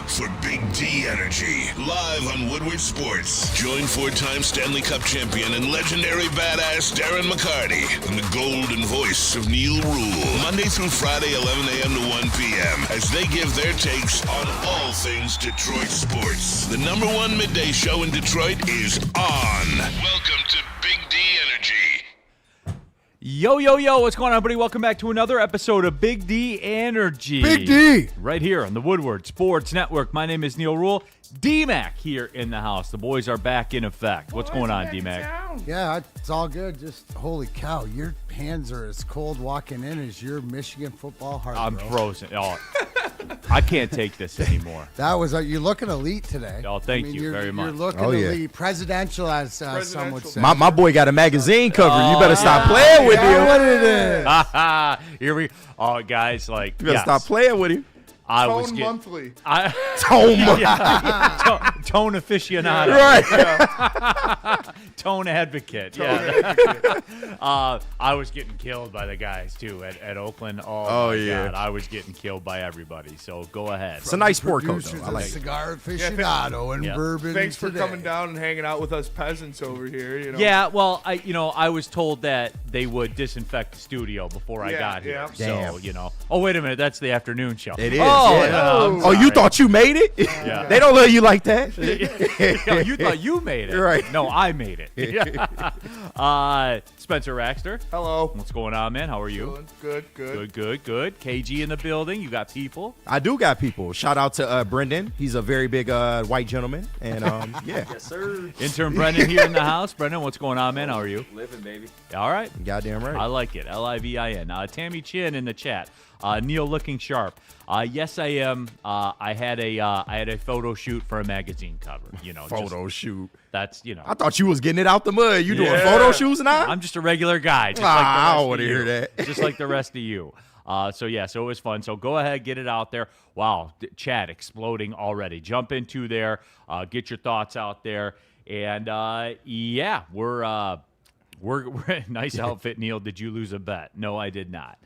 for Big D Energy, live on Woodward Sports. Join four-time Stanley Cup champion and legendary badass Darren McCarty and the golden voice of Neal Ruhl, Monday through Friday, 11 a.m. to 1 p.m., as they give their takes on all things Detroit sports. The number one midday show in Detroit is on. Welcome to Big D Energy. Yo, yo, yo, what's going on, everybody? Welcome back to another episode of Big D Energy. Big D! Right here on the Woodward Sports Network. My name is Neal Ruhl. D-Mac here in the house. The boys are back in effect. What's going on, D-Mac? Yeah, it's all good. Just, holy cow, your hands are as cold walking in as your Michigan football heart. I'm bro. frozen. Oh, I can't take this anymore. That was, you're looking elite today. Oh, thank you very much. You're looking elite. Presidential, as some would say. My boy got a magazine cover. You better stop playing with him. What it is. Here we guys, like, You better stop playing with him. Tone monthly. Tone aficionado. Right. Tone advocate. I was getting killed by the guys, too, at Oakland. Oh my God. I was getting killed by everybody. So go ahead. It's a nice sport coat, though. I like it. Cigar aficionado and bourbon. Thanks for today. coming down and hanging out with us peasants over here. You know. Yeah, well, I was told that they would disinfect the studio before I got here. Yeah. So, Damn. Oh, wait a minute. That's the afternoon show. It is. Oh, yeah. yeah, I'm Oh, you sorry. thought you made it? Yeah. They don't love you like that. Yeah, you thought you made it. Right. No, I made it. Spencer Raxter. Hello. What's going on, man? How are you? Good. Good. KG in the building. You got people. I do got people. Shout out to Brendan. He's a very big white gentleman. And, yeah. Yes, sir. Intern Brendan here in the house. Brendan, what's going on, man? How are you? Living, baby. All right. Goddamn right. I like it. Livin. Tammy Chin in the chat. Neal looking sharp. Yes, I am. I had a photo shoot for a magazine cover. Photo shoot. That's I thought you was getting it out the mud. You doing photo shoots now? I'm just a regular guy. Just I like the rest don't of want to you. hear that. Just like the rest of you. So it was fun. So go ahead, get it out there. Wow, chat exploding already. Jump into there. Get your thoughts out there. And we're nice outfit, Neal. Did you lose a bet? No, I did not.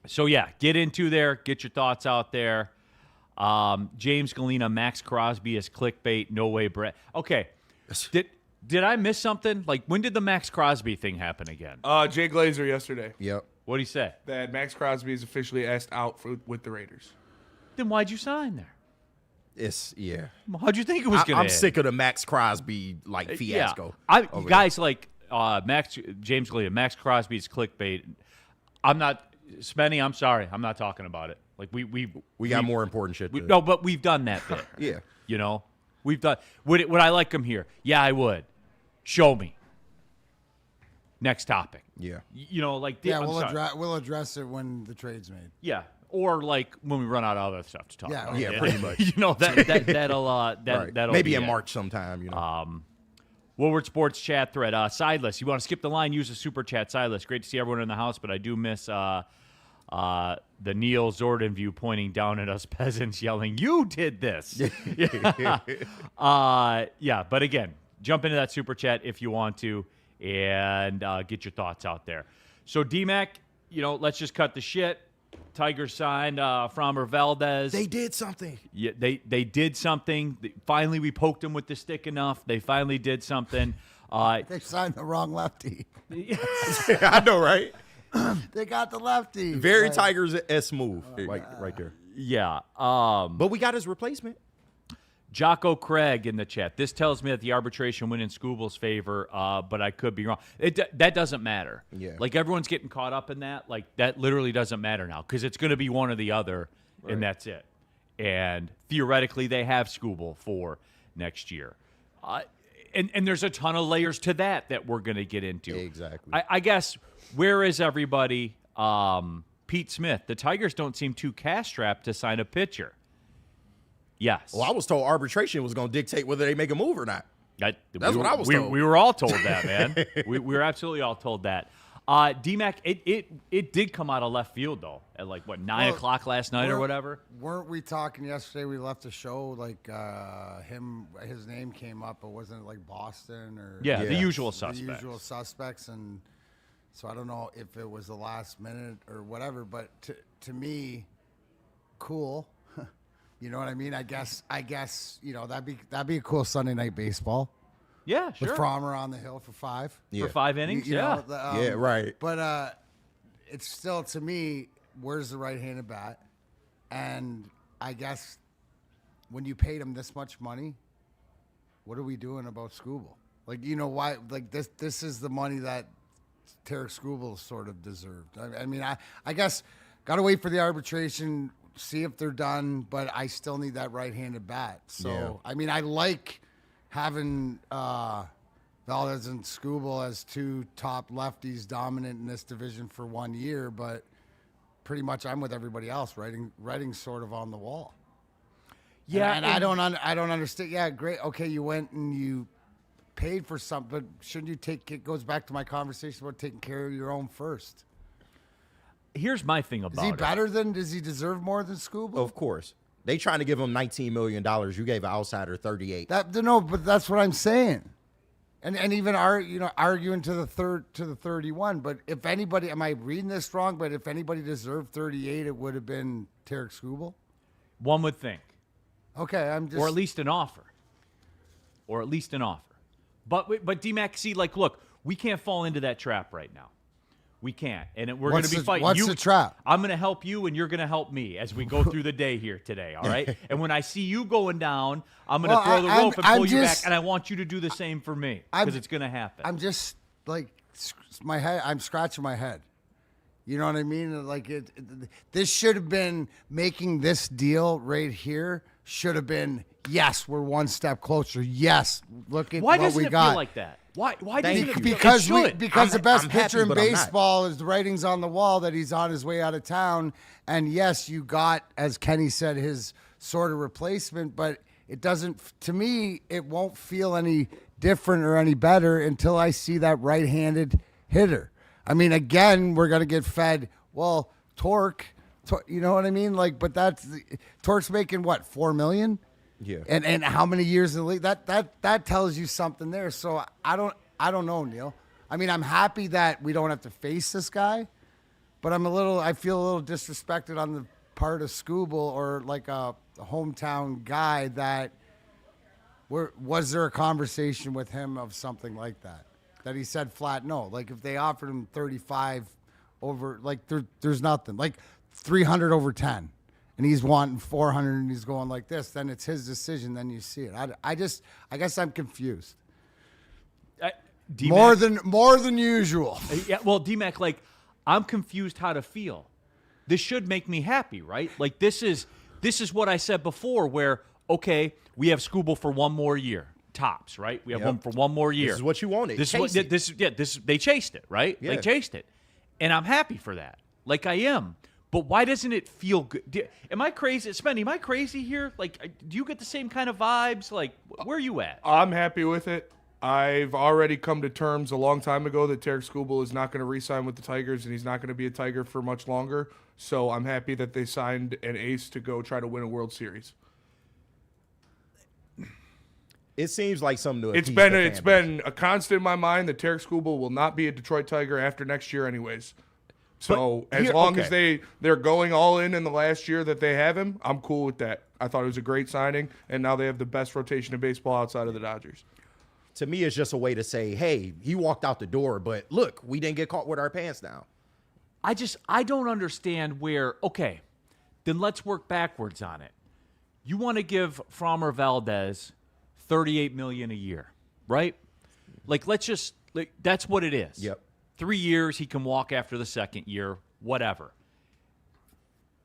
So get into there. Get your thoughts out there. James Galena, Max Crosby as clickbait. No way, Brett. Okay. Did I miss something? Like, when did the Max Crosby thing happen again? Jay Glazer yesterday. Yep. What'd he say? That Max Crosby is officially asked out with the Raiders. Then why'd you sign there? How'd you think it was going to I'm sick of the Max Crosby fiasco. Guys like James Galena, Max Crosby's clickbait. I'm not. Spenny, I'm sorry. I'm not talking about it. Like we got more important shit. No, but we've done that bit. Yeah. We've done. Would I like him here? Yeah, I would. Show me. Next topic. Yeah. We'll address it when the trade's made. Yeah, or like when we run out of other stuff to talk about. Yeah, pretty much. That'll maybe be in it. March sometime. Woodward Sports chat thread. Sideless. You want to skip the line? Use the super chat. Sideless. Great to see everyone in the house, but I do miss the Neal Zordon view pointing down at us peasants, yelling, "You did this!" But again, jump into that super chat if you want to, and get your thoughts out there. So D-Mac, let's just cut the shit. Tigers signed Framber Valdez. They did something. Yeah, they did something. Finally, we poked them with the stick enough. They finally did something. They signed the wrong lefty. I know, right? They got the lefty. Very Tigers-esque move, right there. Yeah. But we got his replacement. Jocko Craig in the chat. This tells me that the arbitration went in Skubal's favor, but I could be wrong. That doesn't matter. Yeah. Like, everyone's getting caught up in that. Like, that literally doesn't matter now because it's going to be one or the other, and that's it. And theoretically, they have Skubal for next year. And there's a ton of layers to that we're going to get into. Exactly. I guess, where is everybody? Pete Smith. The Tigers don't seem too cash-strapped to sign a pitcher. Yes. Well, I was told arbitration was going to dictate whether they make a move or not. That's what I was told. We were all told that, man. we were absolutely all told that. D-Mac, it did come out of left field, though, at 9 o'clock last night or whatever? Weren't we talking yesterday? We left the show, his name came up, but wasn't it like Boston or? Yeah, the usual suspects. The usual suspects, and so I don't know if it was the last minute or whatever, but to me, cool. You know what I mean? I guess that'd be a cool Sunday night baseball. Yeah, sure. With Framber on the hill for 5. Yeah. For 5 innings, yeah. Yeah, right. But it's still, to me, where's the right-handed bat? And I guess when you paid him this much money, what are we doing about Skubal? Like, why? Like, this is the money that Tarik Skubal sort of deserved. I mean, I guess got to wait for the arbitration, see if they're done, but I still need that right-handed bat. So, Yeah. I mean, I like having Valdez and Skubal as 2 top lefties dominant in this division for 1 year, but pretty much I'm with everybody else, writing sort of on the wall. Yeah, and I don't understand. Yeah, great. Okay, you went and you paid for something, but shouldn't you take? It goes back to my conversation about taking care of your own first. Here's my thing about Is he it. better than? Does he deserve more than Skubal? Of course. They trying to give him $19 million. You gave an outsider 38. No, but that's what I'm saying. And even arguing to the 31. But if anybody, am I reading this wrong? But if anybody deserved 38, it would have been Tarik Skubal. One would think. Okay, I'm just. Or at least an offer. But D-Mac, see, like, look, we can't fall into that trap right now. We can't. And we're going to be fighting. What's the trap? I'm going to help you, and you're going to help me as we go through the day here today, all right? And when I see you going down, I'm going to throw the rope and pull you back, and I want you to do the same for me because it's going to happen. I'm just, like, I'm scratching my head. You know what I mean? Like, this should have been, making this deal right here should have been, yes, we're one step closer. Yes, look at what we got. Why doesn't it feel like that? Why doesn't it feel because it the best I'm pitcher happy, in but I'm not. baseball is the writings on the wall that he's on his way out of town. And yes, you got, as Kenny said, his sort of replacement, but it doesn't, to me, it won't feel any different or any better until I see that right-handed hitter. I mean, again, we're going to get fed, well, Torque, you know what I mean? Like, but Torque's making what, $4 million? Yeah. And how many years in the league? That tells you something there. So I don't know, Neal. I mean, I'm happy that we don't have to face this guy, but I feel a little disrespected on the part of Skubal or like a hometown guy that was there a conversation with him of something like that? That he said flat no. Like if they offered him 35 over, like there's nothing. Like 300 over 10. And he's wanting 400 and he's going like this, then it's his decision, then you see it. I guess I'm confused. More than usual. Yeah, well, D-Mac, like, I'm confused how to feel. This should make me happy, right? Like, this is what I said before where, okay, we have Skubal for 1 more year, tops, right? We have him for 1 more year. This is what you wanted. They chased it, right? Yeah. They chased it. And I'm happy for that. Like, I am. But why doesn't it feel good? Am I crazy? Spendy, am I crazy here? Like, do you get the same kind of vibes? Like, where are you at? I'm happy with it. I've already come to terms a long time ago that Tarik Skubal is not going to re-sign with the Tigers, and he's not going to be a Tiger for much longer. So I'm happy that they signed an ace to go try to win a World Series. It seems like something to It's appease been the it's fan base. been a constant in my mind that Tarik Skubal will not be a Detroit Tiger after next year anyways. So But as long as they're going all in the last year that they have him, I'm cool with that. I thought it was a great signing, and now they have the best rotation in baseball outside of the Dodgers. To me, it's just a way to say, hey, he walked out the door, but look, we didn't get caught with our pants down. I don't understand where, okay, then let's work backwards on it. You want to give Framber Valdez $38 million a year, right? Like, that's what it is. Yep. 3 years, he can walk after the second year, whatever.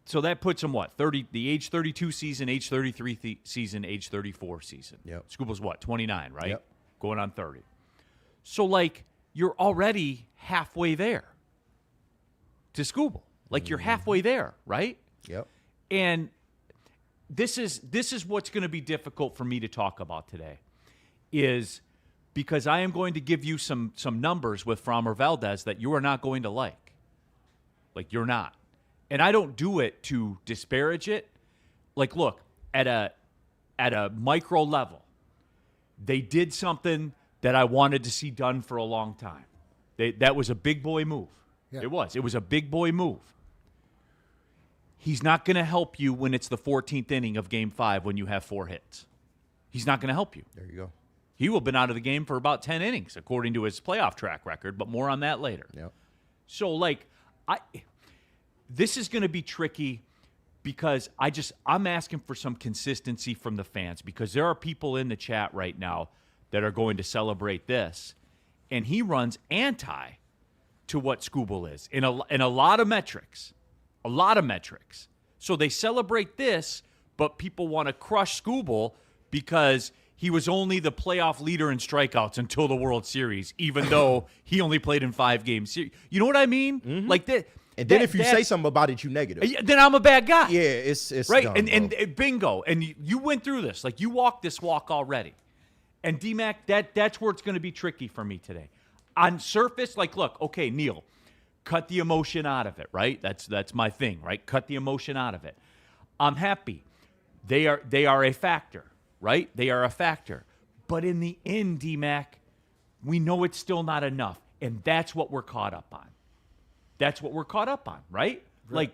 So that puts him what? The age 32 season, age 33 season, age 34 season. Yep. Skubal's what? 29, right? Yep. Going on 30. So, like, you're already halfway there to Skubal. Like, you're halfway there, right? Yep. And this is what's going to be difficult for me to talk about today is because I am going to give you some numbers with Framber Valdez that you are not going to like. Like, you're not. And I don't do it to disparage it. Like, look, at a micro level, they did something that I wanted to see done for a long time. That was a big boy move. Yeah. It was a big boy move. He's not going to help you when it's the 14th inning of Game 5 when you have 4 hits. He's not going to help you. There you go. He will have been out of the game for about 10 innings, according to his playoff track record, but more on that later. Yep. So, like, this is going to be tricky because I'm asking for some consistency from the fans because there are people in the chat right now that are going to celebrate this, and he runs anti to what Skubal is in a lot of metrics. A lot of metrics. So they celebrate this, but people want to crush Skubal because he was only the playoff leader in strikeouts until the World Series, even though he only played in 5 games. You know what I mean? Mm-hmm. Like that. And then if you say something about it, you negative. Then I'm a bad guy. Yeah, it's right. dumb, and bingo. And you went through this. Like you walked this walk already. And D-Mac, that's where it's going to be tricky for me today. On surface, like, look, okay, Neal, cut the emotion out of it, right? That's my thing, right? Cut the emotion out of it. I'm happy. They are a factor, right? They are a factor. But in the end, D-Mac, we know it's still not enough. And that's what we're caught up on. That's what we're caught up on, right? Like,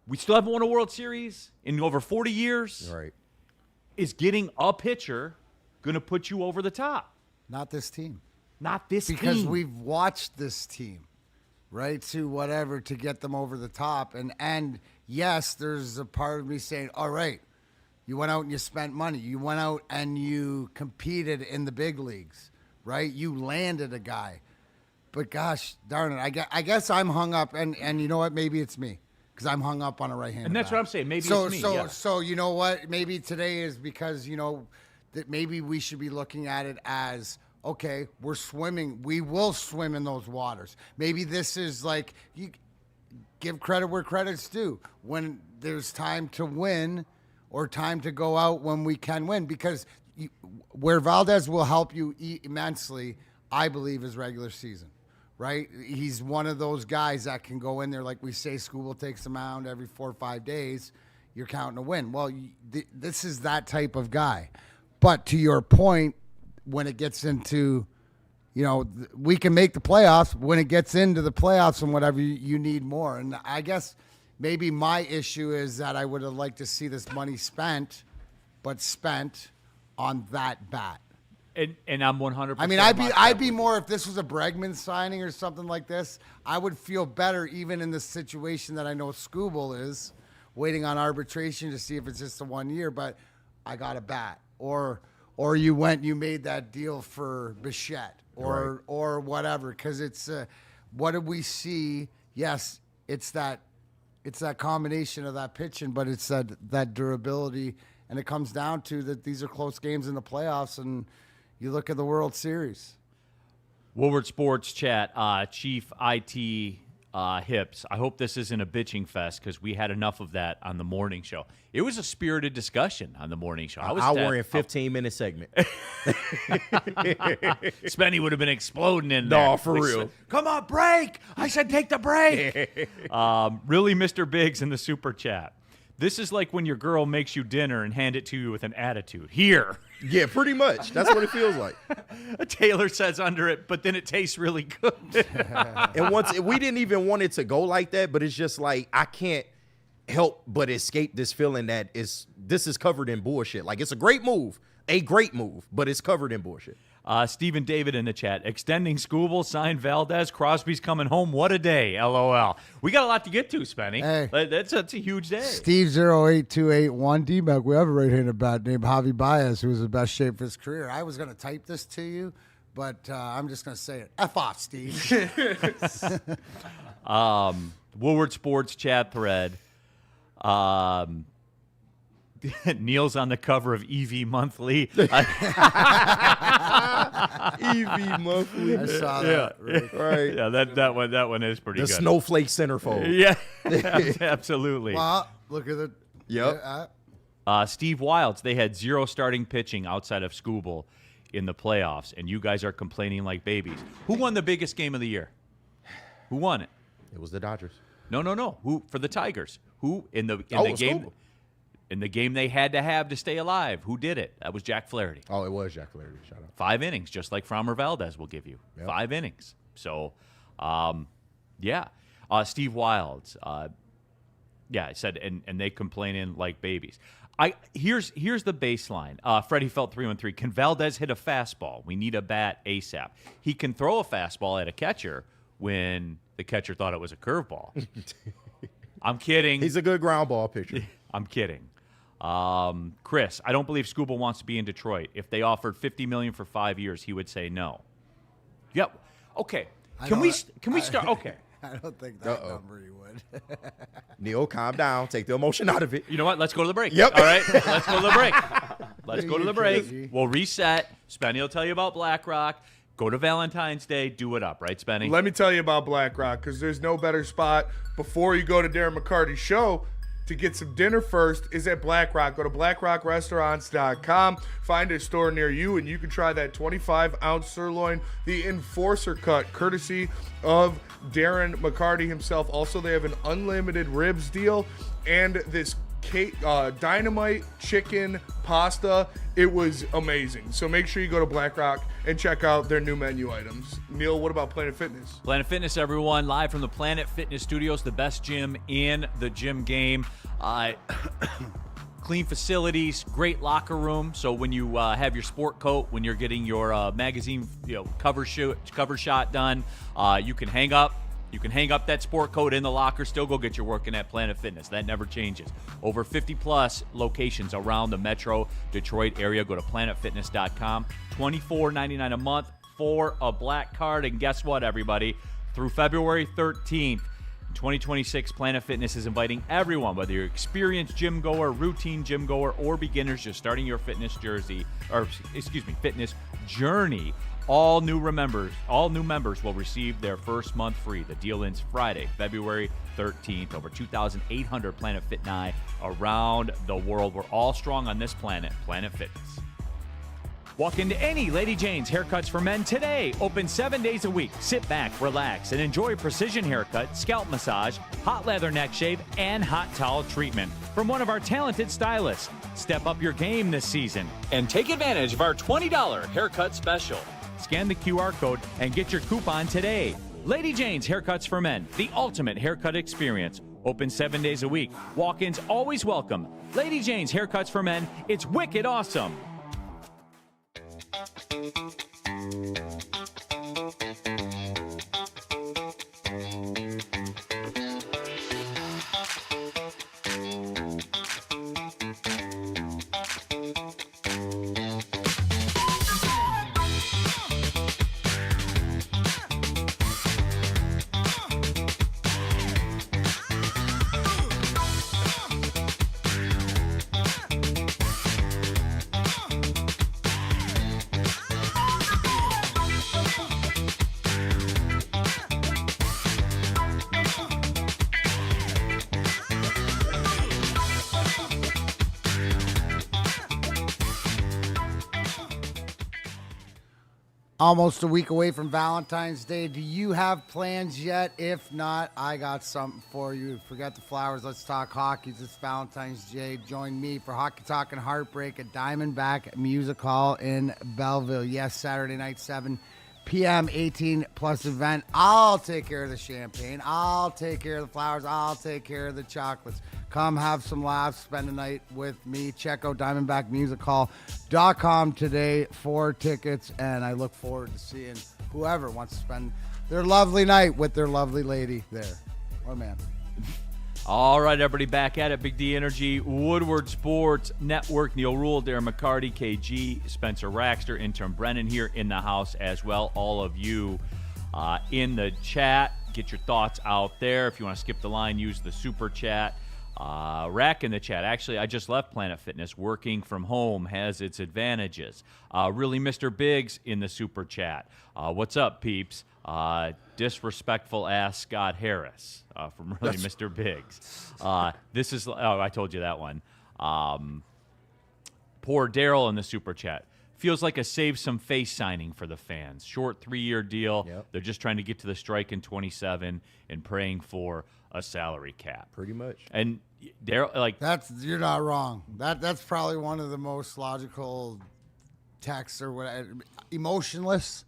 we still haven't won a World Series in over 40 years. Right. Is getting a pitcher going to put you over the top? Not this team. Not this team. Because we've watched this team, right, to whatever to get them over the top. And yes, there's a part of me saying, all right, you went out and you spent money. You went out and you competed in the big leagues, right? You landed a guy. But gosh, darn it, I guess I'm hung up, and you know what? Maybe it's me because I'm hung up on a right-handed And that's bat. what I'm saying. Maybe it's me. Yeah. So you know what? Maybe today is because, that maybe we should be looking at it as, okay, we're swimming. We will swim in those waters. Maybe this is like, you give credit where credit's due. When there's time to win or time to go out when we can win. Because where Valdez will help you immensely, I believe, is regular season. Right? He's one of those guys that can go in there, like we say, Skubal takes the mound every 4 or 5 days. You're counting a win. Well, this is that type of guy. But to your point, when it gets into, we can make the playoffs. When it gets into the playoffs and whatever, you need more. And I guess maybe my issue is that I would have liked to see this money spent, but spent on that bat. And I'm 100%. I mean, I'd be more if this was a Bregman signing or something like this. I would feel better even in the situation that I know Skubal is waiting on arbitration to see if it's just a 1 year. But I got a bat, or you made that deal for Bichette or whatever. Because it's what did we see? Yes, it's that combination of that pitching, but it's that durability, and it comes down to that these are close games in the playoffs and. You look at the World Series. Woodward Sports Chat, Chief IT Hips. I hope this isn't a bitching fest because we had enough of that on the morning show. It was a spirited discussion on the morning show. Hour and 15-minute segment. Spenny would have been exploding in there. No, for real. Come on, break! I said take the break! Really, Mr. Biggs in the Super Chat. This is like when your girl makes you dinner and hand it to you with an attitude. Here. Yeah, pretty much. That's what it feels like. Taylor says under it, but then it tastes really good. And we didn't even want it to go like that, but it's just like I can't help but escape this feeling that this is covered in bullshit. Like it's a great move, but it's covered in bullshit. Stephen David in the chat. Extending Skubal, signed Valdez. Crosby's coming home. What a day. LOL. We got a lot to get to, Spenny. Hey. That's a huge day. Steve 08281 D-Mac. We have a right-handed bat named Javi Baez, who was in the best shape of his career. I was going to type this to you, but I'm just going to say it. F off, Steve. Woodward Sports chat thread. Neal's on the cover of EV Monthly. EV Monthly. I saw that. Right. Yeah, that one is pretty The good. snowflake centerfold. Yeah, absolutely. Well, look at it. Yep. Steve Wilds, they had 0 starting pitching outside of Skubal in the playoffs, and you guys are complaining like babies. Who won the biggest game of the year? Who won it? It was the Dodgers. No. Who for the Tigers? Who in the game? Skubal. In the game they had to have to stay alive. Who did it? That was Jack Flaherty. Oh, it was Jack Flaherty. Shout out. 5 innings, just like Framber Valdez will give you. Yep. 5 innings. So, yeah. Steve Wilds. Yeah, I said, and they complaining like babies. Here's the baseline. Freddie Felt 313. Can Valdez hit a fastball? We need a bat ASAP. He can throw a fastball at a catcher when the catcher thought it was a curveball. I'm kidding. He's a good ground ball pitcher. I'm kidding. Chris, I don't believe Skubal wants to be in Detroit. If they offered $50 million for 5 years, he would say no. Yep. Okay. Can we start? Okay. I don't think that number he would. Neal, calm down. Take the emotion out of it. You know what? Let's go to the break. Yep. All right. Let's go to the break. Let's go to the break. Crazy. We'll reset. Spenny will tell you about BlackRock. Go to Valentine's Day. Do it up, right, Spenny? Let me tell you about BlackRock, because there's no better spot before you go to Darren McCarty's show to get some dinner first is at BlackRock. Go to blackrockrestaurants.com. Find a store near you, and you can try that 25-ounce sirloin, the Enforcer cut, courtesy of Darren McCarty himself. Also, they have an unlimited ribs deal and this dynamite chicken pasta. It was amazing. So make sure you go to BlackRock and check out their new menu items. Neal, what about Planet Fitness? Planet Fitness, everyone, live from the Planet Fitness Studios, the best gym in the gym game. Clean facilities, great locker room. So when you have your sport coat, when you're getting your magazine, cover shot done, you can hang up. You can hang up that sport coat in the locker, still go get your working at Planet Fitness. That never changes. Over 50-plus locations around the Metro Detroit area. Go to planetfitness.com. $24.99 a month for a black card. And guess what, everybody? Through February 13th, 2026, Planet Fitness is inviting everyone, whether you're experienced gym goer, routine gym goer, or beginners just starting your fitness fitness journey. All new members will receive their first month free. The deal ends Friday, February 13th. Over 2,800 Planet Fit and I around the world. We're all strong on this planet, Planet Fitness. Walk into any Lady Jane's Haircuts for Men today. Open 7 days a week. Sit back, relax, and enjoy precision haircut, scalp massage, hot leather neck shave, and hot towel treatment from one of our talented stylists. Step up your game this season and take advantage of our $20 haircut special. Scan the QR code and get your coupon today. Lady Jane's Haircuts for Men, the ultimate haircut experience. Open 7 days a week. Walk-ins always welcome. Lady Jane's Haircuts for Men. It's wicked awesome. Almost a week away from Valentine's Day. Do you have plans yet? If not, I got something for you. Forget the flowers. Let's talk hockey. It's Valentine's Day. Join me for Hockey Talk and Heartbreak at Diamondback Music Hall in Belleville. Yes, Saturday night, 7 p.m., 18-plus event. I'll take care of the champagne. I'll take care of the flowers. I'll take care of the chocolates. Come have some laughs. Spend the night with me. Check out DiamondbackMusicHall.com today for tickets, and I look forward to seeing whoever wants to spend their lovely night with their lovely lady there. Or man. All right, everybody, back at it. Big D Energy, Woodward Sports Network, Neal Ruhl, Darren McCarty, KG, Spencer Raxter, intern Brennan here in the house as well. All of you in the chat, get your thoughts out there. If you want to skip the line, use the super chat. Rack in the chat. Actually, I just left Planet Fitness. Working from home has its advantages. Really, Mr. Biggs in the super chat. What's up, peeps? Disrespectful ass Scott Harris from Really Mr. Biggs. This is, I told you that one. Poor Daryl in the super chat. Feels like a save some face signing for the fans. Short 3-year deal. Yep. They're just trying to get to the strike in 27 and praying for a salary cap. Pretty much. And Daryl, like, You're not wrong. That's probably one of the most logical texts or whatever. Emotionless,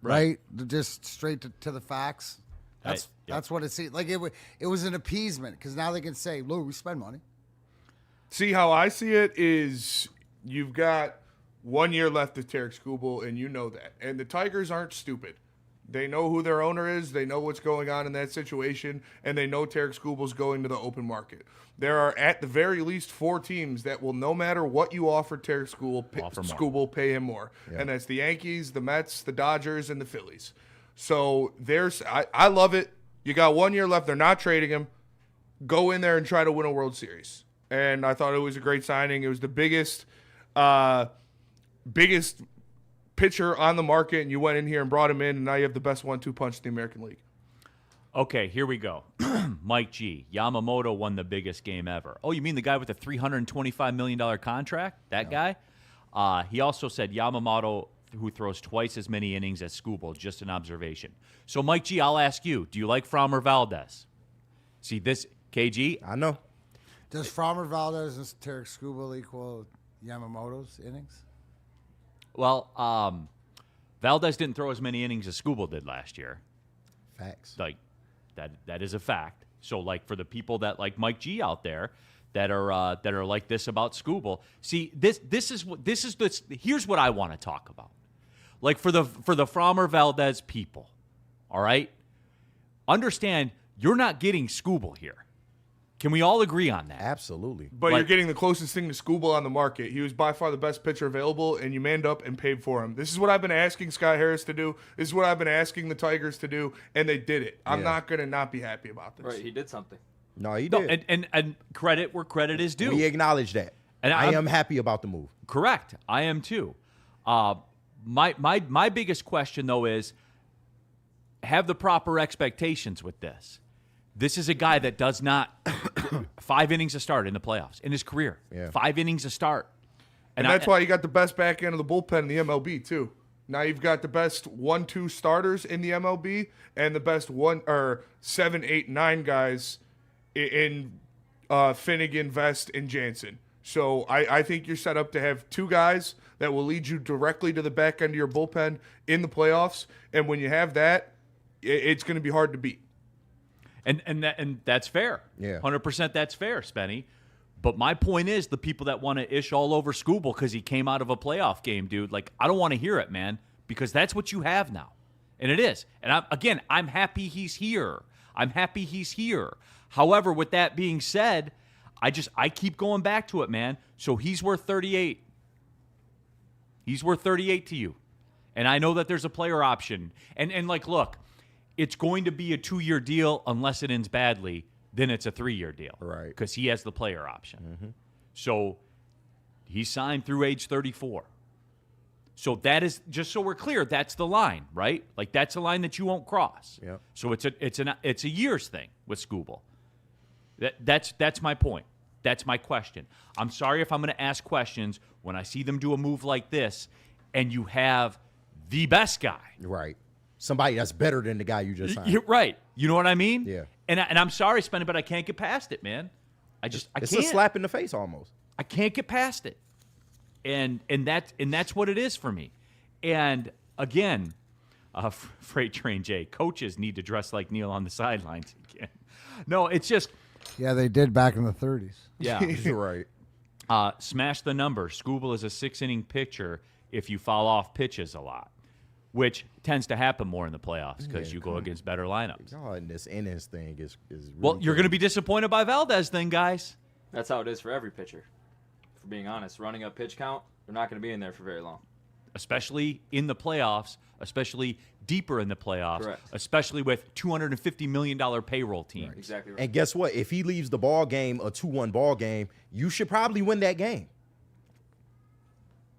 right? Just straight to the facts. That's what it seemed like. It was an appeasement because now they can say, "Look, we spend money." See, how I see it is you've got 1 year left of Tarik Skubal, and you know that. And the Tigers aren't stupid. They know who their owner is. They know what's going on in that situation, and they know Tarik Skubal's going to the open market. There are at the very least 4 teams that will, no matter what you offer Tarik Skubal, pay him more. Yeah. And that's the Yankees, the Mets, the Dodgers, and the Phillies. So I love it. You got 1 year left. They're not trading him. Go in there and try to win a World Series. And I thought it was a great signing. It was the biggest pitcher on the market, and you went in here and brought him in, and now you have the best 1-2 punch in the American League. Okay, here we go. Mike G. Yamamoto won the biggest game ever. Oh, you mean the guy with the $325 million contract? That guy? He also said Yamamoto, who throws twice as many innings as Skubal, just an observation. So, Mike G., I'll ask you, do you like Framber Valdez? See, this, KG? I know. Does Framber Valdez and Tarik Skubal equal Yamamoto's innings? Well, Valdez didn't throw as many innings as Skubal did last year. Facts. Like, that is a fact. So, like, for the people that like Mike G out there that are like this about Skubal, see, here's what I want to talk about. Like, for the Framber Valdez people, all right? Understand, you're not getting Skubal here. Can we all agree on that? Absolutely. But you're getting the closest thing to Skubal on the market. He was by far the best pitcher available, and you manned up and paid for him. This is what I've been asking Scott Harris to do. This is what I've been asking the Tigers to do, and they did it. I'm not going to not be happy about this. Right, he did something. No, he did. And credit where credit is due. We acknowledge that. And I am happy about the move. Correct. I am too. My biggest question, though, is have the proper expectations with this. This is a guy that does not 5 innings a start in the playoffs in his career. Yeah. 5 innings a start. And that's why you got the best back end of the bullpen in the MLB, too. Now you've got the best 1-2 starters in the MLB and the best 7, 8, 9 guys in Finnegan, Vest, and Jansen. So I think you're set up to have 2 guys that will lead you directly to the back end of your bullpen in the playoffs. And when you have that, it's going to be hard to beat. And that's fair. Yeah. 100% that's fair, Spenny. But my point is the people that want to ish all over Skubal because he came out of a playoff game, dude, like, I don't want to hear it, man, because that's what you have now. And it is. And I'm happy he's here. However, with that being said, I keep going back to it, man. So he's worth 38. He's worth 38 to you. And I know that there's a player option. And like, look, it's going to be a 2-year deal unless it ends badly. Then it's a 3-year deal. Right. Because he has the player option. Mm-hmm. So he's signed through age 34. So that is, just so we're clear, that's the line, right? Like, that's a line that you won't cross. Yep. So it's a years thing with Skubal. That's my point. That's my question. I'm sorry if I'm going to ask questions when I see them do a move like this and you have the best guy. Right. Somebody that's better than the guy you just signed. You're right. You know what I mean? Yeah. And I'm sorry, Spenny, but I can't get past it, man. I can't. It's a slap in the face almost. I can't get past it. And that's what it is for me. And again, Freight Train J, coaches need to dress like Neal on the sidelines again. No, it's just. Yeah, they did back in the 30s. Yeah. You're right. Smash the number. Skubal is a 6-inning pitcher if you foul off pitches a lot, which tends to happen more in the playoffs because you go against better lineups. God, and this innings thing is really well, you're going to be disappointed by Valdez then, guys. That's how it is for every pitcher. For being honest, running up pitch count, they're not going to be in there for very long. Especially in the playoffs, especially deeper in the playoffs, Correct. Especially with $250 million payroll teams. Right. Exactly right. And guess what? If he leaves the ball game a 2-1 ball game, you should probably win that game.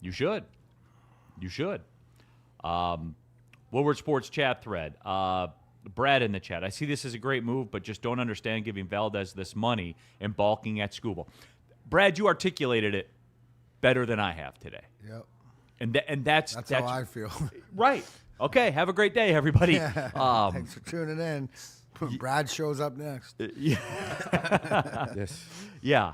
You should. Woodward Sports chat thread. Brad in the chat. I see this as a great move, but just don't understand giving Valdez this money and balking at Skubal. Brad, you articulated it better than I have today. Yep. And that's how I feel. Right. Okay. Have a great day, everybody. Thanks for tuning in. Brad shows up next. Yes. Yeah.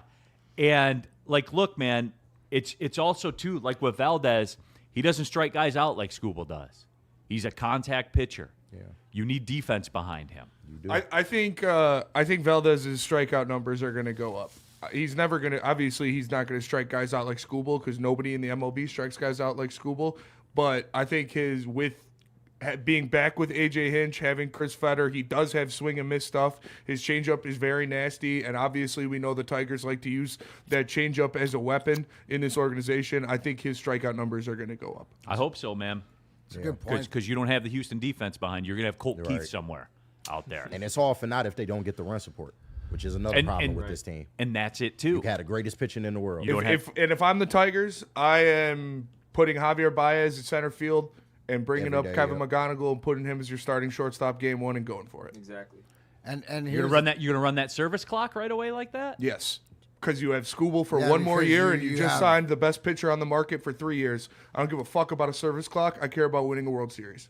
And like, look, man, it's also too, like with Valdez, he doesn't strike guys out like Skubal does. He's a contact pitcher. Yeah. You need defense behind him. I think Valdez's strikeout numbers are going to go up. He's never going to. Obviously, he's not going to strike guys out like Skubal because nobody in the MLB strikes guys out like Skubal. But I think being back with AJ Hinch, having Chris Fetter, he does have swing and miss stuff. His changeup is very nasty, and obviously we know the Tigers like to use that changeup as a weapon in this organization. I think his strikeout numbers are going to go up. I hope so, man. It's a good point. Because you don't have the Houston defense behind you. You're going to have Colt Keith right. somewhere out there. And it's all for naught if they don't get the run support, which is another problem with this team. And that's it, too. You had the greatest pitching in the world. If I'm the Tigers, I am putting Javier Baez at center field and bringing up Kevin McGonigal and putting him as your starting shortstop game one and going for it. Exactly. And you're gonna run that service clock right away like that? Yes. Because you have Skubal for one more year, and you just signed the best pitcher on the market for 3 years. I don't give a fuck about a service clock. I care about winning a World Series.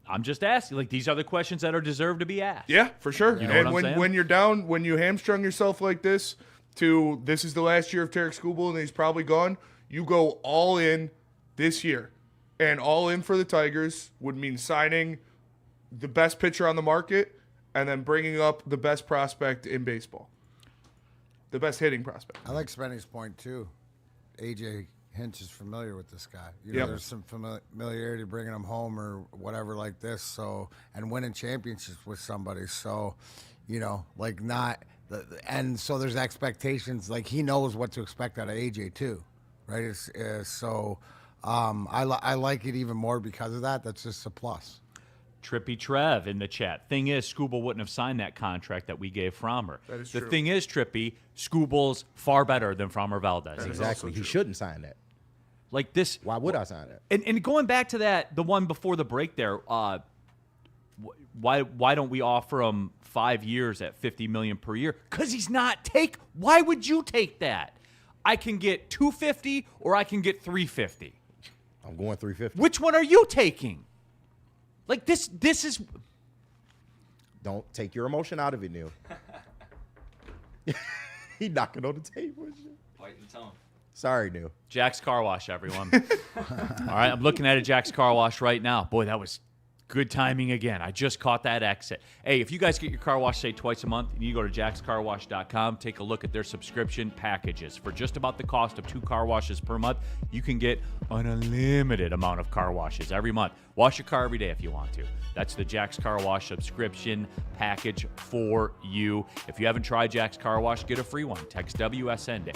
I'm just asking. Like, these are the questions that are deserved to be asked. Yeah, for sure. You know and what I'm saying? when you're down, when you hamstrung yourself like this this is the last year of Tarik Skubal and he's probably gone, you go all in this year. And all in for the Tigers would mean signing the best pitcher on the market and then bringing up the best prospect in baseball. The best hitting prospect. I like Spenny's point, too. AJ Hinch is familiar with this guy. You know, there's some familiarity bringing him home or whatever like this. So, and winning championships with somebody. So, you know, like and so there's expectations. Like, he knows what to expect out of AJ, too. Right? I like it even more because of that. That's just a plus. Trippy Trev in the chat. Thing is, Skubal wouldn't have signed that contract that we gave Framber. That is the true. thing is, Trippy, Skubal's far better than Framber Valdez. Exactly. He shouldn't sign that. Like this. Why would I sign that? And going back to that, the one before the break there, why don't we offer him 5 years at $50 million per year? Because he's not Why would you take that? I can get $250 or I can get $350. I'm going $350. Which one are you taking? Like this is. Don't take your emotion out of it, Neal. He knocking on the table. White and tone. Sorry, Neal. Jack's Car Wash, everyone. All right, I'm looking at a Jack's Car Wash right now. Boy, that was good timing again. I just caught that exit. Hey, if you guys get your car wash, say, twice a month, you go to jackscarwash.com, take a look at their subscription packages. For just about the cost of 2 car washes per month, you can get an unlimited amount of car washes every month. Wash your car every day if you want to. That's the Jack's Car Wash subscription package for you. If you haven't tried Jack's Car Wash, get a free one. Text WSN to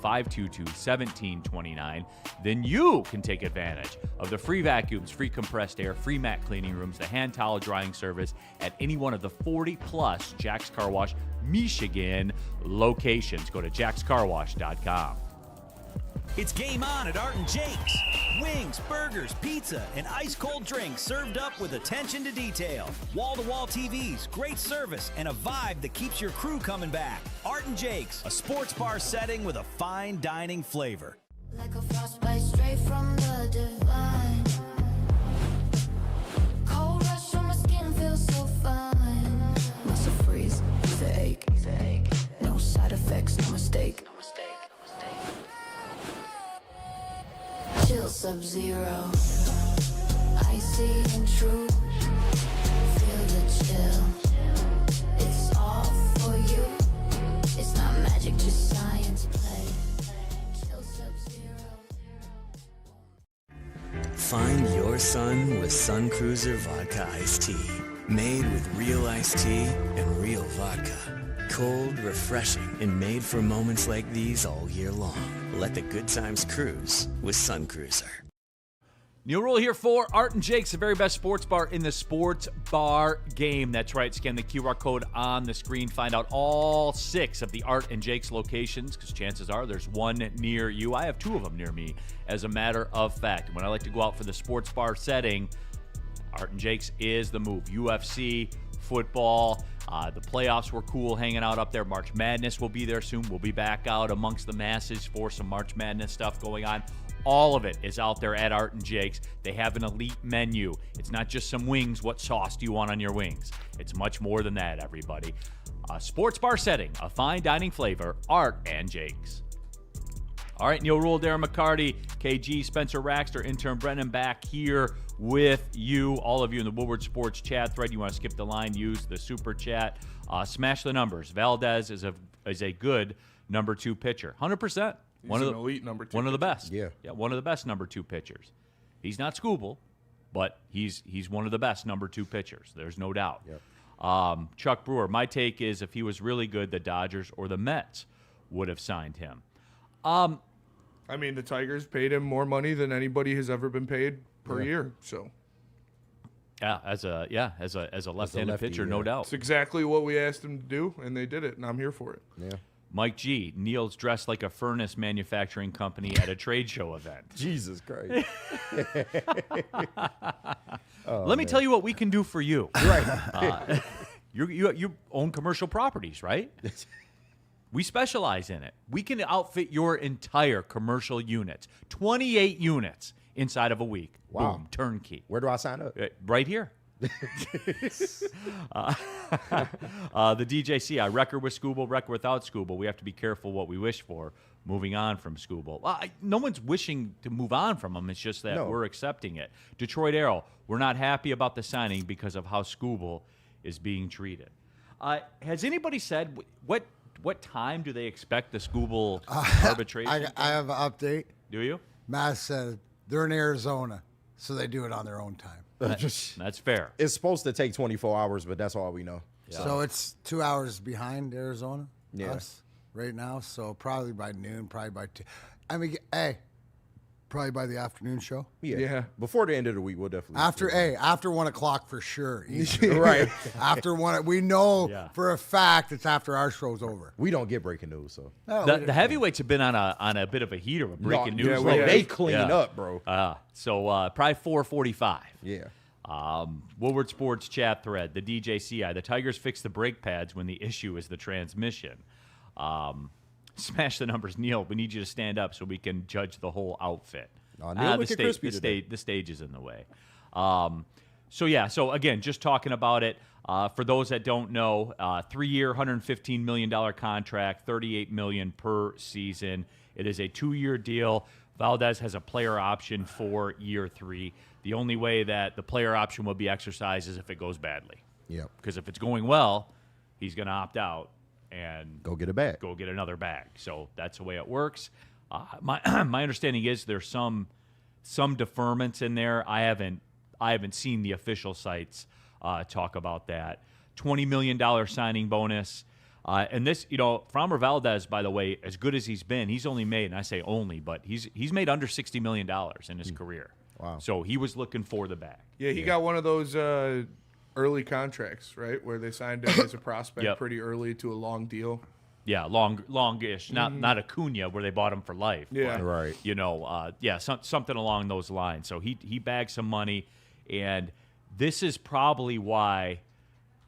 888-522-1729. Then you can take advantage of the free vacuums, free compressed air, free mat cleaning rooms, the hand towel drying service at any one of the 40-plus Jack's Car Wash Michigan locations. Go to jackscarwash.com. It's game on at Art and Jake's. Wings, burgers, pizza, and ice-cold drinks served up with attention to detail. Wall-to-wall TVs, great service, and a vibe that keeps your crew coming back. Art and Jake's, a sports bar setting with a fine dining flavor. Like a frostbite straight from the divine. Cold rush on my skin feels so fine. Muscle freeze, the ache. No side effects, no mistake. Chill Sub-Zero, icy and true. Feel the chill. It's all for you. It's not magic, just science play. Chill Sub-Zero. Find your sun with Sun Cruiser Vodka Iced Tea. Made with real iced tea and real vodka. Cold, refreshing, and made for moments like these all year long. Let the good times cruise with Sun Cruiser. Neal Ruhl here for Art and Jake's, the very best sports bar in the sports bar game. That's right. Scan the QR code on the screen. Find out all 6 of the Art and Jake's locations, because chances are there's one near you. I have 2 of them near me, as a matter of fact. When I like to go out for the sports bar setting, Art and Jake's is the move. UFC, football. The playoffs were cool hanging out up there. March Madness will be there soon. We'll be back out amongst the masses for some March Madness stuff going on. All of it is out there at Art and Jake's. They have an elite menu. It's not just some wings. What sauce do you want on your wings? It's much more than that, everybody. A sports bar setting, a fine dining flavor, Art and Jake's. All right, Neal Ruhl, Darren McCarty KG, Spencer Raxter, intern Brennan back here with you, all of you in the Woodward Sports chat thread. You want to skip the line, use the super chat. Smash the numbers. Valdez is a good number 2 pitcher. 100%. He's an elite number 2 One of the pitcher. best. Yeah. One of the best number 2 pitchers. He's not Skubal, but he's one of the best number 2 pitchers. There's no doubt. Yep. Chuck Brewer, my take is if he was really good, the Dodgers or the Mets would have signed him. I mean, the Tigers paid him more money than anybody has ever been paid per year. So Yeah, as a left-handed lefty, pitcher, no yeah. doubt. it's exactly what we asked him to do, and they did it, and I'm here for it. Yeah. Mike G, Neal's dressed like a furnace manufacturing company at a trade show event. Jesus Christ. Let me tell you what we can do for you. Right. You own commercial properties, right? We specialize in it. We can outfit your entire commercial units, 28 units inside of a week. Wow. Boom, turnkey. Where do I sign up? Right here. The DJCI, record with Skubal, record without Skubal. We have to be careful what we wish for moving on from Skubal. No one's wishing to move on from him. It's just that No. we're accepting it. Detroit Arrow, we're not happy about the signing because of how Skubal is being treated. Has anybody said what time do they expect the Skubal arbitration? I have an update. Do you? Matt said they're in Arizona, so they do it on their own time. That's fair. It's supposed to take 24 hours, but that's all we know. So it's 2 hours behind Arizona, Yeah. us, right now. So probably by noon, probably by 2. I mean, hey, probably by the afternoon show. Yeah. Before the end of the week, we'll definitely. After 1 o'clock for sure. Eastern. Right. After 1, we know Yeah. for a fact it's after our show's over. We don't get breaking news, so. No, The heavyweights have been on a bit of a heater with breaking No, news. yeah, lately. They clean Yeah. up, bro. So probably 4:45. Yeah. Woodward Sports chat thread, the DJCI. The Tigers fix the brake pads when the issue is the transmission. Smash the numbers, Neal. We need you to stand up so we can judge the whole outfit. Neal looking crispy today. The stage is in the way. So again, just talking about it. For those that don't know, 3-year, $115 million contract, $38 million per season. It is a 2-year deal. Valdez has a player option for year 3. The only way that the player option will be exercised is if it goes badly. Yep. Because if it's going well, he's going to opt out and Go get a bag. go get another bag. So that's the way it works. My understanding is there's some deferments in there. I haven't seen the official sites talk about that. $20 million signing bonus. And this, Framber Valdez, by the way, as good as he's been, he's only made, and I say only, but he's made under $60 million in his career. Wow. So he was looking for the bag. Yeah, he got one of those early contracts, right, where they signed him as a prospect Yep. pretty early to a long deal. Yeah, longish, not Acuna where they bought him for life. Yeah. but, Right. Something along those lines. So he bagged some money, and this is probably why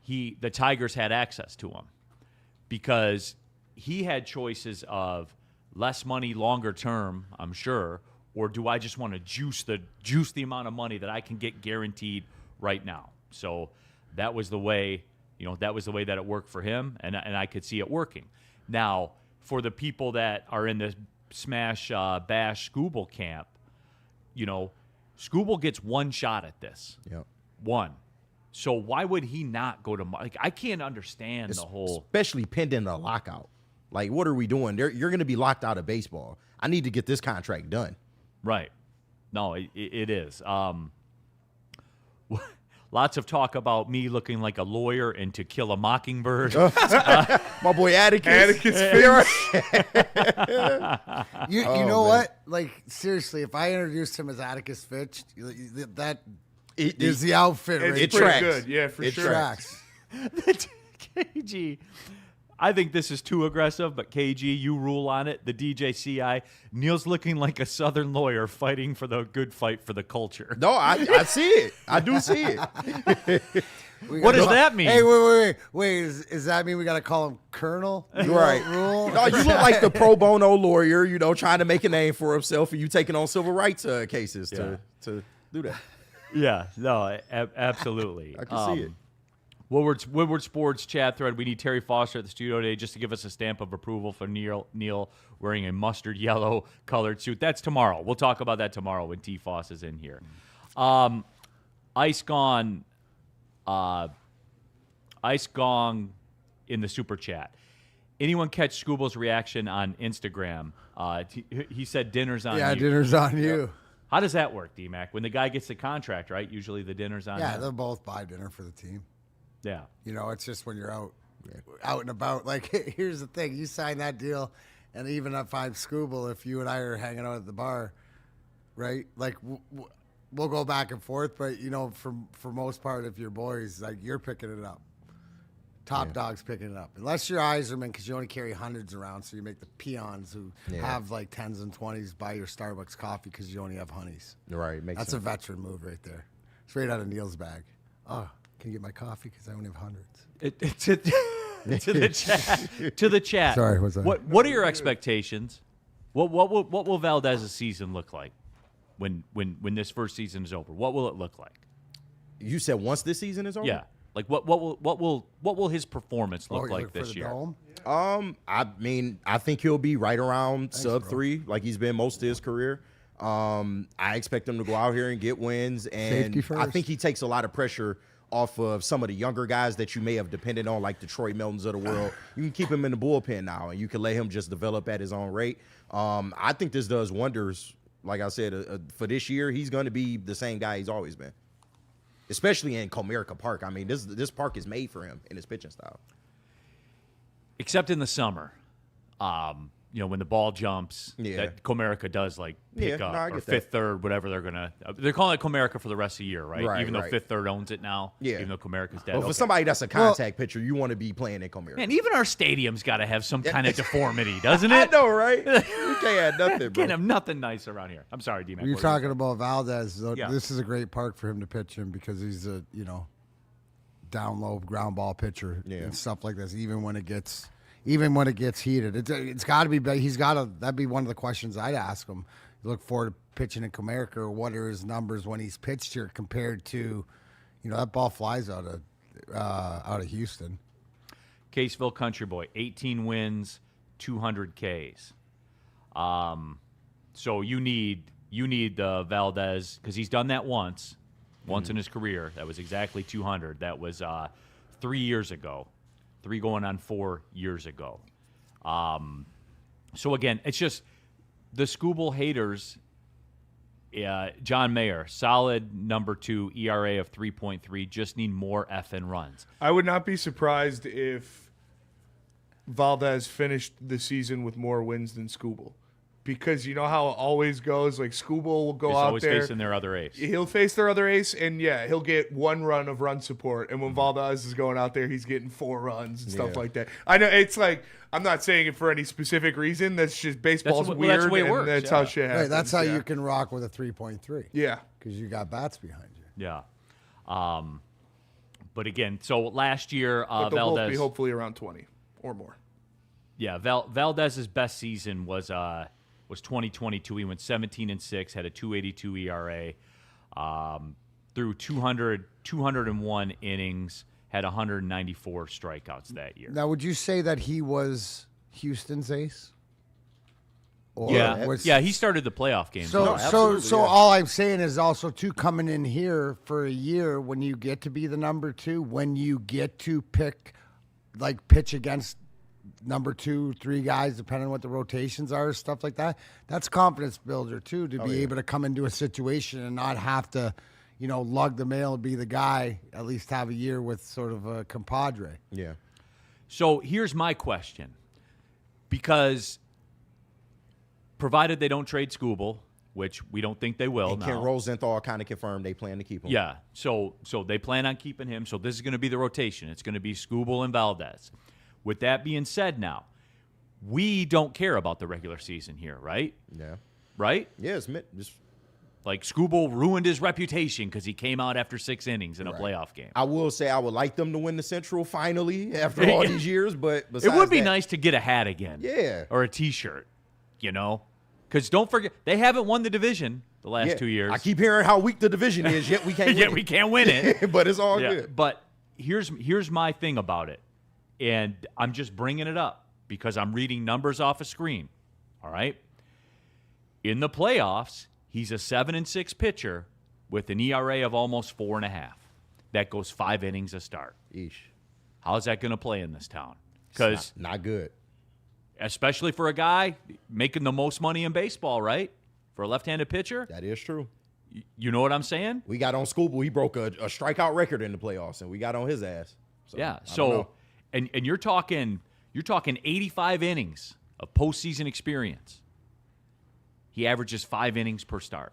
the Tigers had access to him, because he had choices of less money longer term, I'm sure, or do I just want to juice the amount of money that I can get guaranteed right now? So that was the way that it worked for him, and I could see it working. Now, for the people that are in the smash bash Skubal camp, Skubal gets one shot at this. Yep. One. So why would he not go to I can't understand the whole. Especially pending a lockout. Like, what are we doing? You're going to be locked out of baseball. I need to get this contract done. Right. No, it is. Lots of talk about me looking like a lawyer and To Kill a Mockingbird. My boy Atticus. You know what? Like, seriously, if I introduced him as Atticus Fitch, that is the outfit right It's there. pretty tracks. good, yeah, for It sure. Tracks. KG. I think this is too aggressive, but KG, you rule on it. The DJCI. Neal's looking like a Southern lawyer fighting for the good fight for the culture. No, I see it. I do see it. What does that mean? Hey, wait. Does that mean we got to call him Colonel? Right. Ruhl? No, you look like the pro bono lawyer, trying to make a name for himself, and you taking on civil rights cases to do that. Yeah, no, absolutely. I can see it. Woodward Sports chat thread. We need Terry Foster at the studio today just to give us a stamp of approval for Neal wearing a mustard yellow colored suit. That's tomorrow. We'll talk about that tomorrow when T. Foss is in here. Ice Gong in the super chat. Anyone catch Skubal's reaction on Instagram? He said dinner's on you. Yeah, dinner's on you. Yep. How does that work, D-Mac? When the guy gets the contract, right? Usually the dinner's on Yeah, him. they'll both buy dinner for the team. Yeah. You know, it's just when you're out and about. Like, here's the thing. You sign that deal, and even if I'm Skubal, if you and I are hanging out at the bar, right? Like, we'll go back and forth, but, you know, for most part, if you're boys, like, you're picking it up. Top dog's picking it up. Unless you're Iserman, because you only carry hundreds around, so you make the peons who have, like, 10s and 20s buy your Starbucks coffee because you only have honeys. Right. Makes That's sense. a veteran move right there. Straight out of Neal's bag. Oh, can you get my coffee? Because I only have hundreds. To the chat. Sorry, what's that? What are your expectations? What will Valdez's season look like when this first season is over? What will it look like? You said once this season is over? Yeah. Like what will his performance look like for this the year? Dome? I mean, I think he'll be right around sub 3, like he's been most of his career. I expect him to go out here and get wins, and Safety first. I think he takes a lot of pressure off of some of the younger guys that you may have depended on, like the Troy Meltons of the world. You can keep him in the bullpen now, and you can let him just develop at his own rate. I think this does wonders. Like I said, for this year, he's going to be the same guy he's always been, especially in Comerica Park. I mean, this park is made for him in his pitching style. Except in the summer, you know, when the ball jumps, Yeah. that Comerica does like pick Yeah, up no, I or get fifth, that. third, whatever they're calling it Comerica for the rest of the year, right? Right, Even though right. fifth, third owns it now. Yeah. Even though Comerica's dead. But for Okay. somebody that's a contact pitcher, you want to be playing in Comerica. Man, even our stadium's got to have some kind of deformity, doesn't I it? know, right? We can't have nothing, bro. Can't have nothing nice around here. I'm sorry, D-Mac. You're what were you talking about Valdez. Though, Yeah. This is a great park for him to pitch in because he's a, you know, down low ground ball pitcher and stuff like this. Even when it gets heated, it's got to be. That'd be one of the questions I'd ask him. You look forward to pitching in Comerica, or what are his numbers when he's pitched here compared to, you know, that ball flies out of Houston. Caseville Country Boy, 18 wins, 200 Ks. So you need Valdez, because he's done that once in his career. That was exactly 200. That was 3 years ago, 3 going on 4 years ago. So again, it's just the Skubal haters. John Mayer, solid number 2 ERA of 3.3. Just need more FN runs. I would not be surprised if Valdez finished the season with more wins than Skubal. Because you know how it always goes, like Skubal will go He's out always there. facing their other ace. He'll face their other ace, and yeah, he'll get 1 run of run support. And when Valdez is going out there, he's getting 4 runs and stuff like that. I know it's like, I'm not saying it for any specific reason. That's just baseball's Well, weird, that's the way it and works, that's yeah. how shit happens. Right, that's how yeah. you can rock with a 3.3. Yeah. Because you got bats behind you. Yeah. But again, so last year, But they'll both Valdez. be hopefully around 20 or more. Yeah, Valdez's best season was 2022. He went 17-6, had a 2.82 ERA, threw 201 innings, had 194 strikeouts that year. Now, would you say that he was Houston's ace? Or Yeah, was- he started the playoff games. So, absolutely, so yeah. all I'm saying is also too, coming in here for a year when you get to be the number 2, when you get to pitch against number 2, 3 guys, depending on what the rotations are, stuff like that. That's confidence builder too, to be able to come into a situation and not have to, you know, lug the mail and be the guy. At least have a year with sort of a compadre. Yeah. So here's my question, because provided they don't trade Skubal, which we don't think they will And now. Ken Rosenthal kind of confirmed they plan to keep him. Yeah, so they plan on keeping him. So this is going to be the rotation. It's going to be Skubal and Valdez. With that being said, now we don't care about the regular season here, right? Yeah. Right? Yeah, just Like Skubal ruined his reputation because he came out after 6 innings in a playoff game. I will say I would like them to win the Central finally after all these years, but It besides would be that, nice to get a hat again. Yeah. Or a T-shirt, you know? Because don't forget, they haven't won the division the last Yeah. 2 years. I keep hearing how weak the division is, yet we can't Yet win we it. can't win it. But it's all Yeah, good. but here's my thing about it, and I'm just bringing it up because I'm reading numbers off a screen. All right. In the playoffs, he's a 7-6 pitcher with an ERA of almost 4.5. That goes 5 innings a start. Eesh. How's that going to play in this town? Because not good. especially for a guy making the most money in baseball, right? For a left-handed pitcher. That is true. You know what I'm saying? We got on Skubal. He broke a strikeout record in the playoffs, and we got on his ass. So, Yeah. I don't So, know. and you're talking 85 innings of postseason experience. He averages 5 innings per start.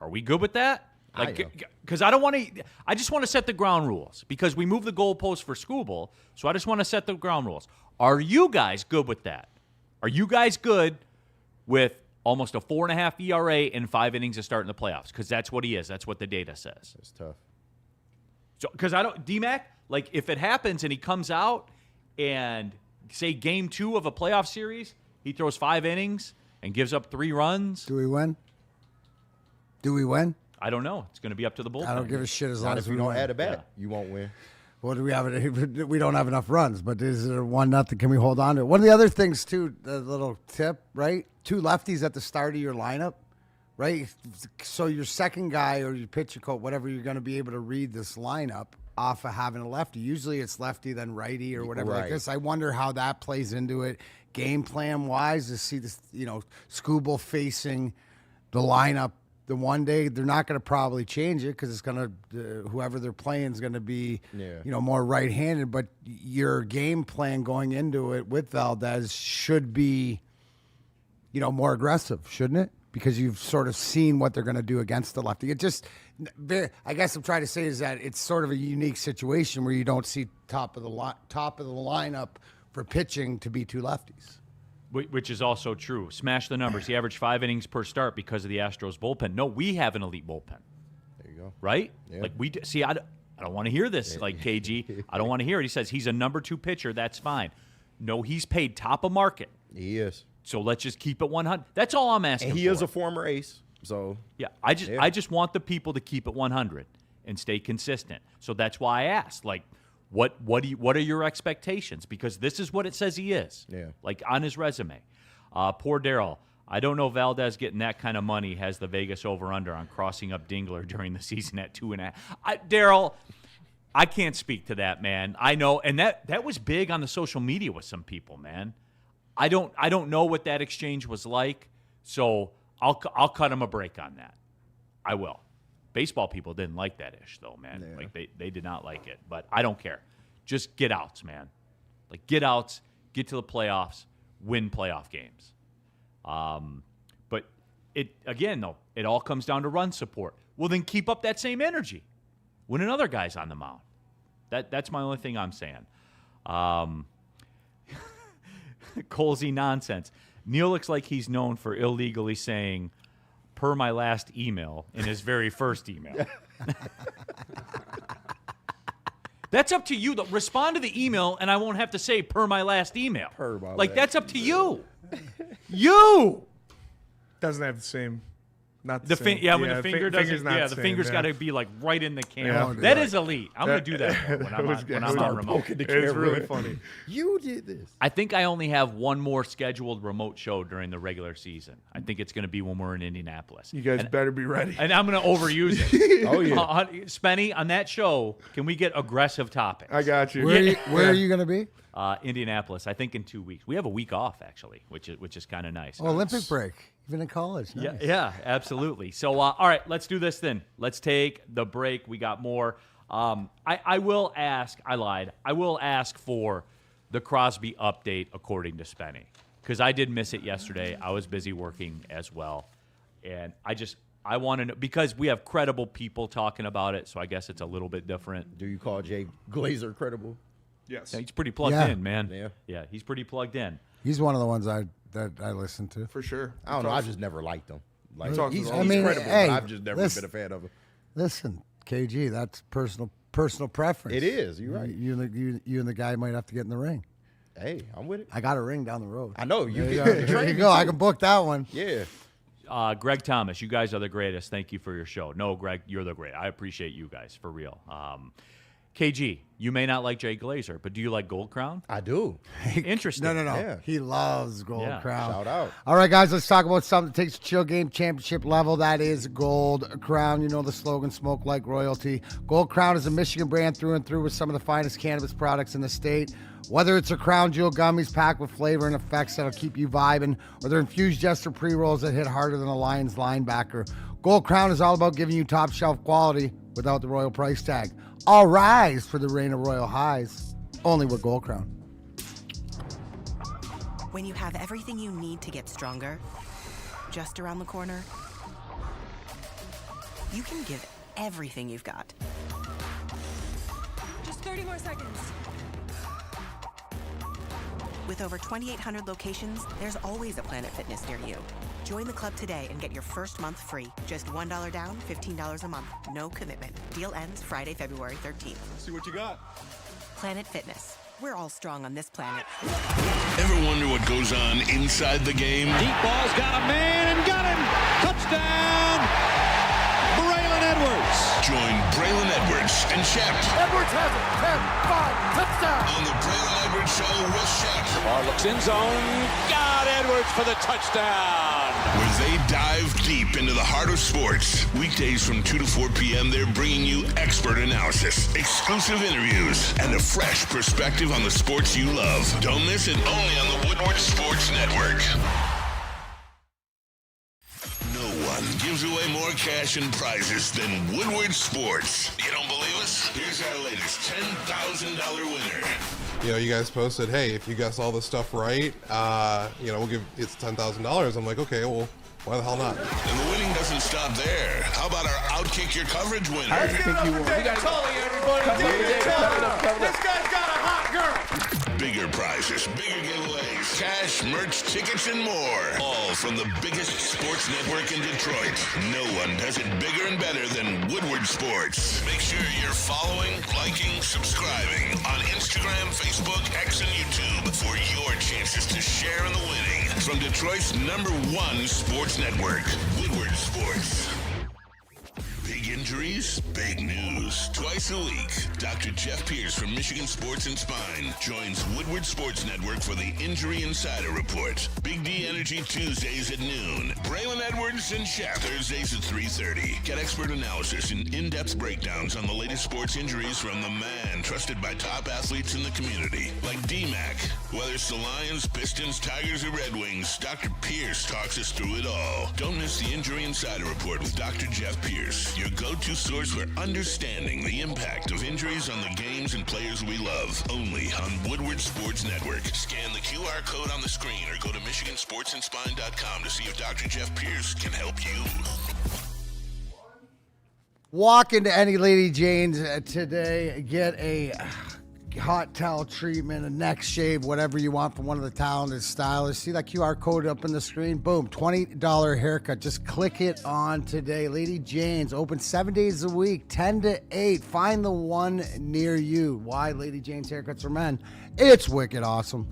Are we good with that? Because I don't want to. I just want to set the ground rules because we moved the goalpost for Skubal. So I just want to set the ground rules. Are you guys good with that? Are you guys good with almost a 4.5 ERA and 5 innings to start in the playoffs? Because that's what he is. That's what the data says. It's tough. So, because I don't, D-Mac, like if it happens and he comes out and say game 2 of a playoff series, he throws 5 innings and gives up 3 runs. Do we win? Do we win? I don't know. It's going to be up to the bullpen. I don't give a shit as long Not as if we you don't win. add a bat, you won't win. Well, do we have it? We don't have enough runs, but is it a 1-0? Can we hold on to it? One of the other things too, the little tip, right? 2 lefties at the start of your lineup, right? So your second guy or your pitcher coach, whatever, you're going to be able to read this lineup off of having a lefty. Usually it's lefty then righty or whatever like Right. this. I wonder how that plays into it, game plan wise, to see this, Skubal facing the lineup. The one day they're not going to probably change it because it's going to whoever they're playing is going to be more right-handed. But your game plan going into it with Valdez should be more aggressive, shouldn't it? Because you've sort of seen what they're going to do against the lefty. It just, I guess I'm trying to say is that it's sort of a unique situation where you don't see top of the lineup for pitching to be 2 lefties. Which is also true. Smash the numbers. He averaged 5 innings per start because of the Astros bullpen. No, we have an elite bullpen. There you go. Right? Yeah. Like I don't want to hear this. Like KG, I don't want to hear it. He says he's a number 2 pitcher. That's fine. No, he's paid top of market. He is. So let's just keep it 100. That's all I'm asking. And he for. is a former ace. So Yeah, I just want the people to keep it 100 and stay consistent. So that's why I asked, like, what are your expectations? Because this is what it says he is. Yeah. Like on his resume. Poor Darryl. I don't know Valdez getting that kind of money has the Vegas over-under on crossing up Dingler during the season at 2.5. Darryl, I can't speak to that, man. I know, and that was big on the social media with some people, man. I don't know what that exchange was like, so I'll cut him a break on that. I will. Baseball people didn't like that ish though, man. Yeah. Like they did not like it, but I don't care. Just get outs, man. Like get outs, get to the playoffs, win playoff games. But it all comes down to run support. Well, then keep up that same energy when another guy's on the mound. That's my only thing I'm saying. Colsey nonsense. Neal looks like he's known for illegally saying, per my last email, in his very first email. That's up to you. Respond to the email, and I won't have to say, per my last email. That's up to you. You! Doesn't have the same. Not The the same. when the finger doesn't. finger's not Yeah, the the same, finger's yeah. got to be like right in the camera. Yeah. That is elite. I'm going to do that more when I'm on remote. It's really funny. you did this. I think I only have one more scheduled remote show during the regular season. I think it's going to be when we're in Indianapolis. You guys better be ready. And I'm going to overuse it. Oh, yeah. Spenny, on that show, can we get aggressive topics? I got you. Where are you going to be? Indianapolis, I think in 2 weeks. We have a week off, actually, which is kind of nice. Oh, Olympic break. Even in college. Nice. Yeah, absolutely. So, all right, let's do this then. Let's take the break. We got more. I will ask. I lied. I will ask for the Crosby update according to Spenny because I did miss it yesterday. I was busy working as well, and I want to know because we have credible people talking about it. So I guess it's a little bit different. Do you call Jay Glazer credible? Yes. Yeah, he's pretty plugged Yeah. in, man. Yeah. He's pretty plugged in. He's one of the ones that I listen to. For sure. I don't know. I've just never liked him. Like talks he's about- I mean, credible, hey, but I've just never listen. been a fan of him. Listen, KG, that's personal preference. It is. You're right. You and the guy might have to get in the ring. Hey, I'm with it. I got a ring down the road. I know you. There you can go. train There you me go. I too. can book that one. Yeah. Greg Thomas, you guys are the greatest. Thank you for your show. No, Greg, you're the great. I appreciate you guys for real. KG, you may not like Jay Glazer, but do you like Gold Crown? I do. Interesting. No. Yeah. He loves Gold Crown. Shout out. All right, guys, let's talk about something that takes chill game championship level. That is Gold Crown. You know the slogan, smoke like royalty. Gold Crown is a Michigan brand through and through with some of the finest cannabis products in the state. Whether it's a Crown Jewel gummies packed with flavor and effects that'll keep you vibing, or their infused jester pre-rolls that hit harder than a Lions linebacker, Gold Crown is all about giving you top shelf quality without the royal price tag. All rise for the reign of royal highs, only with Gold Crown. When you have everything you need to get stronger, just around the corner, you can give everything you've got. Just 30 more seconds. With over 2,800 locations, there's always a Planet Fitness near you. Join the club today and get your first month free. Just $1 down, $15 a month. No commitment. Deal ends Friday, February 13th. See what you got. Planet Fitness. We're all strong on this planet. Ever wonder what goes on inside the game? Deep ball's got a man and got him. Touchdown. Braylon Edwards. Join Braylon Edwards and Shep Edwards has it. 10-5, touchdown. on the Braylon Edwards Show with Shep, Ball looks in zone. Got Edwards for the touchdown. where they dive deep into the heart of sports. Weekdays from 2 to 4 p.m., they're bringing you expert analysis, exclusive interviews, and a fresh perspective on the sports you love. Don't miss it, only on the Woodward Sports Network. No one gives away more cash and prizes than Woodward Sports. You don't believe us? Here's our latest $10,000 winner. You know, you guys posted, hey, if you guess all this stuff right, we'll give it's $10,000. I'm like, okay, well, why the hell not? And the winning doesn't stop there. How about our Outkick Your Coverage winner? This guy's got a hot girl. Bigger prizes, bigger giveaways, cash, merch, tickets, and more. All from the biggest sports network in Detroit. No one does it bigger and better than Woodward Sports. Make sure you're following, liking, subscribing on Instagram, Facebook, X, and YouTube for your chances to share in the winning. From Detroit's #1 sports network, Woodward Sports. Big injuries, big news. Twice a week, Dr. Jeff Pierce from Michigan Sports and Spine joins Woodward Sports Network for the Injury Insider Report. Big D Energy Tuesdays at noon. Braylon Edwards and Shep Thursdays at 3:30. Get expert analysis and in-depth breakdowns on the latest sports injuries from the man trusted by top athletes in the community, like D-Mac. Whether it's the Lions, Pistons, Tigers, or Red Wings, Dr. Pierce talks us through it all. Don't miss the Injury Insider Report with Dr. Jeff Pierce, your go-to source for understanding the impact of injuries on the games and players we love. Only on Woodward Sports Network. Scan the QR code on the screen or go to MichiganSportsandSpine.com to see if Dr. Jeff Pierce can help you. Walk into any Lady Jane's today, get a hot towel treatment, a neck shave, whatever you want from one of the talented stylists. See that QR code up on the screen? Boom, $20 haircut. Just click it on today. Lady Jane's open 7 days a week, 10 to 8. Find the one near you. Why Lady Jane's Haircuts for Men? It's wicked awesome.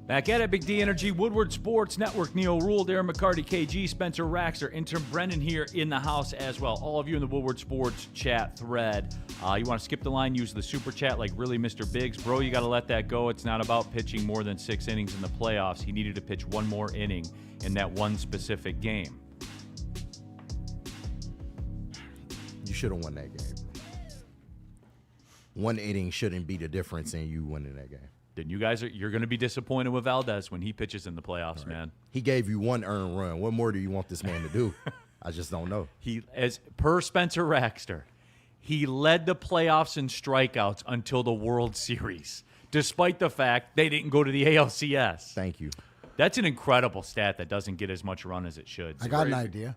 Back at it, Big D Energy, Woodward Sports Network, Neal, Ruhl, Darren, McCarty, KG, Spencer, Raxter, intern Brendan here in the house as well. All of you in the Woodward Sports chat thread. You want to skip the line, use the super chat like really Mr. Biggs. Bro, you got to let that go. It's not about pitching more than 6 innings in the playoffs. He needed to pitch one more inning in that one specific game. You should have won that game. One inning shouldn't be the difference in you winning that game. Then you're going to be disappointed with Valdez when he pitches in the playoffs, man. He gave you one earned run. What more do you want this man to do? I just don't know. As per Spencer Raxter, he led the playoffs in strikeouts until the World Series, despite the fact they didn't go to the ALCS. Thank you. That's an incredible stat that doesn't get as much run as it should. I got an idea.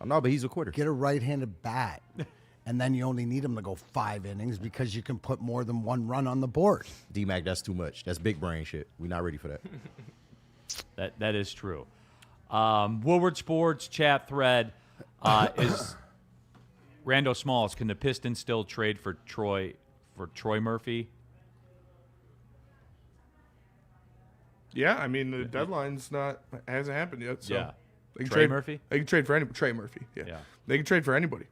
Oh, no, but he's a quitter. Get a right-handed bat, and then you only need him to go 5 innings because you can put more than one run on the board. D-Mac, that's too much. That's big brain shit. We're not ready for that. That is true. Woodward Sports chat thread is Rando Smalls. Can the Pistons still trade for Troy Murphy? Yeah, I mean the deadline's hasn't happened yet. So Yeah. they can Trey trade Murphy? They can trade for anybody. Trey Murphy. Yeah. Yeah. They can trade for anybody.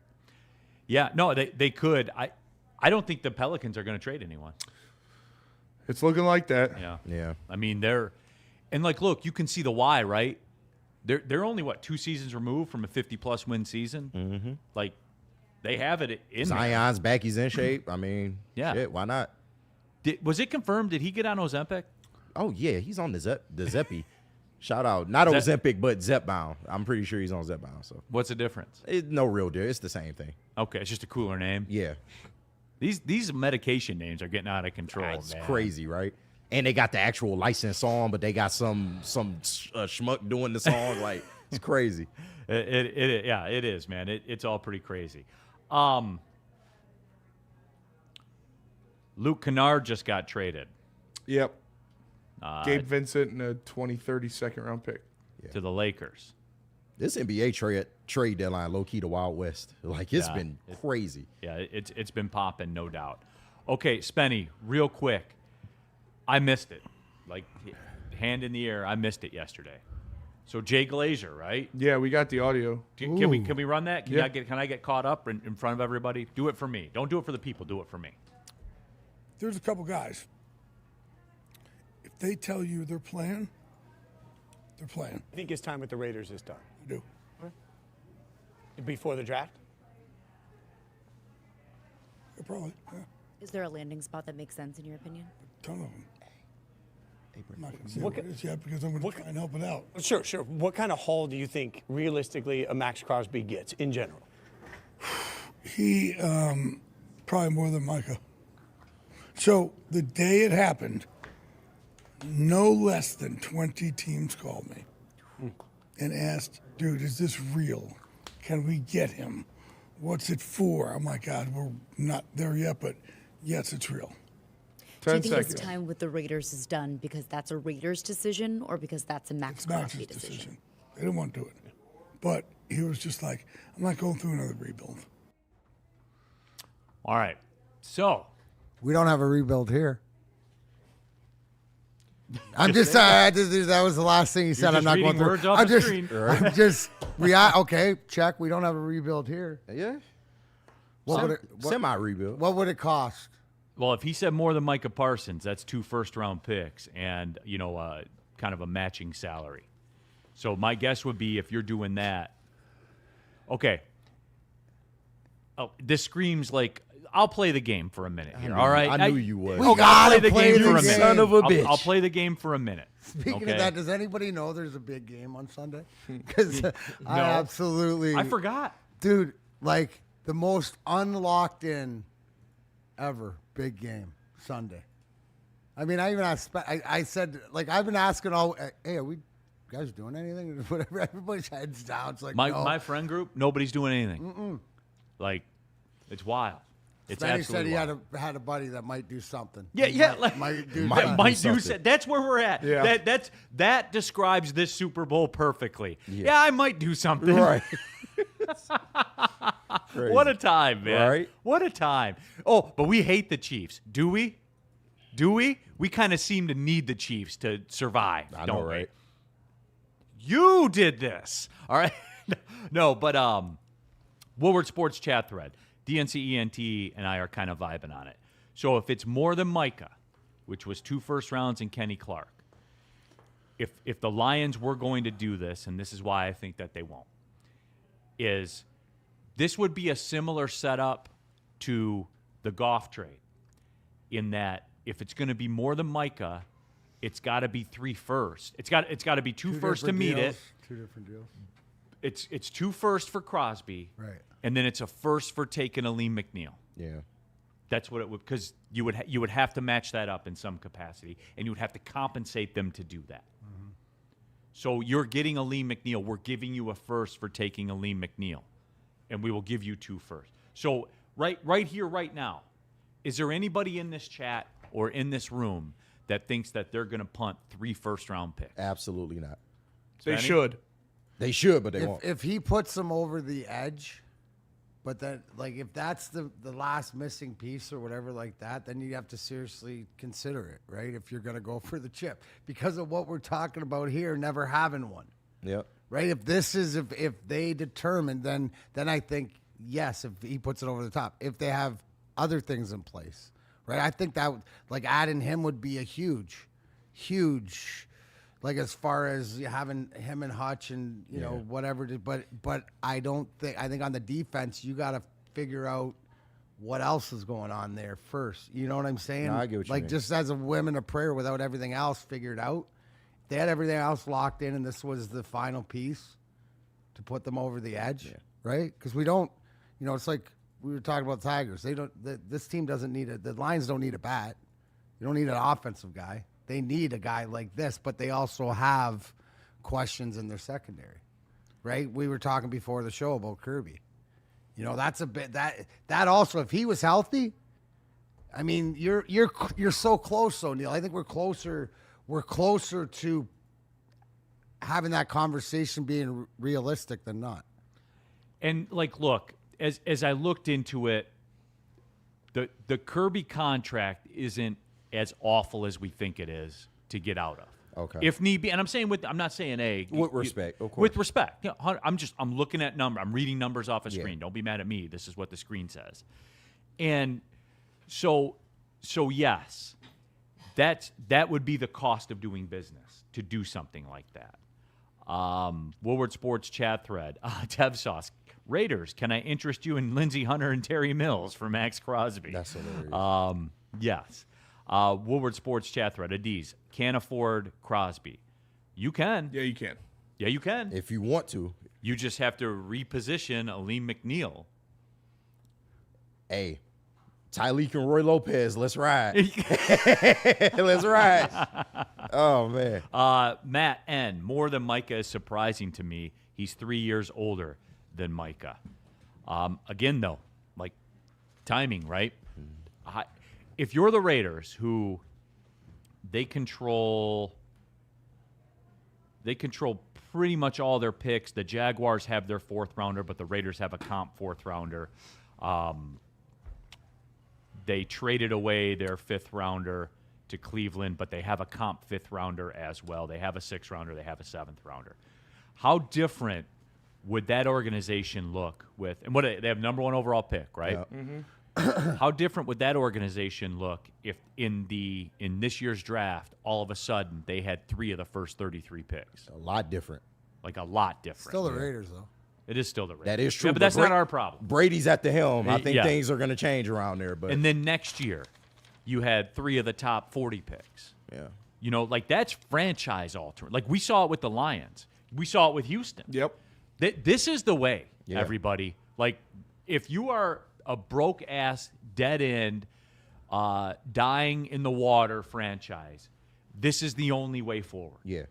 Yeah, no, they could. I don't think the Pelicans are going to trade anyone. It's looking like that. Yeah. Yeah. I mean, look, you can see the why, right? They're only, 2 seasons removed from a 50-plus win season? Mm-hmm. Like, they have it in Zion's back. He's in shape. I mean, Yeah. shit, why not? Was it confirmed? Did he get on Ozempic? Oh, yeah, he's on the Zeppy. Shout out. Not Ozempic, but Zepbound. I'm pretty sure he's on Zepbound. So What's the difference? no real deal. It's the same thing. Okay, it's just a cooler name. Yeah. These medication names are getting out of control, It's man. crazy, right? And they got the actual license on, but they got some schmuck doing the song. Like, it's crazy. It is, man. It's all pretty crazy. Luke Kennard just got traded Yep. Gabe Vincent and a 2030 second-round pick. to the Lakers. This NBA trade deadline, low-key, the Wild West. Like, it's been crazy. Yeah, it's been popping, no doubt. Okay, Spenny, real quick. I missed it. Like, hand in the air, I missed it yesterday. So Jay Glazer, right? Yeah, we got the audio. Can we run that? Can I get caught up in front of everybody? Do it for me. Don't do it for the people. Do it for me. There's a couple guys. If they tell you they're playing, they're playing. I think his time with the Raiders is done. I do. Before the draft? Yeah, probably. Yeah. Is there a landing spot that makes sense in your opinion? A ton of them. I'm not going to say what it is yet because I'm going to try and help it out. Sure. What kind of haul do you think realistically a MAXX Crosby gets in general? He probably more than Micah. So the day it happened, no less than 20 teams called me and asked, dude, is this real? Can we get him? What's it for? I'm like, God, we're not there yet, but yes, it's real. Do you think his time with the Raiders is done because that's a Raiders decision or because that's a MAXX Crosby decision? They didn't want to do it. But he was just like, I'm not going through another rebuild. All right. So. We don't have a rebuild here. I'm just that was the last thing he said. I'm not going through. Words off the screen. I'm just okay. Check. We don't have a rebuild here. Yeah. Semi-rebuild. What would it cost? Well, if he said more than Micah Parsons, that's 2 first-round picks and, kind of a matching salary. So my guess would be if you're doing that. Okay. Oh, this screams like I'll play the game for a minute here. All right. I knew you would. We gotta play the game for a minute. Son of a bitch. I'll play the game for a minute. Speaking of that, does anybody know there's a big game on Sunday? Because I absolutely. I forgot. Dude, like the most unlocked in ever big game Sunday. I mean, I even asked, I said, like, I've been asking all, hey, are we guys doing anything? Whatever. Everybody's heads down. It's like, my friend group, nobody's doing anything. Mm-mm. Like, it's wild. It's Benny absolutely said he wild. had a buddy that might do something. Yeah, might do something. That's where we're at. Yeah. That describes this Super Bowl perfectly. Yeah, I might do something. Right. What a time, man. Right. What a time. Oh, but we hate the Chiefs. Do we? Do we? We kind of seem to need the Chiefs to survive, don't we? Right? You did this. All right. No, but Woodward Sports chat thread. DNCENT and I are kind of vibing on it. So if it's more than Micah, which was 2 first rounds and Kenny Clark, if the Lions were going to do this, and this is why I think that they won't, is this would be a similar setup to the Goff trade in that if it's going to be more than Micah, it's got to be 3 firsts. It's got to be 2 firsts to meet it. 2 different deals. It's 2 firsts for Crosby. Right. And then it's a first for taking Aleem McNeil. Yeah. That's what it would, because you would have to match that up in some capacity, and you would have to compensate them to do that. Mm-hmm. So you're getting Aleem McNeil. We're giving you a first for taking Aleem McNeil, and we will give you 2 firsts. So right here, right now, is there anybody in this chat or in this room that thinks that they're going to punt 3 first-round picks? Absolutely not. They should. They should, but they won't. If he puts them over the edge, but then, like, if that's the last missing piece or whatever like that, then you have to seriously consider it, right? If you're going to go for the chip. Because of what we're talking about here, never having one. Yep. Right? If they determine, then I think, yes, if he puts it over the top. If they have other things in place, right? I think that like adding him would be a huge, like as far as having him and Hutch and you know whatever. But I think on the defense you got to figure out what else is going on there first. You know what I'm saying? No, I get what you like mean. just as a women of prayer without everything else figured out. They had everything else locked in, and this was the final piece to put them over the edge, right? Because we don't, you know, it's like we were talking about the Tigers. They don't. This team doesn't need it. The Lions don't need a bat. You don't need an offensive guy. They need a guy like this, but they also have questions in their secondary, right? We were talking before the show about Kirby. You know, that's a bit that also. If he was healthy, I mean, you're so close, though, Neal. I think we're closer. We're closer to having that conversation being realistic than not. And like, look, as I looked into it, the Kirby contract isn't as awful as we think it is to get out of. Okay. If need be, and I'm not saying with respect, of course. With respect. You know, I'm looking at I'm reading numbers off a screen. Don't be mad at me. This is what the screen says. And so yes. That would be the cost of doing business, to do something like that. Woodward Sports chat thread. Tev Sauce. Raiders, can I interest you in Lindsey Hunter and Terry Mills for MAXX Crosby? That's hilarious. Yes. Woodward Sports chat thread. Adiz, can't afford Crosby. You can. Yeah, you can. Yeah, you can. If you want to. You just have to reposition Aleem McNeil. Hey. Tyleek and Roy Lopez, let's ride. Let's ride. Oh, man. Matt N., more than Micah is surprising to me. He's 3 years older than Micah. Again, though, like timing, right? If you're the Raiders, who they control pretty much all their picks. The Jaguars have their fourth rounder, but the Raiders have a comp fourth rounder. They traded away their fifth rounder to Cleveland, but they have a comp fifth rounder as well. They have a sixth rounder. They have a seventh rounder. How different would that organization look with, and what they have number one overall pick, right? Yeah. Mm-hmm. How different would that organization look if in this year's draft, all of a sudden they had 3 of the first 33 picks? A lot different. Like a lot different. Still the Raiders, though. It is still the Raiders. That is true. Yeah, but that's not our problem. Brady's at the helm. I think Yeah. things are going to change around there. But And then next year, you had 3 of the top 40 picks. yeah, You know, like that's franchise altering. Like we saw it with the Lions. We saw it with Houston. Yep. This is the way, Yeah. everybody. Like if you are a broke-ass, dead-end, dying in the water franchise, this is the only way forward. yeah,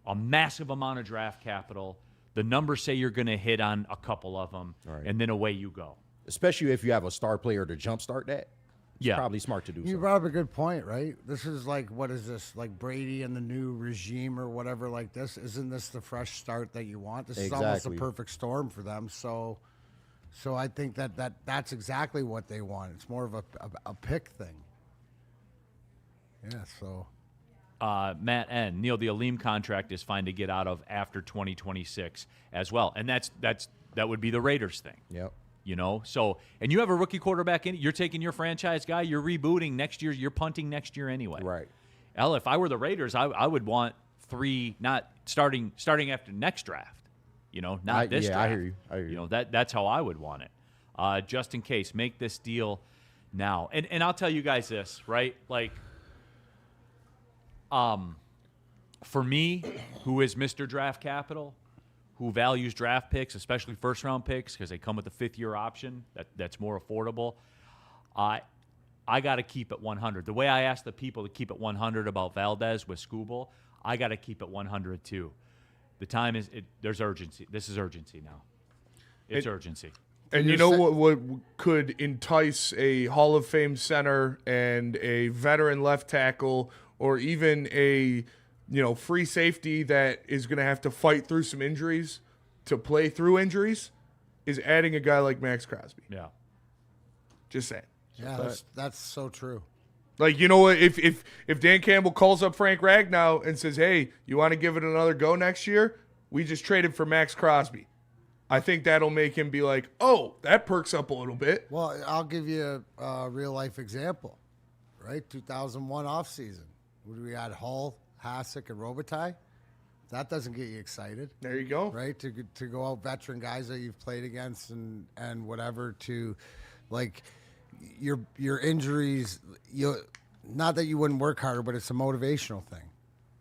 A massive amount of draft capital. The numbers say you're going to hit on a couple of them, Right. and then away you go. especially if you have a star player to jumpstart that. It's Yeah. probably smart to do You so. brought up a good point, right? This is like, what is this? Like Brady and the new regime or whatever like this? Isn't this the fresh start that you want? This is almost a Exactly. perfect storm for them. So I think that's exactly what they want. It's more of a pick thing. Yeah, so. Matt N. Neal, the Aleem contract is fine to get out of after 2026 as well. And that would be the Raiders thing. Yep. You know, so, and you have a rookie quarterback in it. You're taking your franchise guy. You're rebooting next year. You're punting next year anyway. Right. Hell, if I were the Raiders, I would want 3, not starting after next draft. You know, not this draft. I hear you. You know, that's how I would want it. Just in case, make this deal now. And I'll tell you guys this, right? Like, for me, who is Mr. Draft Capital, who values draft picks, especially first-round picks, because they come with a fifth-year option that's more affordable, I got to keep it 100. The way I asked the people to keep it 100 about Valdez with Skubal, I got to keep it 100 too. The time is there's urgency. This is urgency now. It's urgency. And you know what could entice a Hall of Fame center and a veteran left tackle, or even a free safety that is going to have to fight through some injuries to play through injuries, is adding a guy like MAXX Crosby. Yeah. Just saying. Yeah, that's so true. Like, you know what? If Dan Campbell calls up Frank Ragnow and says, hey, you want to give it another go next year? We just traded for MAXX Crosby. I think that'll make him be like, oh, that perks up a little bit. Well, I'll give you a real life example, right? 2001 offseason. We had Hull, Hasek, and Robitaille. That doesn't get you excited. There you go. Right? To go out veteran guys that you've played against and whatever to, like, your injuries, not that you wouldn't work harder, but it's a motivational thing,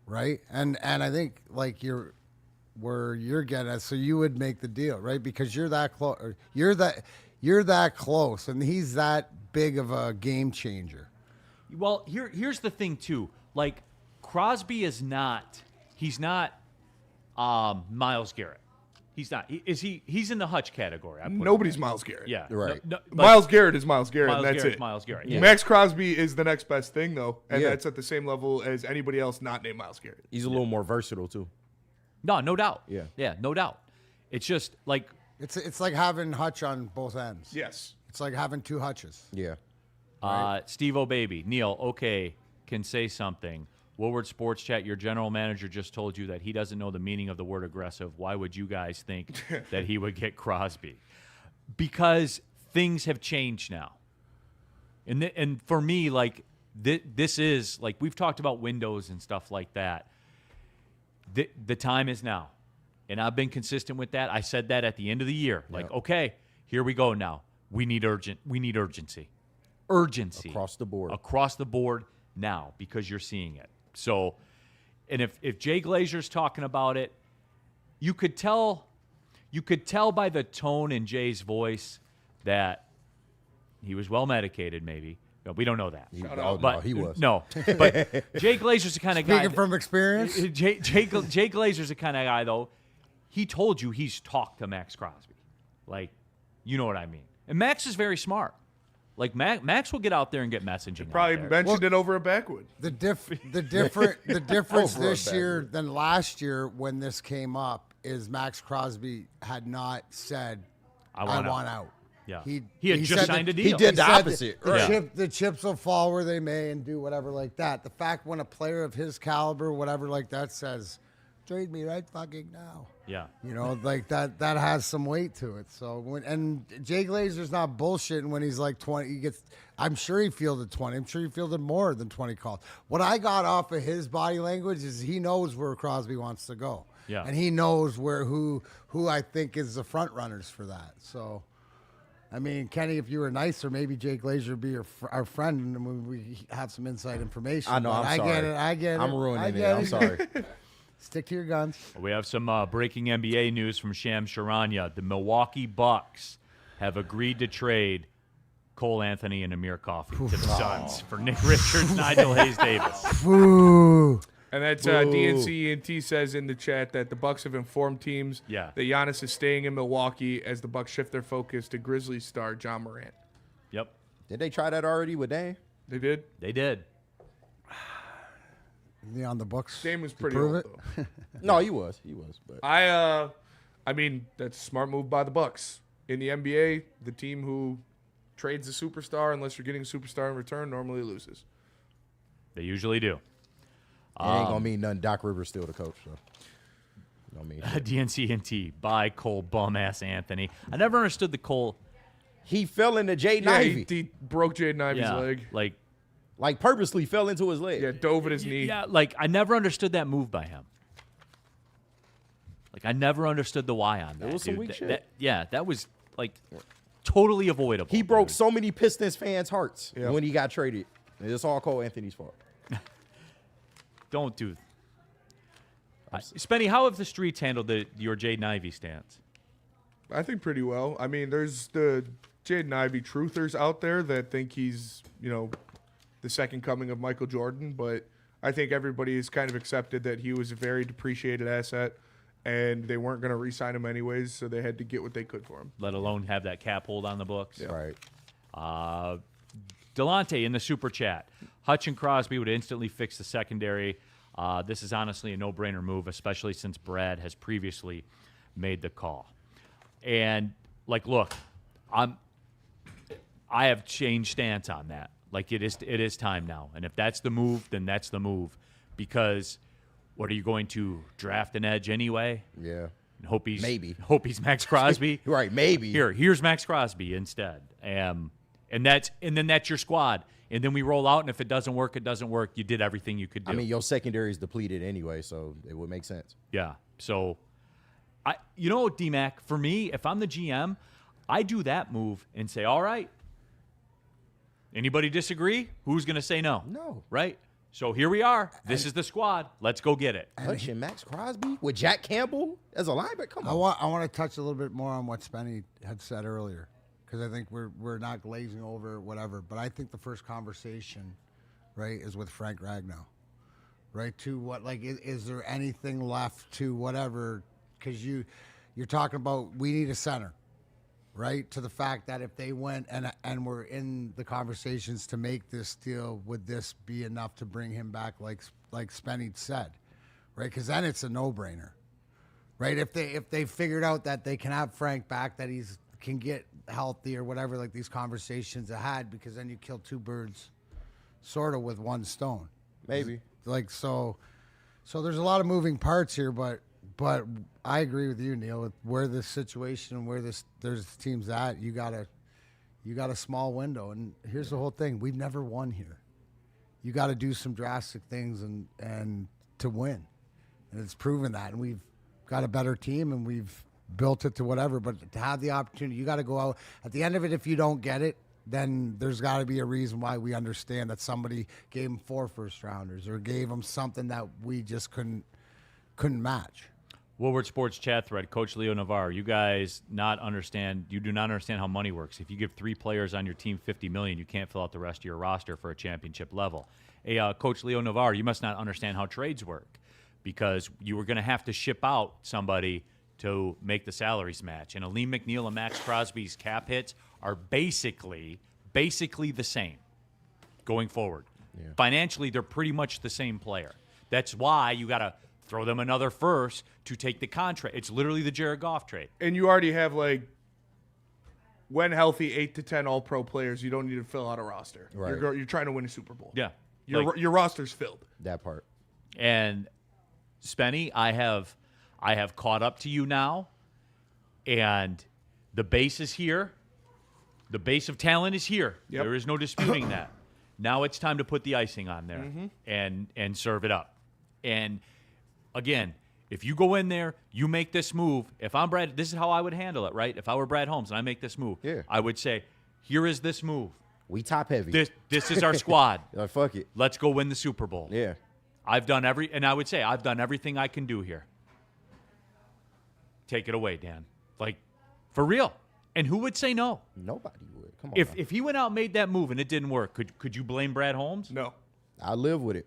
right? And I think, like, where you're getting at, so you would make the deal, right? Because you're that close. You're that close, and he's that big of a game changer. Well, here's the thing too. Like, Crosby is not. He's not Myles Garrett. He's not. He's in the Hutch category. Nobody's Myles Garrett. Yeah. Right. Myles Garrett is Myles Garrett, Myles and that's Garrett's it. Myles Garrett. Yeah. Max Crosby is the next best thing, though, and Yeah. that's at the same level as anybody else not named Myles Garrett. He's a little more versatile too. No doubt. Yeah, no doubt. It's just like It's like having Hutch on both ends. Yes. It's like having two Hutches. Yeah. Steve O'Baby, Neal, okay, can say something. Woodward Sports Chat, your general manager just told you that he doesn't know the meaning of the word aggressive. Why would you guys think that he would get Crosby? Because things have changed now. And for me, like, this is, like, we've talked about windows and stuff like that. The time is now. And I've been consistent with that. I said that at the end of the year. Like, okay, here we go now. We need urgency. Urgency. Across the board. Across the board now, because you're seeing it. So, and if Jay Glazer's talking about it, you could tell by the tone in Jay's voice that he was well medicated, maybe. No, we don't know that. No, he was. No, but Jay Glazer's the kind of guy. Speaking from experience? Jay Glazer's the kind of guy, though. He told you he's talked to Maxx Crosby. Like, you know what I mean. And Max is very smart. Like, Max will get out there and get messaging. Probably out there. mentioned it over a backwood. The difference this year than last year when this came up is Maxx Crosby had not said, I want out. Yeah. He had just signed a deal. He did the said opposite. The chips will fall where they may and do whatever like that. The fact when a player of his caliber, whatever like that, says, trade me right fucking now. Yeah. You know, like that has some weight to it. So and Jay Glazer's not bullshitting when he's like 20. I'm sure he fielded 20. I'm sure he fielded more than 20 calls. What I got off of his body language is he knows where Crosby wants to go. Yeah. And he knows who I think is the front runners for that. So, I mean, Kenny, if you were nicer, maybe Jay Glazer would be our friend, and we have some inside information. I know. But I'm sorry. I get it. I'm ruining it. I'm sorry. Stick to your guns. We have some breaking NBA news from Shams Charania. The Milwaukee Bucks have agreed to trade Cole Anthony and Amir Coffey to the Suns for Nick Richards, Nigel Hayes-Davis. Ooh. And that's DNC ENT says in the chat that the Bucks have informed teams Yeah. that Giannis is staying in Milwaukee as the Bucks shift their focus to Grizzlies star John Morant. Yep. Did they try that already with Dame? They did. They did. Is he on the books? Dame was to pretty prove old, it? though. No, he was. But I mean, that's a smart move by the Bucks. In the NBA, the team who trades a superstar, unless you're getting a superstar in return, normally loses. They usually do. it ain't gonna mean nothing. Doc Rivers still the coach, so don't mean shit. DNCNT by Cole Bum-Ass Anthony. I never understood the Cole. He fell into Jaden Yeah, Ivey. he broke Jaden Ivey's leg. Like purposely fell into his leg. Yeah, dove at his knee. Yeah, like I never understood that move by him. Like I never understood the why on that. It was some dude. weak shit. That was like totally avoidable. He broke so many Pistons fans' hearts when he got traded. And it's all Cole Anthony's fault. Don't do. Spenny, how have the streets handled your Jaden Ivey stance? I think pretty well. I mean, there's the Jaden Ivey truthers out there that think he's, the second coming of Michael Jordan, but I think everybody has kind of accepted that he was a very depreciated asset, and they weren't going to re-sign him anyways, so they had to get what they could for him. Let alone have that cap hold on the books. Yeah. Right. Delonte in the super chat. Hutch and Crosby would instantly fix the secondary. This is honestly a no-brainer move, especially since Brad has previously made the call. And look, I have changed stance on that. Like it is time now. And if that's the move, then that's the move. Because what are you going to draft an edge anyway? Yeah. Hope he's MAXX Crosby. Right, maybe. Here's MAXX Crosby instead. And then that's your squad. And then we roll out, and if it doesn't work, it doesn't work. You did everything you could do. I mean, your secondary is depleted anyway, so it would make sense. Yeah. So, D-Mac, for me, if I'm the GM, I do that move and say, all right, anybody disagree? Who's going to say no? No. Right? So here we are. This is the squad. Let's go get it. Pushing MAXX Crosby with Jack Campbell as a linebacker? Come on. I want to touch a little bit more on what Spenny had said earlier, because I think we're not glazing over whatever. But I think the first conversation, right, is with Frank Ragnow, right? To what, like, is there anything left to whatever? Because you're talking about we need a center, right? To the fact that if they went and were in the conversations to make this deal, would this be enough to bring him back, like Spenny said, right? Because then it's a no-brainer, right? If they figured out that they can have Frank back, that can get healthy or whatever, like these conversations I had, because then you kill two birds sort of with one stone. Maybe. Like, so there's a lot of moving parts here, but I agree with you, Neal, with where this situation and where there's teams at. You got a small window, and here's the whole thing: we've never won here. You got to do some drastic things and to win, and it's proven that. And we've got a better team, and we've built it to whatever. But to have the opportunity, you got to go out at the end of it. If you don't get it, then there's got to be a reason why we understand that somebody gave him 4 first-rounders or gave him something that we just couldn't match. Woodward Sports chat thread, Coach Leo Navarro, you guys do not understand how money works. If you give 3 players on your team $50 million, you can't fill out the rest of your roster for a championship level. Hey, Coach Leo Navarro, you must not understand how trades work, because you were going to have to ship out somebody to make the salaries match. And Aleem McNeil and MAXX Crosby's cap hits are basically the same going forward. Yeah. Financially, they're pretty much the same player. That's why you got to throw them another first to take the contract. It's literally the Jared Goff trade. And you already have, like, when healthy, 8 to 10 all-pro players. You don't need to fill out a roster. Right. You're trying to win a Super Bowl. Yeah. Your roster's filled. That part. And Spenny, I have caught up to you now, and the base is here. The base of talent is here. Yep. There is no disputing that. Now it's time to put the icing on there and serve it up. And again, if you go in there, you make this move. If I'm Brad, this is how I would handle it, right? If I were Brad Holmes and I make this move, I would say, here is this move. We top heavy. This is our squad. Like, fuck it. Let's go win the Super Bowl. Yeah. I've done everything I can do here. Take it away, Dan. Like, for real. And who would say no? Nobody would. Come on. If he went out and made that move and it didn't work, could you blame Brad Holmes? No. I live with it.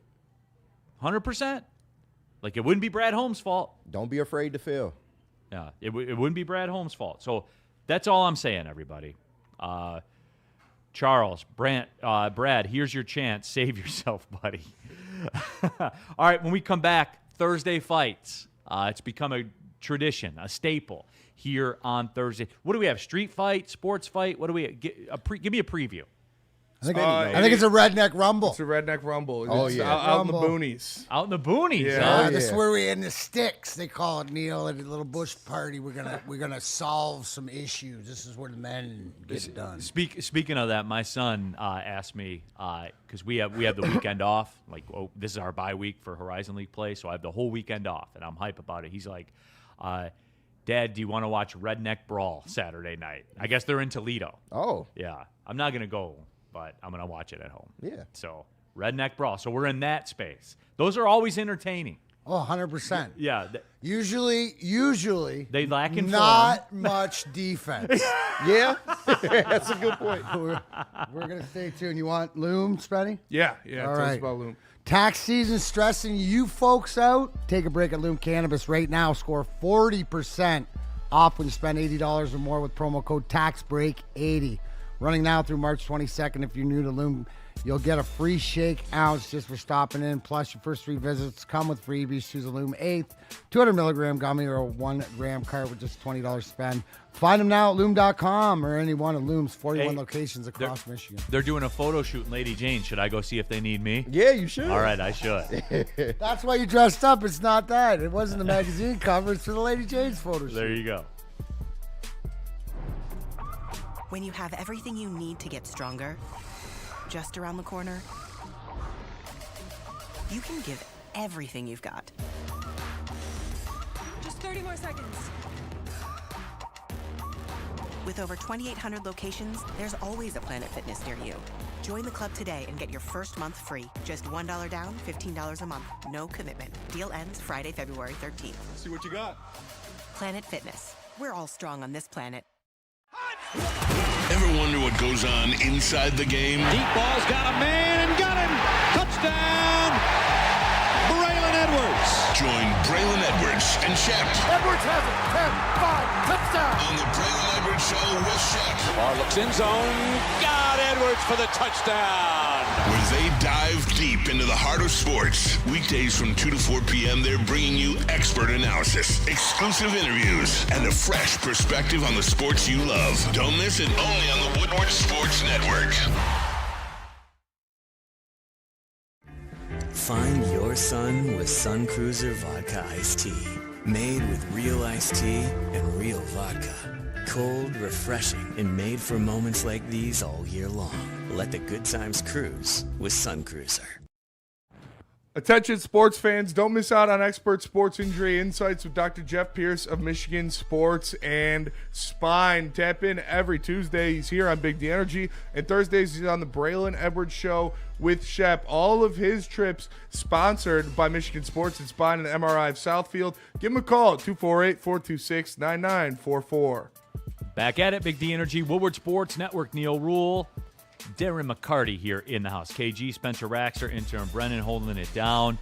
100%. Like, it wouldn't be Brad Holmes' fault. Don't be afraid to fail. Yeah, it wouldn't be Brad Holmes' fault. So that's all I'm saying, everybody. Charles, Brad, here's your chance. Save yourself, buddy. All right, when we come back, Thursday fights. It's become a tradition, a staple here on Thursday. What do we have? Street fight, sports fight? What do we give me a preview? I think it's a redneck rumble. It's a redneck rumble. Oh, it's yeah. Out in the boonies. Out in the boonies. Yeah. This is where we in the sticks. They call it, Neal, at a little bush party. We're gonna solve some issues. This is where the men get it done. Speaking of that, my son asked me because we have the weekend off. Like, this is our bye week for Horizon League play, so I have the whole weekend off, and I'm hype about it. He's like, Dad, do you want to watch Redneck Brawl Saturday night? I guess they're in Toledo. Oh. Yeah. I'm not going to go, but I'm going to watch it at home. Yeah. So, Redneck Brawl. So, we're in that space. Those are always entertaining. Oh, 100%. Yeah. Usually. They lack in not form. much defense. Yeah. That's a good point. We're going to stay tuned. You want Loom, Spenny? Yeah. All Tell right. us about Loom. Tax season stressing you folks out? Take a break at Loom Cannabis right now. Score 40% off when you spend $80 or more with promo code TAXBREAK80. Running now through March 22nd. If you're new to Loom You'll get a free shake ounce just for stopping in. Plus, your first 3 visits come with freebies. Choose a Loom 8th, 200 milligram gummy, or a 1 gram cart with just $20 spend. Find them now at Loom.com or any one of Loom's 41 locations across Michigan. They're doing a photo shoot in Lady Jane. Should I go see if they need me? Yeah, you should. All right, I should. That's why you dressed up. It's not that. It wasn't the magazine cover. It's for the Lady Jane's photo shoot. There you go. When you have everything you need to get stronger just around the corner, you can give everything you've got. Just 30 more seconds. With over 2,800 locations, there's always a Planet Fitness near you. Join the club today and get your first month free. Just $1 down, $15 a month. No commitment. Deal ends Friday, February 13th. See what you got. Planet Fitness. We're all strong on this planet. Ever wonder what goes on inside the game? Deep ball's got a man and got him. Touchdown, Braylon Edwards. Join Braylon Edwards and Shep. Edwards has it. 10, 5, touchdown. On the Braylon Edwards Show with Shep. Ball looks in zone. Got Edwards for the touchdown. Where they dive deep into the heart of sports. Weekdays from 2 to 4 p.m., they're bringing you expert analysis, exclusive interviews, and a fresh perspective on the sports you love. Don't miss it, only on the Woodward Sports Network. Find your sun with Sun Cruiser Vodka Iced Tea. Made with real iced tea and real vodka. Cold, refreshing, and made for moments like these all year long. Let the good times cruise with Sun Cruiser. Attention sports fans, don't miss out on expert sports injury insights with Dr. Jeff Pierce of Michigan Sports and Spine. Tap in every Tuesday. He's here on Big D Energy, and Thursdays he's on the Braylon Edwards Show with Shep. All of his trips sponsored by Michigan Sports and Spine and the MRI of Southfield. Give him a call at 248-426-9944. Back at it, Big D Energy, Woodward Sports Network, Neal Ruhl. Darren McCarty here in the house. KG, Spencer Raxer, intern Brennan holding it down.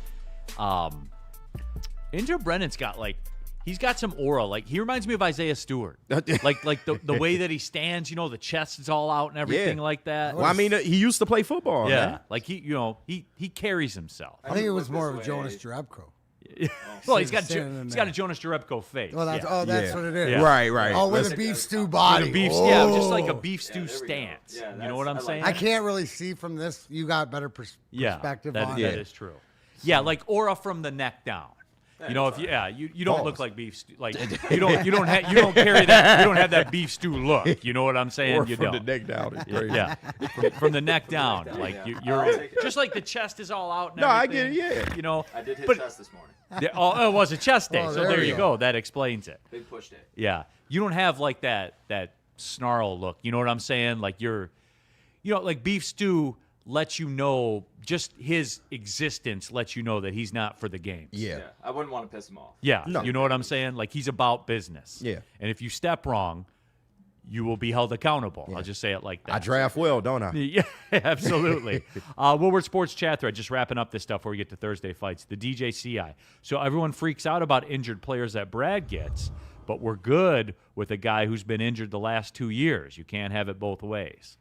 Intern Brennan's got he's got some aura. Like he reminds me of Isaiah Stewart. like the way that he stands, the chest is all out and everything like that. Well, I mean, he used to play football. Yeah, man. like he carries himself. I think it was more of a Jonas Jerebko. Well, he's got a Jonas Jerebko face. Well, that's what it is. Yeah. Right. Oh, with a beef stew body. With a beef, just like a beef stew stance. Yeah, you know what I'm saying? I can't really see from this. You got better perspective on it. That is true. Yeah, like aura from the neck down. You don't look like beef stew. Like you don't carry that. You don't have that beef stew look. You know what I'm saying? Or you from don't. the neck down. It's crazy. Yeah, from the neck down. Like you're just like the chest is all out. And I everything, get it. Yeah. I did hit chest this morning. It was a chest day, so there you go. That explains it. Big push day. Yeah, you don't have like that snarl look. You know what I'm saying? Like like beef stew lets you know, just his existence lets you know that he's not for the game. Yeah. I wouldn't want to piss him off. Yeah, No. you know what I'm saying? Like he's about business. Yeah. And if you step wrong, you will be held accountable. Yeah. I'll just say it like that. I draft well, don't I? Yeah, absolutely. Woodward Sports Chat Thread, just wrapping up this stuff before we get to Thursday fights. The DJCI. So everyone freaks out about injured players that Brad gets, but we're good with a guy who's been injured the last 2 years. You can't have it both ways.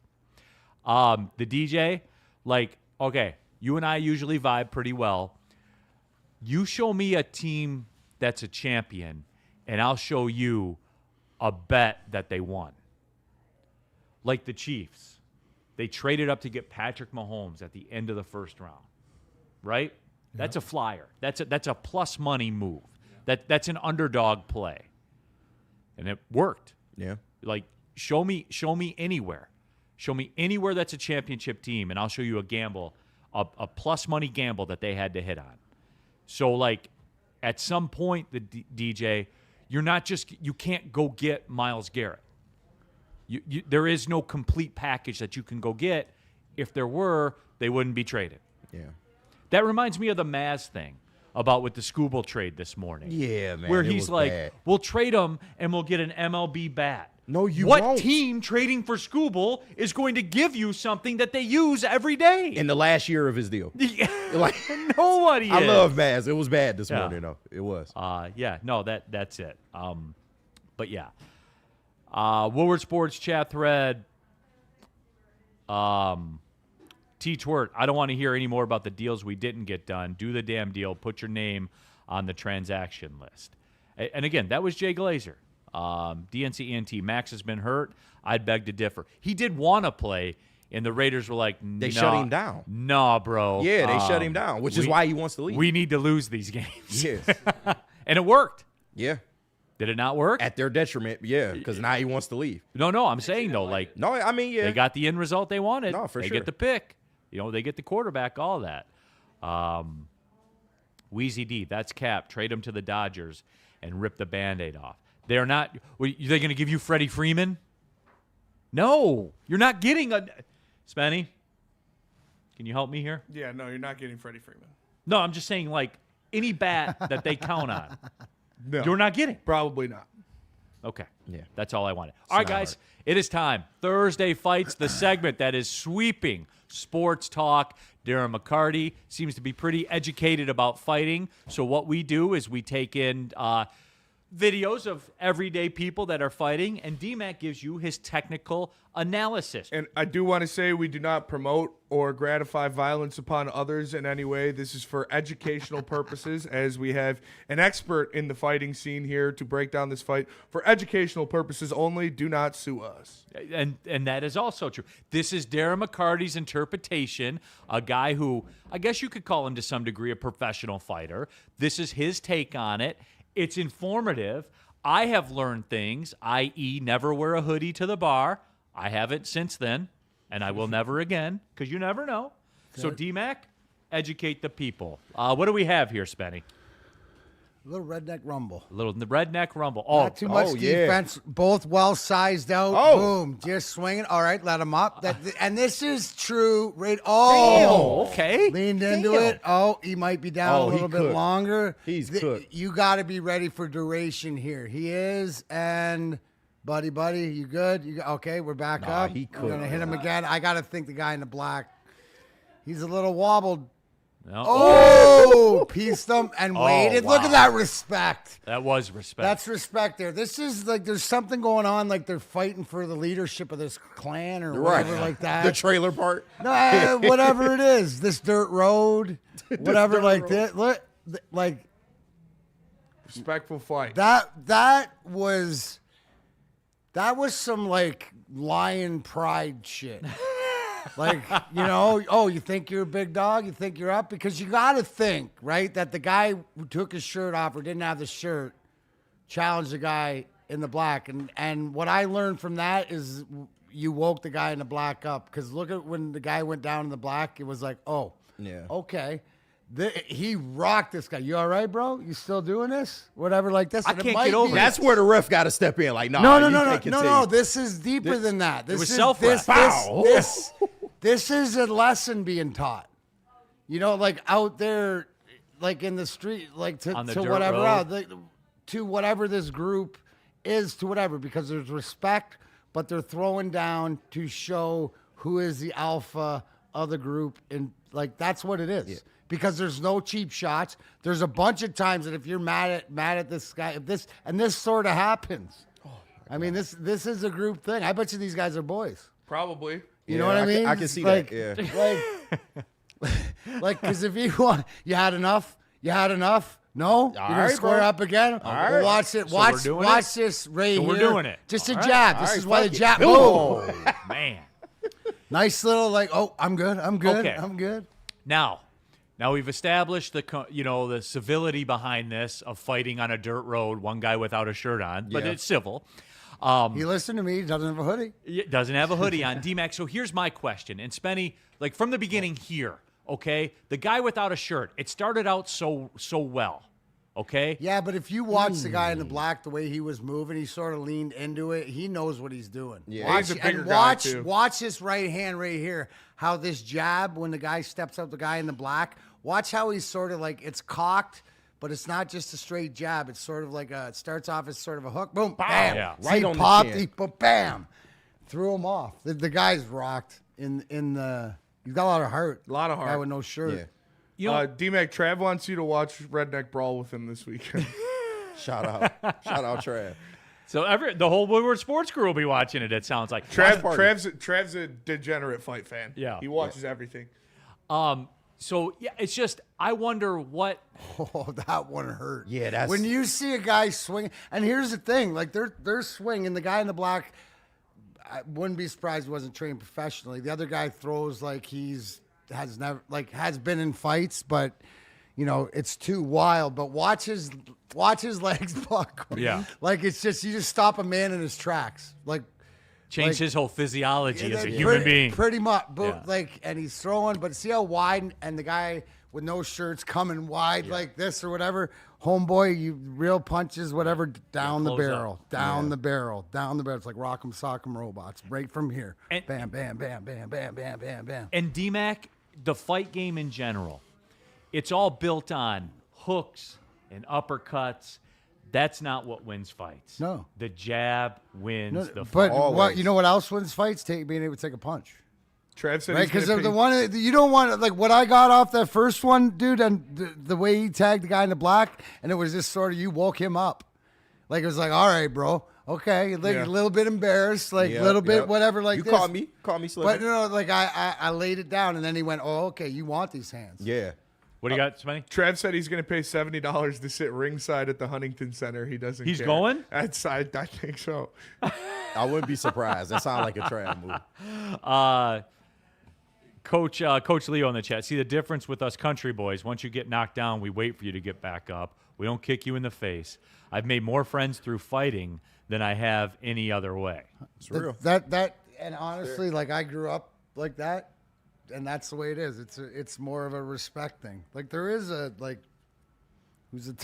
The DJ, okay, you and I usually vibe pretty well. You show me a team that's a champion, and I'll show you a bet that they won. Like the Chiefs. They traded up to get Patrick Mahomes at the end of the first round. Right? Yeah. That's a flyer. That's a plus money move. Yeah. That's an underdog play. And it worked. Yeah. Like show me anywhere. Show me anywhere that's a championship team, and I'll show you a gamble, a plus money gamble that they had to hit on. So, at some point, the DJ, you can't go get Myles Garrett. There is no complete package that you can go get. If there were, they wouldn't be traded. Yeah. That reminds me of the Maz thing about with the Skubal trade this morning. Yeah, man. Where he's like, bad. we'll trade him and we'll get an MLB bat. No, you what won't. team trading for Skubal is going to give you something that they use every day? In the last year of his deal. Nobody I is. love Maz. It was bad this morning, though. It was. That's it. But yeah. Woodward Sports Chat Thread. T-Twirt, I don't want to hear any more about the deals we didn't get done. Do the damn deal. Put your name on the transaction list. And again, that was Jay Glazer. DNC ENT, MAXX has been hurt. I'd beg to differ. He did want to play, and the Raiders were like, they shut him down. Nah, bro. Yeah, they shut him down, which is why he wants to leave. We need to lose these games. Yes. And it worked. Yeah. Did it not work? At their detriment, yeah, because now he wants to leave. No, I'm saying, though, like, no, I mean, yeah. They got the end result they wanted. No, for they sure. They get the pick. They get the quarterback, all that. Wheezy D, that's Cap. Trade him to the Dodgers and rip the Band-Aid off. They're not – are they going to give you Freddie Freeman? No. You're not getting a – Spenny, can you help me here? Yeah, no, you're not getting Freddie Freeman. No, I'm just saying, like, any bat that they count on, No. you're not getting. Probably not. Okay. Yeah. That's all I wanted. All right, guys. It is time. Thursday Fights, the segment that is sweeping sports talk. Darren McCarty seems to be pretty educated about fighting. So what we do is we take in videos of everyday people that are fighting, and DMAC gives you his technical analysis. And I do want to say we do not promote or gratify violence upon others in any way. This is for educational purposes, as we have an expert in the fighting scene here to break down this fight. For educational purposes only, do not sue us. And that is also true. This is Darren McCarty's interpretation, a guy who I guess you could call him to some degree a professional fighter. This is his take on it. It's informative. I have learned things, i.e. never wear a hoodie to the bar. I haven't since then, and I will never again, because you never know. Good. So, DMAC, educate the people. What do we have here, Spenny? A little redneck rumble. The redneck rumble. Not too much defense. Yeah. Both well sized out. Boom. Just swinging. All right, let him up. And this is true. Right. Oh, okay. Leaned into it. Oh, he might be down a little bit longer. He's cooked. You got to be ready for duration here. He is. And buddy, you good? Okay, we're back up. He cooked. We're gonna hit him again. I got to think the guy in the black. He's a little wobbled. No. Oh, pieced them and waited. Wow. Look at that respect. That was respect. That's respect there. This is like there's something going on, like they're fighting for the leadership of this clan or whatever like that. The trailer part. No, whatever it is. This dirt road, whatever like that. Look, like respectful fight. That was some like lion pride shit. Like, you think you're a big dog? You think you're up? Because you got to think, right, that the guy who took his shirt off or didn't have the shirt challenged the guy in the black. And what I learned from that is you woke the guy in the black up. Because look at when the guy went down in the black, it was like, oh, yeah, okay. He rocked this guy. You all right, bro? You still doing this? Whatever like this. I can't get over it. That's where the ref got to step in. Like, no. This is deeper than that. This was is self-ref. This is a lesson being taught. Like out there, like in the street, like to whatever out, to whatever this group is, to whatever, because there's respect, but they're throwing down to show who is the alpha of the group, and like that's what it is. Yeah. Because there's no cheap shots. There's a bunch of times that if you're mad at this guy, this sort of happes. I mean, this is a group thing. I bet you these guys are boys. Probably. You know what I mean? I can see that. Yeah. Like, because if you want, you had enough. No, you're gonna square up again. All right. Watch it. Watch this right here. We're doing it. Just a jab. This is why the jab. Oh man. Nice little like. Oh, I'm good. Okay. I'm good. Now we've established the civility behind this of fighting on a dirt road, one guy without a shirt on, but it's civil. He listened to me. He doesn't have a hoodie. Doesn't have a hoodie on. DMAX. So here's my question. And Spenny, like from the beginning here, okay, the guy without a shirt, it started out so well, okay? Yeah, but if you watch the guy in the black, the way he was moving, he sort of leaned into it. He knows what he's doing. Yeah, he's a bigger guy too. Watch this right hand right here. How this jab, when the guy steps up, the guy in the black, watch how he's sort of like, it's cocked, but it's not just a straight jab. It's sort of like it starts off as sort of a hook. Boom, bam. Yeah. Right on popped, the chin. Bam. Threw him off. The guy's rocked in the, he's got a lot of heart. A lot of heart. Guy with no shirt. Yeah. DMAC, Trav wants you to watch Redneck Brawl with him this weekend. Shout out Trav. So the whole Woodward sports crew will be watching it. It sounds like Trav's a degenerate fight fan. Yeah. He watches everything. So yeah, it's just I wonder what. Oh, that one hurt. Yeah, that's when you see a guy swing. And here's the thing: like they're swinging. The guy in the black, I wouldn't be surprised he wasn't trained professionally. The other guy throws like has been in fights, but you know it's too wild. But watch his legs buck. Yeah, like it's just you just stop a man in his tracks. Like. Change his whole physiology as a human pretty, being. Pretty much. But and he's throwing, but see how wide, and the guy with no shirt's coming wide like this or whatever. Homeboy, you real punches, whatever, down the barrel, down the barrel. It's like rock'em sock'em robots, right from here. And, bam, bam, bam, bam, bam, bam, bam, bam. And D-Mac, the fight game in general, it's all built on hooks and uppercuts. That's not what wins fights. No. The jab wins the fight. But what you know what else wins fights? Being able to take a punch. Trav said right, because the one you don't want like what I got off that first one, dude, and the way he tagged the guy in the black, and it was just sort of you woke him up, like it was like, all right, bro, okay, like a little bit embarrassed, like a little bit whatever, like you this. call me slipping. But no, like I laid it down, and then he went, oh, okay, you want these hands? Yeah. What do you got, Smitty? Trav said he's going to pay $70 to sit ringside at the Huntington Center. He doesn't. He's care. going? I think so. I wouldn't be surprised. That sounds like a Trav move. Coach Leo in the chat. See the difference with us country boys. Once you get knocked down, we wait for you to get back up. We don't kick you in the face. I've made more friends through fighting than I have any other way. It's real. That and honestly, like I grew up like that. And that's the way it is. It's more of a respect thing. Like there is a like, who's the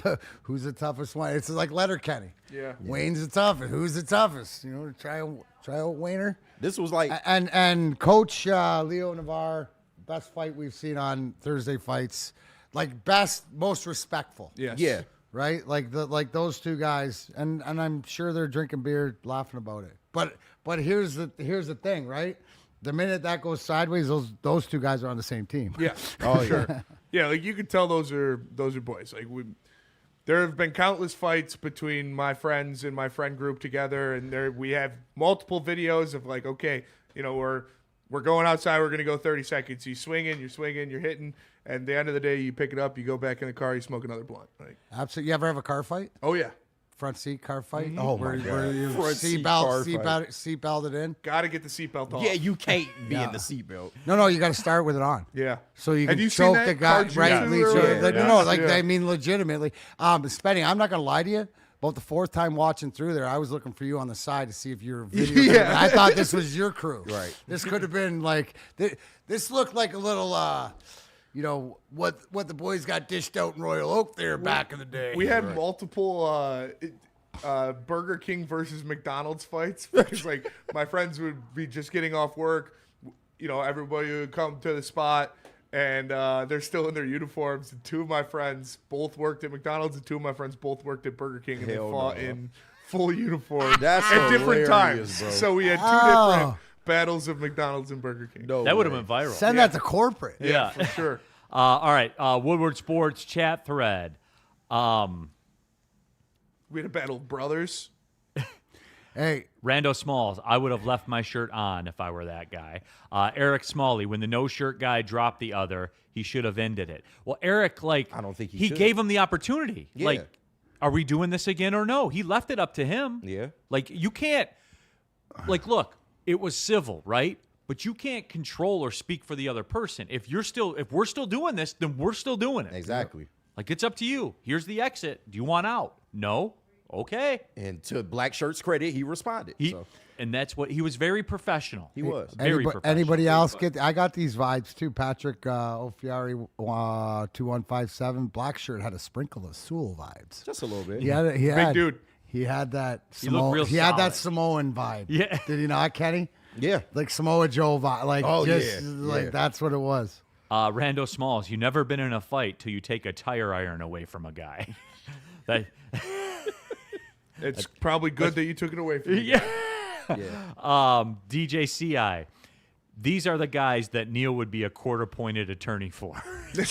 toughest one? It's like Letterkenny. Yeah. Wayne's the toughest. Who's the toughest? You know, try out Wayner. This was like and Coach Leo Navarre, best fight we've seen on Thursday fights. Like best, most respectful. Yes. Yeah. Right. Like those two guys, and I'm sure they're drinking beer, laughing about it. But here's the thing, right? The minute that goes sideways, those two guys are on the same team. Yeah. Oh, sure. Yeah, like you can tell those are boys. Like there have been countless fights between my friends and my friend group together, and we have multiple videos of like, okay, you know, we're going outside, we're gonna go 30 seconds. You're swinging, you're hitting, and at the end of the day, you pick it up, you go back in the car, you smoke another blunt. Like, absolutely. You ever have a car fight? Oh yeah. Front seat car fight? Mm-hmm. Oh, my God. Where you seatbelted in? Got to get the seatbelt off. Yeah, you can't be in the seatbelt. No, you got to start with it on. Yeah. So you Have can you seen choke that the guy, cartoon right? or- I mean legitimately. Spenny, I'm not going to lie to you. About the fourth time watching through there, I was looking for you on the side to see if you were videoing. Yeah. I thought this was your crew. Right. This could have been like, this looked like a little, you know, what the boys got dished out in Royal Oak there back in the day. We had multiple Burger King versus McDonald's fights because like my friends would be just getting off work, you know, everybody would come to the spot and they're still in their uniforms, and two of my friends both worked at McDonald's and two of my friends both worked at Burger King, and they fought in full uniform That's at different hilarious, times, bro. so we had two different battles of McDonald's and Burger King. No That would have way. been viral. Send that to corporate. Yeah, for sure. All right, Woodward Sports chat thread. We had a battle of brothers. Hey, Rando Smalls, I would have left my shirt on if I were that guy. Eric Smalley, when the no-shirt guy dropped the other, he should have ended it. Well, Eric, like, I don't think he should. gave him the opportunity. Yeah. Like, are we doing this again or no? He left it up to him. Yeah. Like, you can't, like, look, it was civil, right? But you can't control or speak for the other person. If we're still doing this, then we're still doing it. Exactly. Like, it's up to you. Here's the exit. Do you want out? No. Okay. And to Black Shirt's credit, he responded. And that's what he was very professional. He was. Very professional. Anybody else get? I got these vibes too. Patrick Ofiari 2157. Black shirt had a sprinkle of Sewell vibes. Just a little bit. He had Big dude. He had that. He looked real he had that solid. Samoan vibe. Yeah. Did he not, Kenny? Yeah. Like Samoa Joe vibe. Like yeah. that's what it was. Rando Smalls, you never been in a fight till you take a tire iron away from a guy. It's probably good that you took it away from me. Yeah. DJ CI, these are the guys that Neal would be a court-appointed attorney for.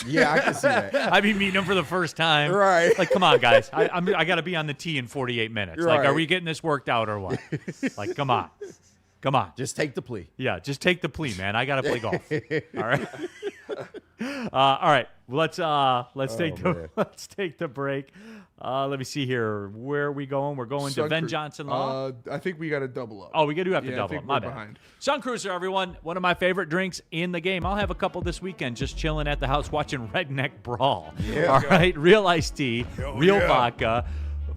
Yeah, I can see that. I'd be meeting them for the first time. Right. Like, come on, guys. I got to be on the tee in 48 minutes. Like, Right. are we getting this worked out or what? Like, come on. Come on. Just take the plea. Yeah, just take the plea, man. I got to play golf. All right. All right. Let's take the break. Let me see here. Where are we going? We're going to Ben Johnson Law. I think we got to double up. Oh, we do have to I double think up. My we're bad. behind. Sun Cruiser, everyone. One of my favorite drinks in the game. I'll have a couple this weekend just chilling at the house watching Redneck Brawl. Yeah. All right. Real iced tea, real vodka,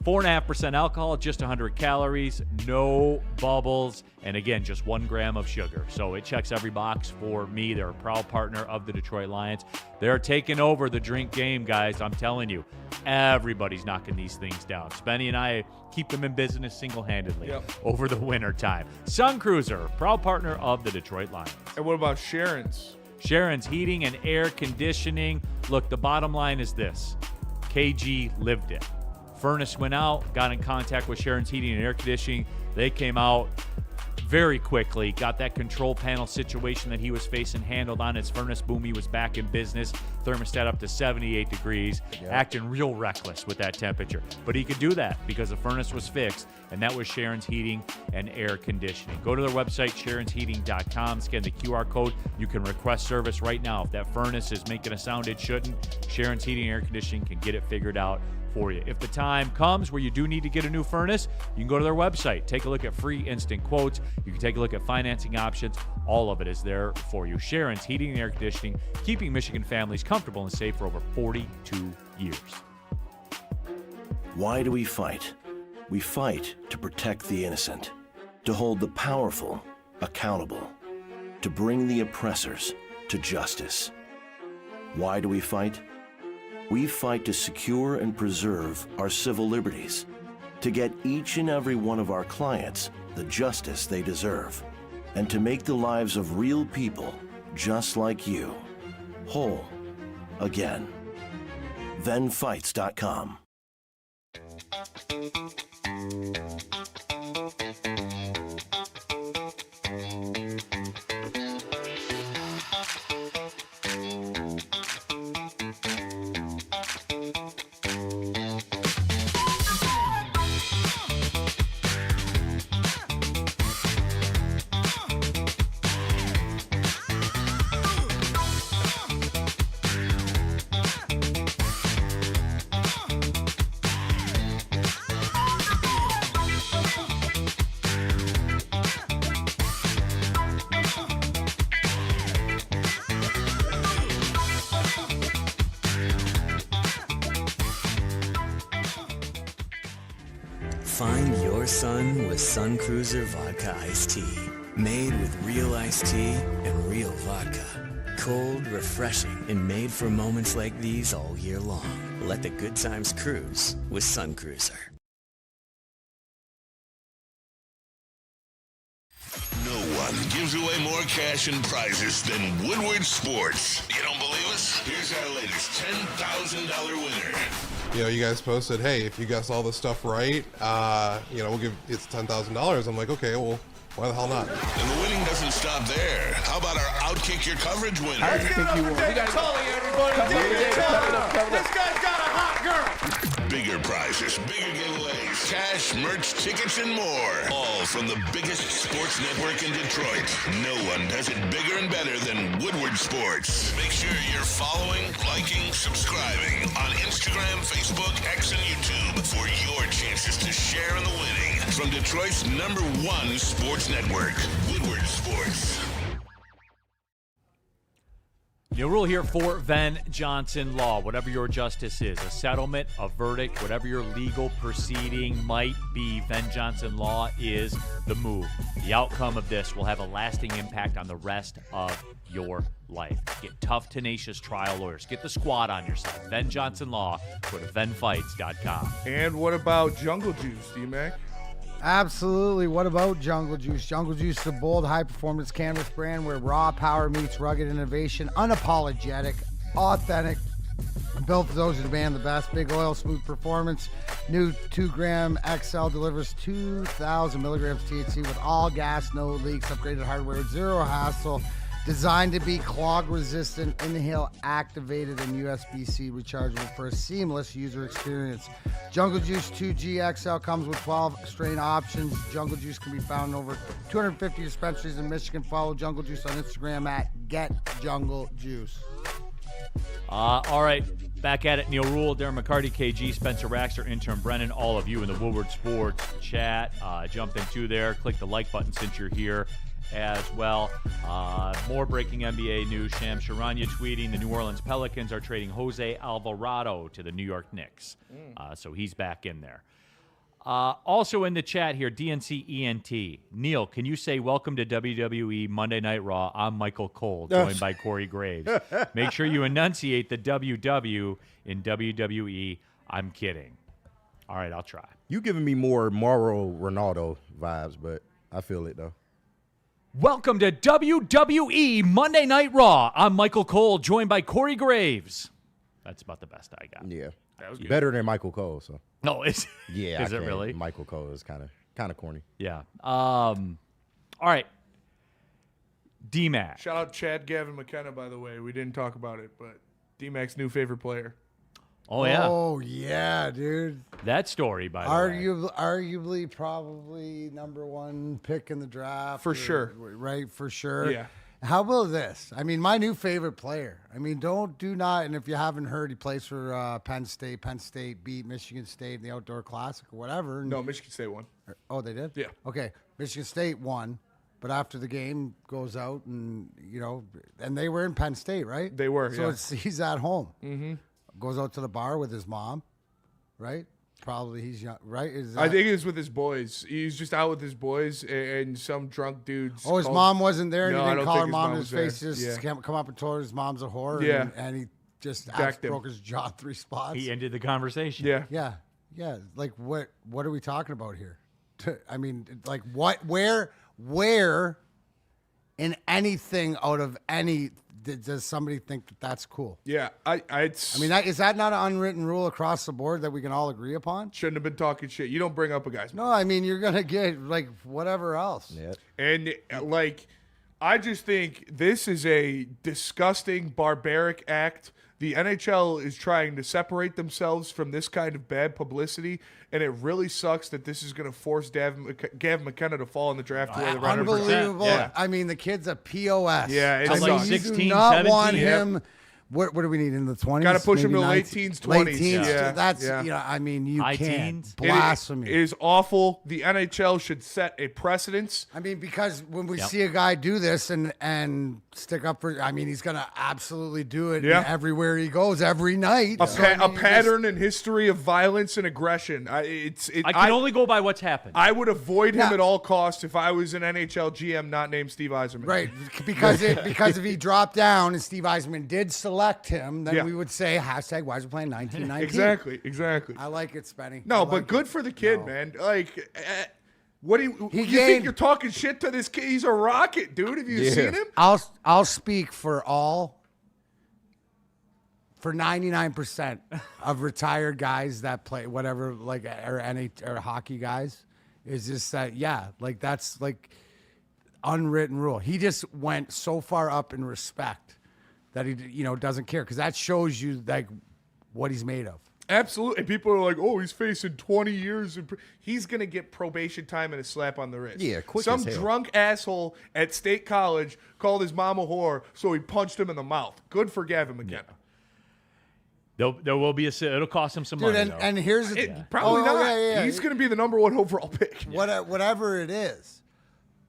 4.5% alcohol, just 100 calories, no bubbles, and again, just 1 gram of sugar. So it checks every box for me. They're a proud partner of the Detroit Lions. They're taking over the drink game, guys. I'm telling you, everybody's knocking these things down. Spenny and I keep them in business single-handedly over the winter time. Sun Cruiser, proud partner of the Detroit Lions. And what about Sharon's? Sharon's Heating and Air Conditioning. Look, the bottom line is this. KG lived it. Furnace went out, got in contact with Sharon's Heating and Air Conditioning. They came out very quickly, got that control panel situation that he was facing handled on his furnace. Boom, he was back in business. Thermostat up to 78 degrees, acting real reckless with that temperature. But he could do that because the furnace was fixed, and that was Sharon's Heating and Air Conditioning. Go to their website, sharonsheating.com, scan the QR code. You can request service right now. If that furnace is making a sound it shouldn't, Sharon's Heating and Air Conditioning can get it figured out for you. If the time comes where you do need to get a new furnace, you can go to their website, take a look at free instant quotes. You can take a look at financing options. All of it is there for you. Sharon's Heating and Air Conditioning, keeping Michigan families comfortable and safe for over 42 years. Why do we fight? We fight to protect the innocent, to hold the powerful accountable, to bring the oppressors to justice. Why do we fight? We fight to secure and preserve our civil liberties, to get each and every one of our clients the justice they deserve, and to make the lives of real people just like you whole again. ThenFights.com. Find your sun with Sun Cruiser Vodka Iced Tea. Made with real iced tea and real vodka. Cold, refreshing, and made for moments like these all year long. Let the good times cruise with Sun Cruiser. No one gives away more cash and prizes than Woodward Sports. You don't believe us? Here's our latest $10,000 winner. You know, you guys posted, hey, if you guess all this stuff right, we'll give it's $10,000. I'm like, okay, well, why the hell not? And the winning doesn't stop there. How about our Outkick Your Coverage winner? I think you won. We got Tully, everybody. This guy's got a hot girl. Bigger prizes, bigger giveaways, cash, merch, tickets, and more. All from the biggest sports network in Detroit. No one does it bigger and better than Woodward Sports. Make sure you're following, liking, subscribing on Instagram, Facebook, X, and YouTube for your chances to share in the winning. From Detroit's #1 sports network, Woodward Sports. Neal Ruhl here for Ben Johnson Law. Whatever your justice is, a settlement, a verdict, whatever your legal proceeding might be, Ben Johnson Law is the move. The outcome of this will have a lasting impact on the rest of your life. Get tough, tenacious trial lawyers. Get the squad on your side. Ben Johnson Law. Go to ThenFights.com. And what about Jungle Juice, D-Mac? Absolutely. What about Jungle Juice? Jungle Juice is a bold, high-performance cannabis brand where raw power meets rugged innovation, unapologetic, authentic, Built for those who demand the best. Big oil, smooth performance. New 2-gram XL delivers 2,000 milligrams THC with all gas, no leaks. Upgraded hardware, zero hassle. Designed to be clog resistant, inhale activated, and USB-C rechargeable for a seamless user experience. Jungle Juice 2G XL comes with 12 strain options. Jungle Juice can be found in over 250 dispensaries in Michigan. Follow Jungle Juice on Instagram at GetJungleJuice. All right, back at it. Neal Ruhl, Darren McCarty, KG, Spencer Raxter, intern Brennan, all of you in the Woodward Sports chat. Jump into there. Click the like button since you're here as well. More breaking NBA news. Shams Charania tweeting the New Orleans Pelicans are trading Jose Alvarado to the New York Knicks. So he's back in there. Also in the chat here, DNC ENT. Neal, can you say welcome to WWE Monday Night Raw? I'm Michael Cole, joined by Corey Graves. Make sure you enunciate the WW in WWE. I'm kidding. All right, I'll try. You giving me more Mauro Ronaldo vibes, but I feel it, though. Welcome to WWE Monday Night Raw. I'm Michael Cole, joined by Corey Graves. That's about the best I got. Yeah. That was good. Better than Michael Cole, so. No, is Yeah. Is it really? Michael Cole is kind of corny. Yeah. All right. D-Mac. Shout out Chad Gavin McKenna, by the way. We didn't talk about it, but D-Mac's new favorite player. Oh, yeah. Oh, yeah, dude. That story, by the way. Arguably, probably number one pick in the draft. For sure. Right, for sure. Yeah. How about this? I mean, my new favorite player. I mean, do not, and if you haven't heard, he plays for Penn State. Penn State beat Michigan State in the Outdoor Classic or whatever. No, Michigan State won. Oh, they did? Yeah. Okay. Michigan State won, but after the game goes out and, and they were in Penn State, right? They were, so yeah. he's at home. Mm-hmm. Goes out to the bar with his mom, right? Probably he's young, right? I think it's with his boys. He's just out with his boys, and some drunk dudes. Oh, his mom wasn't there, and No, he I didn't don't call think her his mom mom in his was face. there. Just Yeah. come up and told her his mom's a whore. Yeah. And he just Jacked him. broke his jaw 3 spots. He ended the conversation. Yeah. Yeah. Like what are we talking about here? I mean, like where in anything out of any does somebody think that that's cool? Yeah, I mean, is that not an unwritten rule across the board that we can all agree upon? Shouldn't have been talking shit. You don't bring up a guy's No, I mean, you're going to get like whatever else. Yeah. And like, I just think this is a disgusting, barbaric act. The NHL is trying to separate themselves from this kind of bad publicity, and it really sucks that this is going to force Gavin McKenna to fall in the draft to where the runner. Unbelievable. Yeah. I mean, the kid's a POS. Yeah, it's I mean, like you 16, do not 17, want yep. him. What do we need in the 20s? Got to push him Maybe to late 19s? teens, 20s. Late teens. Yeah. That's, Yeah. I mean, you High can't. teens. Blasphemy. It is awful. The NHL should set a precedence. I mean, because when we Yep. see a guy do this and stick up for, I mean, he's going to absolutely do it Yeah. everywhere he goes, every night. A, So, I mean, a you pattern and history of violence and aggression. I can only go by what's happened. I would avoid him Yeah. at all costs if I was an NHL GM not named Steve Yzerman. Right, because if he dropped down and Steve Yzerman did select him, then Yeah. we would say hashtag why is he playing 1919. Exactly. I like it, Spenny. No, I but like good it. for the kid, No. man. Like, what do you He think gained- you're talking shit to this kid? He's a rocket, dude. Have you seen him? I'll speak for 99% of retired guys that play whatever, like or hockey guys, is just that like that's like unwritten rule. He just went so far up in respect that he doesn't care, because that shows you like what he's made of. Absolutely. And people are like, oh, he's facing 20 years. He's going to get probation time and a slap on the wrist. Yeah, quick Some as hell. drunk asshole at State College called his mom a whore, so he punched him in the mouth. Good for Gavin McKenna. There will be it'll cost him some Dude, money, though. and here's the Probably not. Yeah. He's going to be the number 1 overall pick. Whatever it is.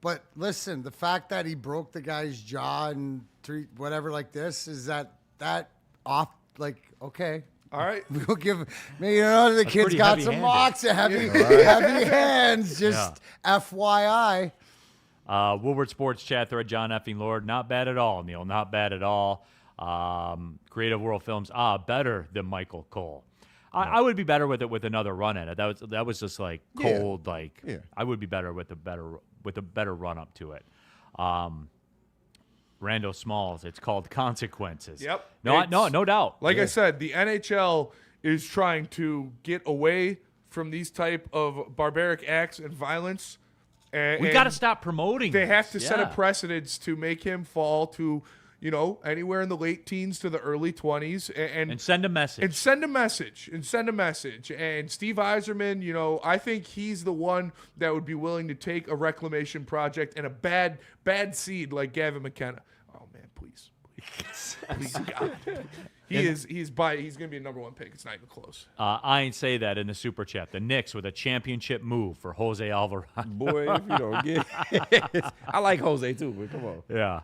But listen, the fact that he broke the guy's jaw and whatever like this, is that off, like, okay. All right. We'll give, the kid's pretty got some heavy-handed. heavy hands, just FYI. Woodward Sports chat thread, John Effing Lord. Not bad at all, Neal. Not bad at all. Creative World Films, better than Michael Cole. I would be better with it with another run at it. That was just like cold. I would be better with a better run up to it. Randall Smalls. It's called consequences. Yep. No doubt. Like I said, the NHL is trying to get away from these type of barbaric acts and violence. We got to stop promoting. They have to this. set a precedence to make him fall to, anywhere in the late teens to the early 20s, and send a message. And send a message. And Steve Yzerman, I think he's the one that would be willing to take a reclamation project and a bad seed like Gavin McKenna. Oh man, please, God. He's going to be a number one pick. It's not even close. I ain't say that in the super chat. The Knicks with a championship move for Jose Alvarado. Boy, if you don't get it. I like Jose too, but come on. Yeah.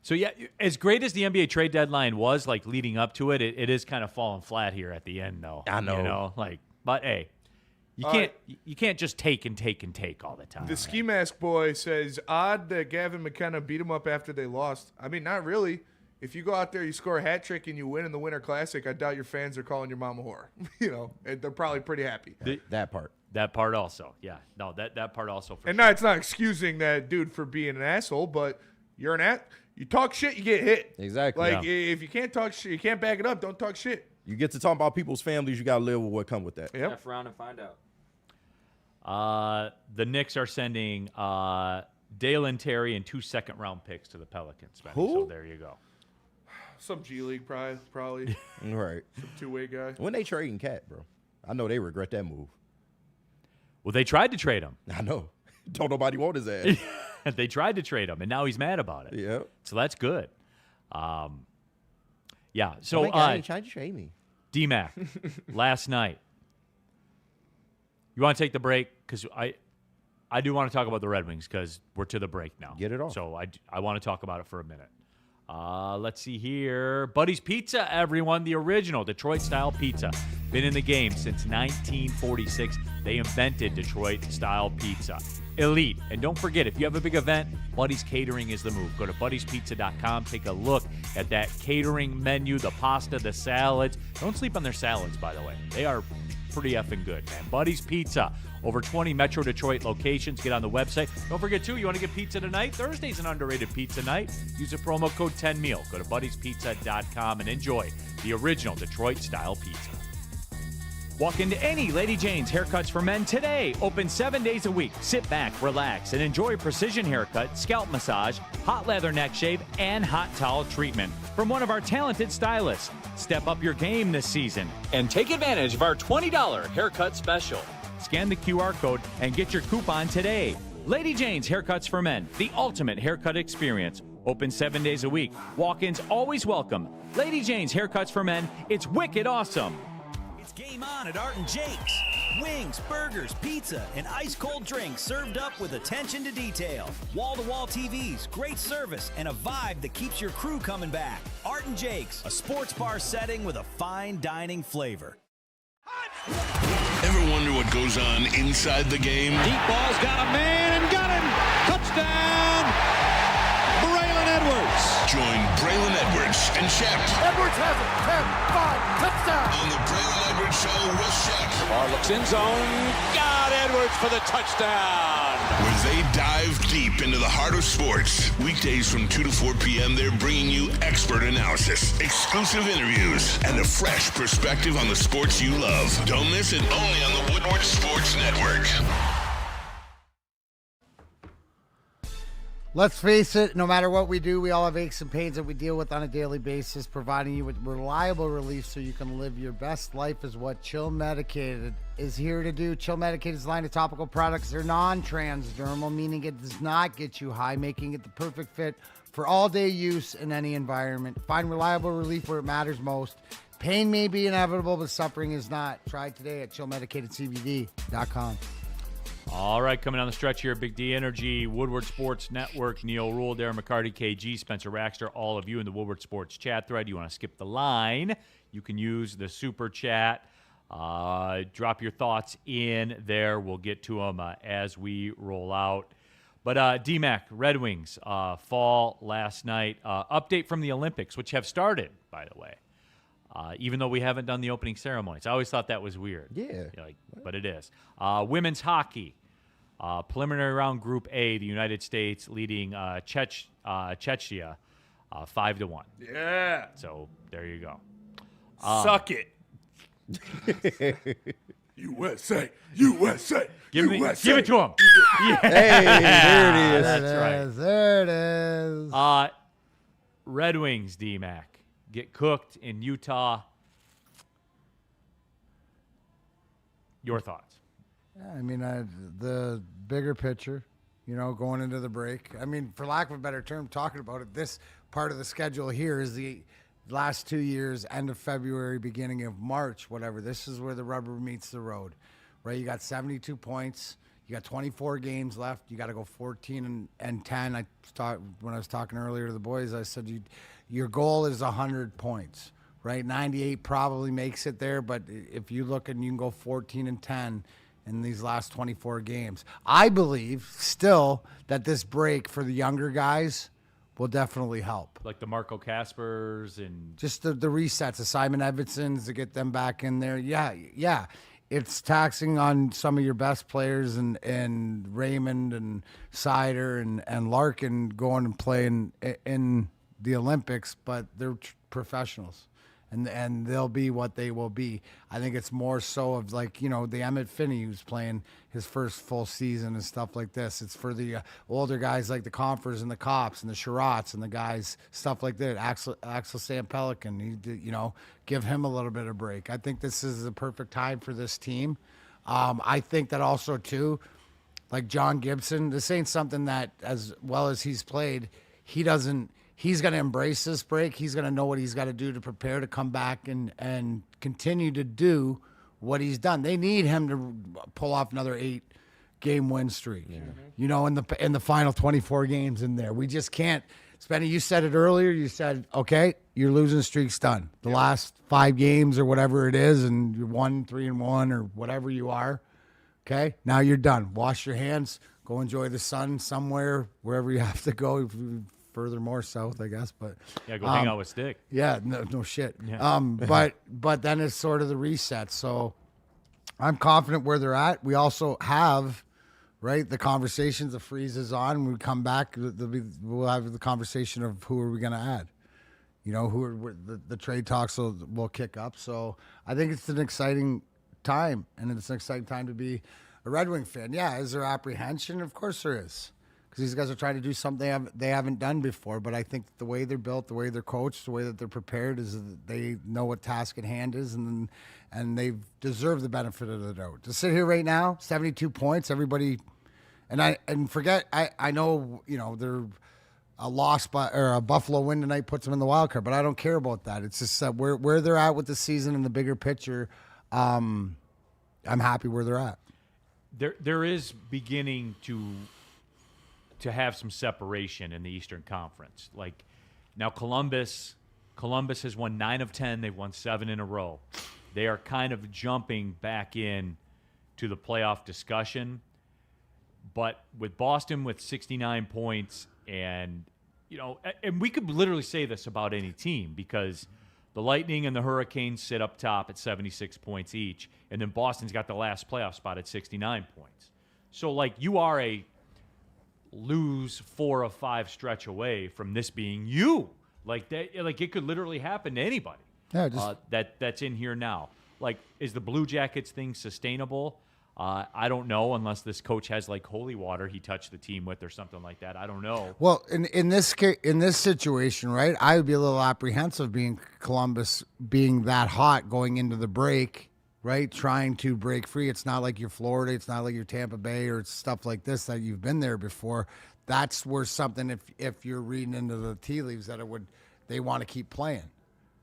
So yeah, as great as the NBA trade deadline was, like leading up to it, it is kind of falling flat here at the end, though. I know. But hey, you can't just take and take and take all the time. The Ski Mask Boy says, odd that Gavin McKenna beat him up after they lost. I mean, not really. If you go out there, you score a hat trick, and you win in the Winter Classic, I doubt your fans are calling your mom a whore. And they're probably pretty happy. That part. That part also. Yeah. No, that part also. And now it's not excusing that dude for being an asshole, but you're an you talk shit, you get hit. Exactly. If you can't talk shit, you can't back it up, don't talk shit. You get to talk about people's families, you got to live with what come with that. Yep. F around and find out. The Knicks are sending Dalen Terry and 2 second-round picks to the Pelicans. Who? So there you go. Some G League probably. Right. Some two-way guy. When they trading Cat, bro, I know they regret that move. Well, they tried to trade him. I know. Don't nobody want his ass. They tried to trade him, and now he's mad about it. Yeah. So that's good. Yeah. So tried to trade me. DMAC, last night. You want to take the break? Because I do want to talk about the Red Wings because we're to the break now. Get it off. So I want to talk about it for a minute. Let's see here. Buddy's Pizza, everyone. The original Detroit-style pizza. Been in the game since 1946. They invented Detroit-style pizza. Elite. And don't forget, if you have a big event, Buddy's Catering is the move. Go to buddyspizza.com. Take a look at that catering menu, the pasta, the salads. Don't sleep on their salads, by the way. They are pretty effing good, man. Buddy's Pizza. Over 20 Metro Detroit locations. Get on the website. Don't forget, too, you want to get pizza tonight? Thursday's an underrated pizza night. Use the promo code 10meal. Go to buddyspizza.com and enjoy the original Detroit-style pizza. Walk into any Lady Jane's Haircuts for Men today. Open 7 days a week. Sit back, relax, and enjoy precision haircut, scalp massage, hot leather neck shave, and hot towel treatment from one of our talented stylists. Step up your game this season and take advantage of our $20 haircut special. Scan the QR code and get your coupon today. Lady Jane's Haircuts for Men, the ultimate haircut experience. Open 7 days a week. Walk-ins always welcome. Lady Jane's Haircuts for Men. It's wicked awesome. It's game on at Art and Jake's. Wings, burgers, pizza, and ice-cold drinks served up with attention to detail. Wall-to-wall TVs, great service, and a vibe that keeps your crew coming back. Art and Jake's, a sports bar setting with a fine dining flavor. Ever wonder what goes on inside the game? Deep ball's got a man and got him. Touchdown, Braylon Edwards. Join Braylon Edwards and Shep. Edwards has it. 10, 5, touchdown. On the Braylon Edwards Show with Shep. Ball looks in zone. Got Edwards for the touchdown. Where they dive deep into the heart of sports. Weekdays from 2 to 4 p.m., they're bringing you expert analysis, exclusive interviews, and a fresh perspective on the sports you love. Don't miss it, only on the Woodward Sports Network. Let's face it, no matter what we do, we all have aches and pains that we deal with on a daily basis. Providing you with reliable relief so you can live your best life is what Chill Medicated is here to do. Chill Medicated's line of topical products are non-transdermal, meaning it does not get you high, making it the perfect fit for all-day use in any environment. Find reliable relief where it matters most. Pain may be inevitable, but suffering is not. Try today at chillmedicatedcbd.com. All right, coming down the stretch here, Big D Energy, Woodward Sports Network, Neal, Ruhl, Darren, McCarty, KG, Spencer Raxter, all of you in the Woodward Sports chat thread. You want to skip the line, you can use the super chat. Drop your thoughts in there. We'll get to them as we roll out. But DMAC, Red Wings, fall last night. Update from the Olympics, which have started, by the way. Even though we haven't done the opening ceremonies. I always thought that was weird. Yeah. But it is. Women's hockey. Preliminary round Group A, the United States leading Czechia 5-1. Yeah. So there you go. Suck it. USA, USA, Give it to him. Yeah. Hey, there it is. That's right. There it is. Red Wings, D-Mac, get cooked in Utah. Your thoughts? Yeah, I mean, the bigger picture, going into the break. I mean, for lack of a better term, talking about it, this part of the schedule here is the last 2 years, end of February, beginning of March, whatever. This is where the rubber meets the road, right? You got 72 points. You got 24 games left. You got to go 14 and 10. When I was talking earlier to the boys, I said your goal is 100 points, right? 98 probably makes it there, but if you look and you can go 14 and 10 in these last 24 games. I believe still that this break for the younger guys will definitely help. Like the Marco Caspers and just the resets, the Simon Edvinsons, to get them back in there. Yeah. It's taxing on some of your best players and Raymond and Sider and Larkin going and playing in the Olympics, but they're professionals. And they'll be what they will be. I think it's more so of the Emmett Finney who's playing his first full season and stuff like this. It's for the older guys like the Compers and the Cops and the Sherratts and the guys, stuff like that. Axel Sam Pelican, give him a little bit of break. I think this is the perfect time for this team. I think that also, too, like John Gibson, this ain't something that, as well as he's played, he's going to embrace this break. He's going to know what he's got to do to prepare to come back and continue to do what he's done. They need him to pull off another 8-game win streak. Yeah. In the final 24 games in there. We just can't. Spenny, you said it earlier. You said, okay, your losing streak's done. The last 5 games or whatever it is, and you're 1-3-1 or whatever you are. Okay, now you're done. Wash your hands. Go enjoy the sun somewhere, wherever you have to go. Furthermore south, I guess, but go hang out with Stick. Yeah, no shit. Yeah. But then it's sort of the reset. So I'm confident where they're at. We also have, right, the conversations. The freeze is on. When we come back, we'll have the conversation of who are we going to add. The trade talks will kick up. So I think it's an exciting time, and it's an exciting time to be a Red Wing fan. Yeah, is there apprehension? Of course there is. Because these guys are trying to do something they haven't done before. But I think the way they're built, the way they're coached, the way that they're prepared is that they know what task at hand is, and they've deserved the benefit of the doubt. To sit here right now, 72 points, everybody, and forget, I know, they're a loss or a Buffalo win tonight puts them in the wild card, but I don't care about that. It's just where they're at with the season and the bigger picture. I'm happy where they're at. There is beginning to have some separation in the Eastern Conference. Like now Columbus has won 9 of 10. They've won 7 in a row. They are kind of jumping back in to the playoff discussion. But with Boston with 69 points and we could literally say this about any team because the Lightning and the Hurricanes sit up top at 76 points each, and then Boston's got the last playoff spot at 69 points. So you are a lose 4 of 5 stretch away from this being you. It could literally happen to anybody. Yeah, that's in here now. Is the Blue Jackets thing sustainable? I don't know unless this coach has holy water he touched the team with or something like that. I don't know. Well, in this situation, right, I would be a little apprehensive being Columbus being that hot going into the break, right, trying to break free. It's not like you're Florida. It's not like you're Tampa Bay or stuff like this that you've been there before. That's where something, if you're reading into the tea leaves, that they want to keep playing,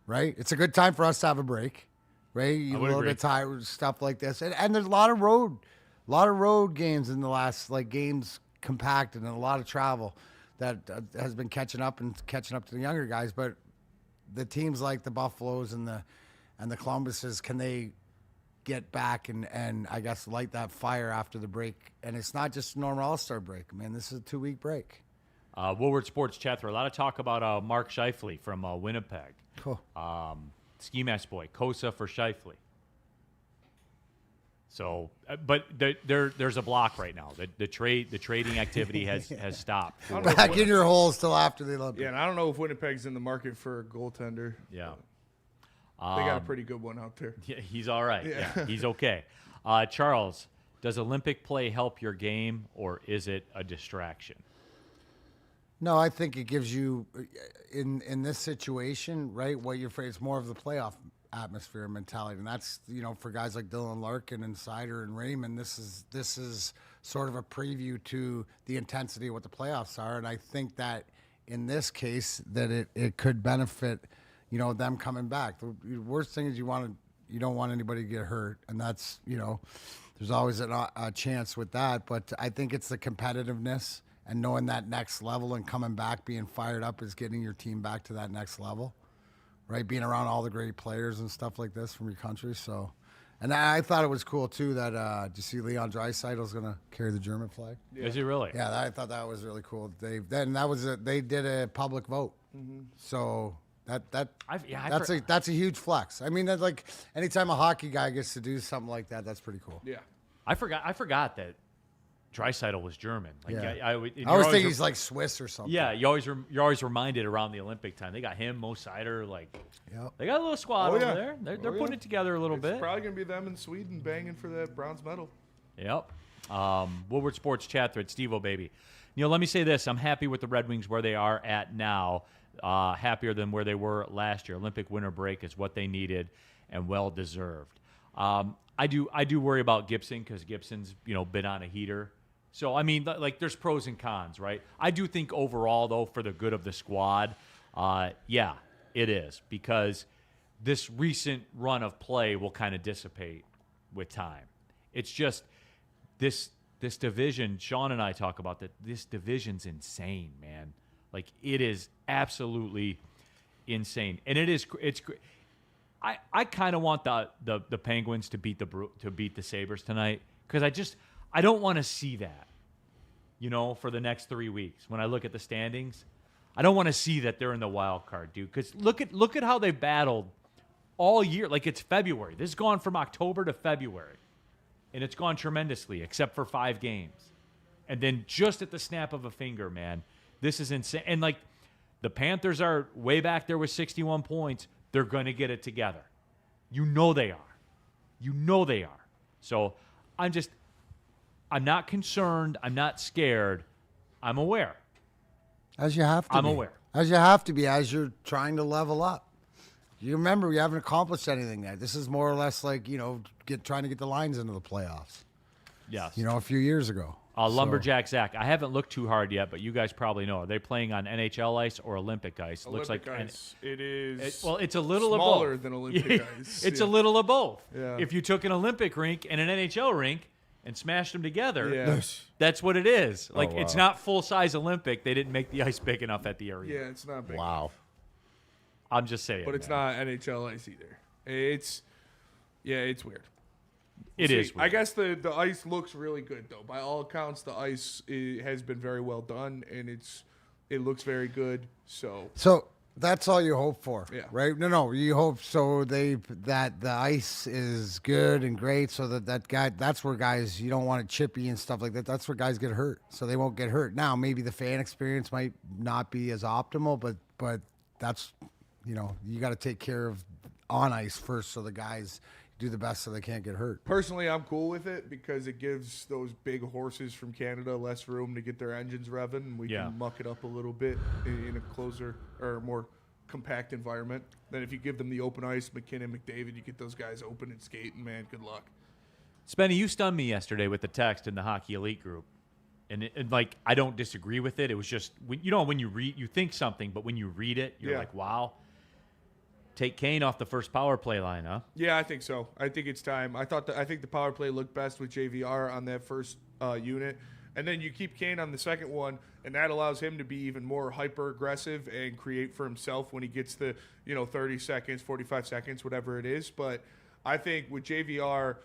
right? It's a good time for us to have a break, right? You're a little bit tired, stuff like this. And there's a lot of road games in the last, games compacted and a lot of travel that has been catching up to the younger guys. But the teams like the Buffaloes and the Columbuses, can they get back and I guess light that fire after the break? And it's not just a normal All-Star break. Man, this is a 2-week break. Woodward Sports chat through a lot of talk about Mark Scheifele from Winnipeg. Cool. Ski Mask Boy, Kosa for Scheifele. So, but there's a block right now. The trading activity has stopped. Back in your holes till after the Olympics. Yeah, and I don't know if Winnipeg's in the market for a goaltender. Yeah. They got a pretty good one out there. Yeah, he's all right. Yeah, he's okay. Charles, does Olympic play help your game, or is it a distraction? No, I think it gives you, in this situation, right, what you're afraid, it's more of the playoff atmosphere and mentality. And that's, for guys like Dylan Larkin and Sider and Raymond, this is sort of a preview to the intensity of what the playoffs are. And I think that in this case that it could benefit, them coming back. The worst thing is you don't want anybody to get hurt. And that's, there's always a chance with that. But I think it's the competitiveness and knowing that next level and coming back, being fired up is getting your team back to that next level. Right, being around all the great players and stuff like this from your country. So, and I thought it was cool too that did you see Leon Draisaitl's going to carry the German flag? Yeah. Is he really? Yeah, I thought that was really cool. They did a public vote. Mm-hmm. So that's a huge flex. I mean, that's like anytime a hockey guy gets to do something like that, that's pretty cool. Yeah, I forgot that Draisaitl was German. Like, yeah. I always think he's like Swiss or something. Yeah, you're always reminded around the Olympic time. They got him, Mo Sider, they got a little squad over there. They're putting it together a little bit. It's probably gonna be them in Sweden banging for that bronze medal. Yep. Woodward Sports chat thread, Steve-O baby. Let me say this: I'm happy with the Red Wings where they are at now. Happier than where they were last year. Olympic winter break is what they needed, and well deserved. I do worry about Gibson because Gibson's been on a heater. So, I mean, there's pros and cons, right? I do think overall, though, for the good of the squad, yeah, it is. Because this recent run of play will kind of dissipate with time. It's just this division, Sean and I talk about that, this division's insane, man. It is absolutely insane. And it's I kind of want the Penguins to beat the Sabres tonight because I don't want to see that, for the next 3 weeks. When I look at the standings, I don't want to see that they're in the wild card, dude. Because look at how they battled all year. It's February. This has gone from October to February, and it's gone tremendously, except for 5 games. And then just at the snap of a finger, man, this is insane. And the Panthers are way back there with 61 points. They're going to get it together. They are. So I'm not concerned. I'm not scared. I'm aware. As you have to I'm be. aware. As you have to be as you're trying to level up. You remember, you haven't accomplished anything yet. This is more or less like, trying to get the Lions into the playoffs. Yes. A few years ago. Lumberjack Zach, I haven't looked too hard yet, but you guys probably know. Are they playing on NHL ice or Olympic ice? Olympic ice. It is it's a little smaller of both. Than Olympic ice. It's a little of both. Yeah. If you took an Olympic rink and an NHL rink and smashed them together, that's what it is. It's not full-size Olympic. They didn't make the ice big enough at the arena. Yeah, it's not big. Wow. I'm just saying. But it's not NHL ice either. It's weird. It is weird. I guess the ice looks really good, though. By all accounts, the ice has been very well done, and it looks very good. So that's all you hope for, right? No, you hope that the ice is good and great, so that's where guys, you don't want it chippy and stuff like that. That's where guys get hurt, so they won't get hurt. Now, maybe the fan experience might not be as optimal, but that's you got to take care of on ice first, so the guys do the best so they can't get hurt. Personally, I'm cool with it because it gives those big horses from Canada less room to get their engines revving, and we can muck it up a little bit in a closer or more compact environment. Then if you give them the open ice, McKinnon, McDavid, you get those guys open and skating, man, good luck. Spenny, you stunned me yesterday with the text in the Hockey Elite group. And I don't disagree with it. It was just, when you read, you think something, but when you read it, you're like, wow. Take Kane off the first power play line, huh? Yeah, I think so. I think it's time. I think the power play looked best with JVR on that first unit. And then you keep Kane on the second one, and that allows him to be even more hyper-aggressive and create for himself when he gets the 30 seconds, 45 seconds, whatever it is. But I think with JVR,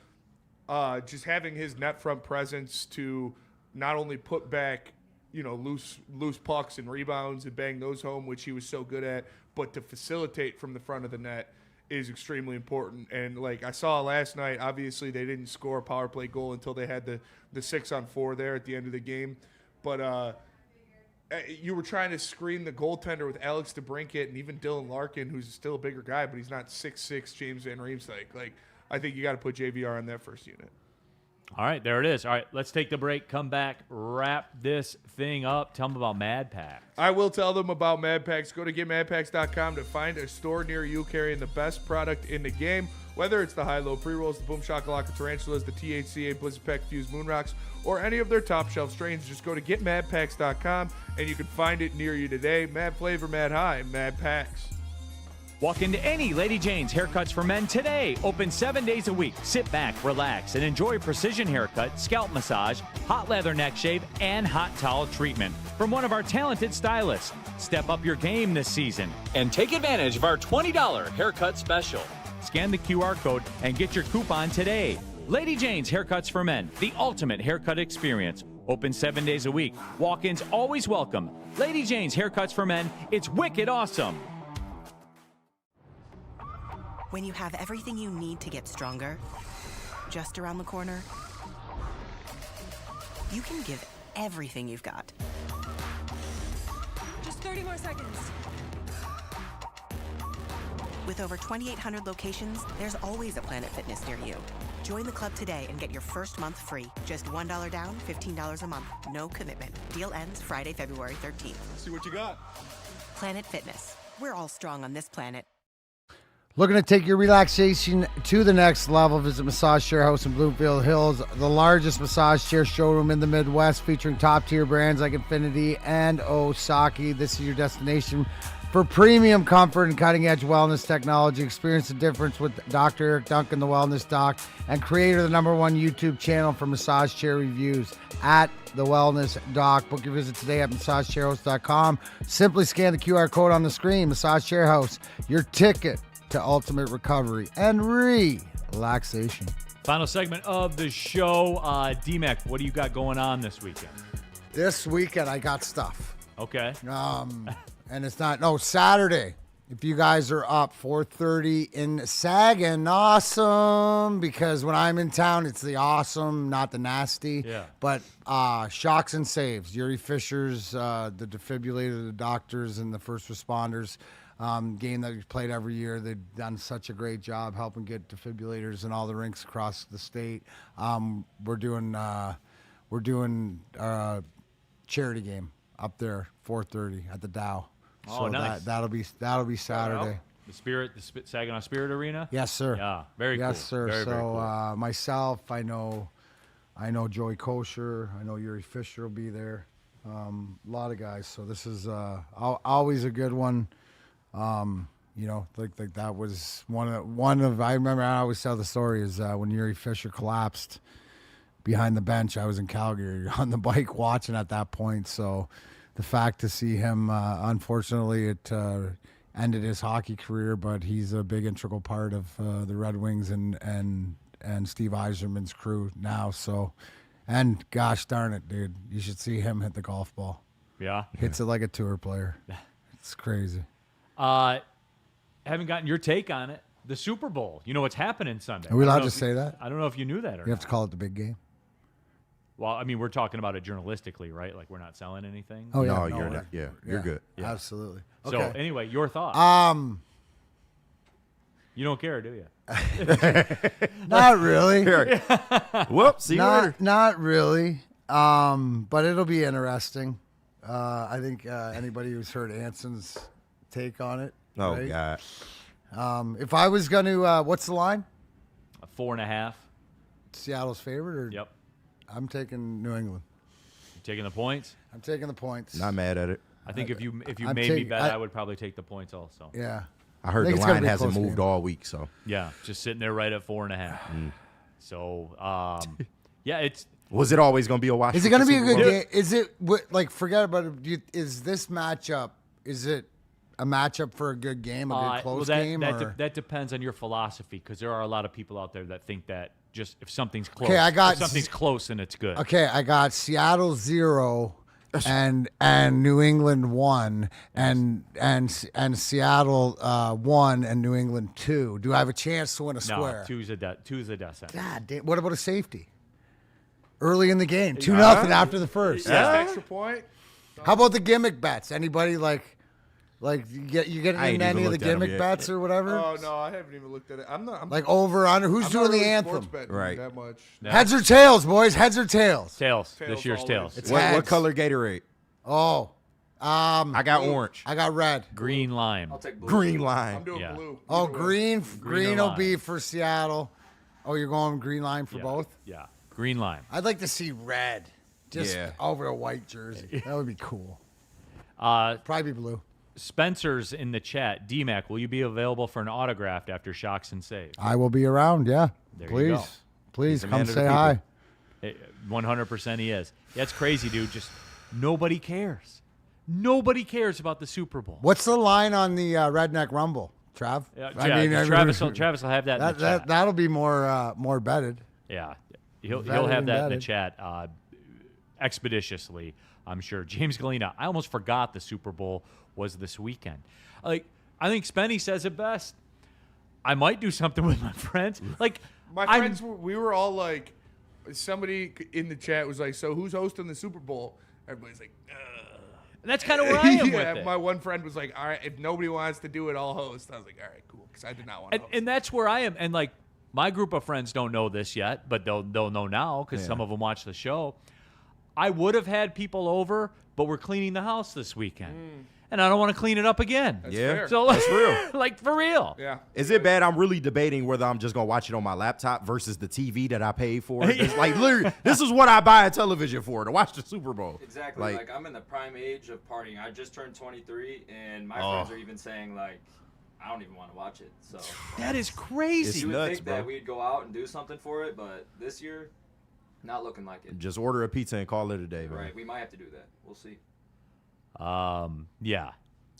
just having his net front presence to not only put back loose pucks and rebounds and bang those home, which he was so good at, but to facilitate from the front of the net is extremely important. And like I saw last night, obviously they didn't score a power play goal until they had the 6-on-4 there at the end of the game. But you were trying to screen the goaltender with Alex DeBrincat and even Dylan Larkin, who's still a bigger guy, but he's not 6'6", James Van Riemsdyk. Like, I think you got to put JVR on that first unit. All right, there it is. All right, let's take the break, come back, wrap this thing up. Tell them about Mad Packs. I will tell them about Mad Packs. Go to getmadpacks.com to find a store near you carrying the best product in the game. Whether it's the high-low pre-rolls, the Boom Shakalaka Tarantulas, the THCA Blizzard Pack Fused Moon Rocks, or any of their top-shelf strains, just go to getmadpacks.com, and you can find it near you today. Mad flavor, mad high, Mad Packs. Walk into any Lady Jane's Haircuts for Men today. Open 7 days a week. Sit back, relax, and enjoy precision haircut, scalp massage, hot leather neck shave, and hot towel treatment from one of our talented stylists. Step up your game this season and take advantage of our $20 haircut special. Scan the QR code and get your coupon today. Lady Jane's Haircuts for Men, the ultimate haircut experience. Open 7 days a week. Walk-ins always welcome. Lady Jane's Haircuts for Men. It's wicked awesome. When you have everything you need to get stronger, just around the corner, you can give everything you've got. Just 30 more seconds. With over 2,800 locations, there's always a Planet Fitness near you. Join the club today and get your first month free. Just $1 down, $15 a month. No commitment. Deal ends Friday, February 13th. See what you got. Planet Fitness. We're all strong on this planet. Looking to take your relaxation to the next level? Visit Massage Chair House in Bloomfield Hills, the largest massage chair showroom in the Midwest, featuring top-tier brands like Infinity and Osaki. This is your destination for premium comfort and cutting-edge wellness technology. Experience the difference with Dr. Eric Duncan, the Wellness Doc, and creator of the #1 YouTube channel for massage chair reviews at The Wellness Doc. Book your visit today at massagechairhouse.com. Simply scan the QR code on the screen. Massage Chair House, your ticket to ultimate recovery and relaxation. Final segment of the show. D-Mac, what do you got going on this weekend? This weekend, I got stuff. Okay. And it's not, Saturday. If you guys are up, 4:30 in Sagan, awesome. Because when I'm in town, it's the awesome, not the nasty. Yeah. But shocks and saves. Yuri Fisher's, the defibrillator, the doctors, and the first responders. Game that we played every year. They've done such a great job helping get defibrillators in all the rinks across the state. We're doing a charity game up there, 4:30 at the Dow. Oh, So nice. that'll be Saturday. The Saginaw Spirit Arena? Yes, sir. Yeah, very cool. Yes, sir. Very, so very cool. myself, I know Joey Kosher. I know Yuri Fisher will be there. A lot of guys. So this is always a good one. Like that was one of I remember I always tell the story is when Yuri Fisher collapsed behind the bench. I was in Calgary on the bike watching at that point. So the fact to see him, unfortunately, it ended his hockey career, but he's a big integral part of the Red Wings and Steve Yzerman's crew now. So, and gosh darn it, dude, you should see him hit the golf ball. Yeah, hits it like a tour player. It's crazy. Haven't gotten your take on it. The Super Bowl. You know what's happening Sunday. Are we allowed to say that? I don't know if you knew that or You have to call it the big game. Well, I mean, we're talking about it journalistically, right? Like we're not selling anything. Oh, yeah. No, No, you're we're- not. Yeah, you're good. Yeah. Absolutely. So Okay. anyway, your thoughts. You don't care, do you? Not really. Whoops. See you later. Not really. But it'll be interesting. I think anybody who's heard Anson's take on it. Oh, right? God. If I was going to, what's the line? 4.5. Seattle's favorite? Or Yep. I'm taking New England. You taking the points? I'm taking the points. Not mad at it. I think if you I'm made me taking- bet, I would probably take the points also. Yeah. I heard the think it's gonna line be a hasn't close moved game. all week, so. Yeah, just sitting there right at 4.5. So, yeah, it's. Was it always going to be a wash? Is it going to be a good game? Is it, forget about it. Is this matchup, is it a matchup for a good game, a good close game? That depends on your philosophy, because there are a lot of people out there that think that just if something's close, Okay, if something's close and it's good. Okay, I got Seattle 0 and New England won, and Seattle won, and New England 2. Do I have a chance to win a square? No, two's a death sentence. God damn. What about a safety? Early in the game, 2-0 after the first. Extra point. How about the gimmick bets? Anybody like you get in any of the gimmick bets or whatever? Oh no, I haven't even looked at it. I'm like over under. Who's I'm doing not really the anthem? sports betting Right. That much. Heads or tails, boys? Heads or tails? Tails. This year's always. tails. What color Gatorade? Oh, I got orange. I got red. Green lime. I'll take blue. Green I'm line. doing Yeah. blue. Oh, Either way. green Green or will lime. be for Seattle. Oh, you're going green line for Yeah. both? Yeah. Green lime. I'd like to see red, just Yeah. over a white jersey. That would be cool. Probably be blue. Spencer's in the chat. D-Mac, will you be available for an autograph after Shocks and Saves? I will be around. Yeah, There please, you go. please He's a come man of the say people. hi. 100% he is. That's crazy, dude. Just nobody cares. Nobody cares about the Super Bowl. What's the line on the Redneck Rumble, Trav? Travis will have that in the chat. That'll be more betted. Yeah, he'll Better have than that in the betted. chat expeditiously, I'm sure. James Galena, I almost forgot the Super Bowl was this weekend. Like, I think Spenny says it best. I might do something with my friends. Like, My friends, we were all like, somebody in the chat was like, so who's hosting the Super Bowl? Everybody's like, And that's kind of where I am yeah, with it. my one friend was like, all right, if nobody wants to do it, I'll host. I was like, all right, cool, because I did not want to host. And that's where I am. And, like, my group of friends don't know this yet, but they'll know now because some of them watch the show. I would have had people over, but we're cleaning the house this weekend. And I don't want to clean it up again. Yeah, So, that's real. Like, for real. Yeah. Is it bad? I'm really debating whether I'm just gonna watch it on my laptop versus the TV that I paid for. It's like literally, this is what I buy a television for, to watch the Super Bowl. Exactly. Like I'm in the prime age of partying. I just turned 23, and my friends are even saying like, I don't even want to watch it. So That is crazy. you would nuts, think bro. that we'd go out and do something for it, but this year, not looking like it. Just order a pizza and call it a day, man. Right. We might have to do that. We'll see. Yeah.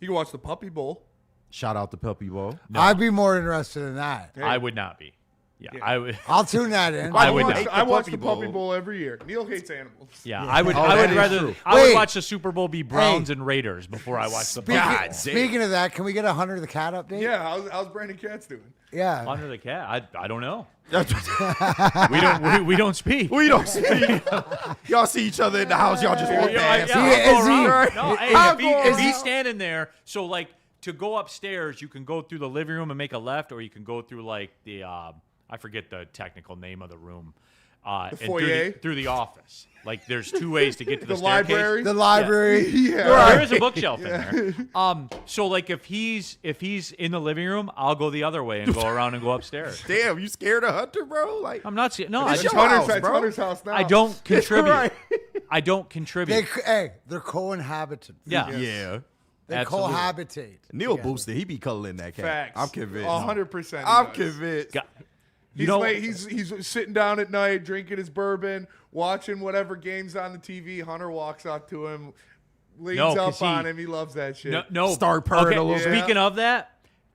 You can watch the Puppy Bowl. Shout out to Puppy Bowl. I'd be more interested in that. I would not be. Yeah, I would. I'll tune that in. I would not. I watch the Puppy Bowl every year. Neal hates animals. Yeah, I would. Oh, I that would is rather. true. I would Wait. watch the Super Bowl be Browns and Raiders before I watch the. Speaking of that, can we get a Hunter the Cat update? Yeah, how's Brandon Katz doing? Yeah. Under the cat. I don't know. we don't speak. We don't speak. Y'all see each other in the house. Y'all just walk past. If he's standing there, so like to go upstairs, you can go through the living room and make a left, or you can go through like the I forget the technical name of the room. The and foyer? through the office. Like there's two ways to get to the, The staircase. library? The library. Yeah. There is a bookshelf in there. So like if he's in the living room, I'll go the other way and go around and go upstairs. Damn, you scared of Hunter, bro? Like I'm not. No, I It's just. Hunter's house now. I don't contribute. Right. I don't contribute. They're co-inhabitants. Yeah. Yeah. They Absolutely. cohabitate. Neal together. boosted. He be cuddling that cat. Facts. I'm convinced. 100%. I'm convinced. He's sitting down at night, drinking his bourbon, watching whatever game's on the TV. Hunter walks up to him, leans up on him. He loves that shit. No. Start purring a little bit. Speaking of that,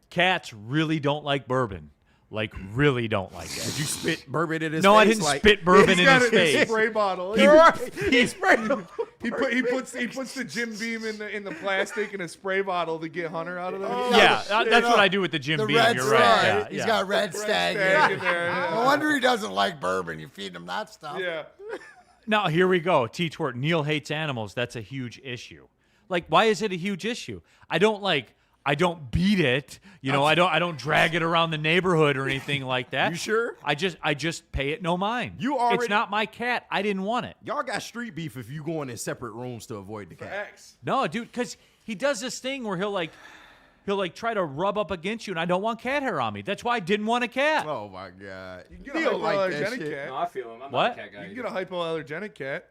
cats really don't like bourbon. Like, really don't like it. Did you spit bourbon in his face? No, I didn't spit bourbon in his He's face. got a spray bottle. He- You're right. he- He puts the Jim Beam in the plastic in a spray bottle to get Hunter out of there. Yeah, that's what I do with the Jim The Beam. Red You're Stag. right. Yeah, He's yeah. got Red Stag. Stag in there. Yeah. No wonder he doesn't like bourbon. You feed him that stuff. Yeah. Now, here we go. T-Twirt. Neal hates animals. That's a huge issue. Like, why is it a huge issue? I don't beat it. You know, I don't drag it around the neighborhood or anything like that. You sure? I just pay it no mind. It's not my cat. I didn't want it. Y'all got street beef if you go in separate rooms to avoid the cat. Facts. No, dude, because he does this thing where he'll try to rub up against you, and I don't want cat hair on me. That's why I didn't want a cat. Oh my god. You can get a hypoallergenic cat. No, I feel him. I'm What? not a cat guy. You can get a hypoallergenic cat.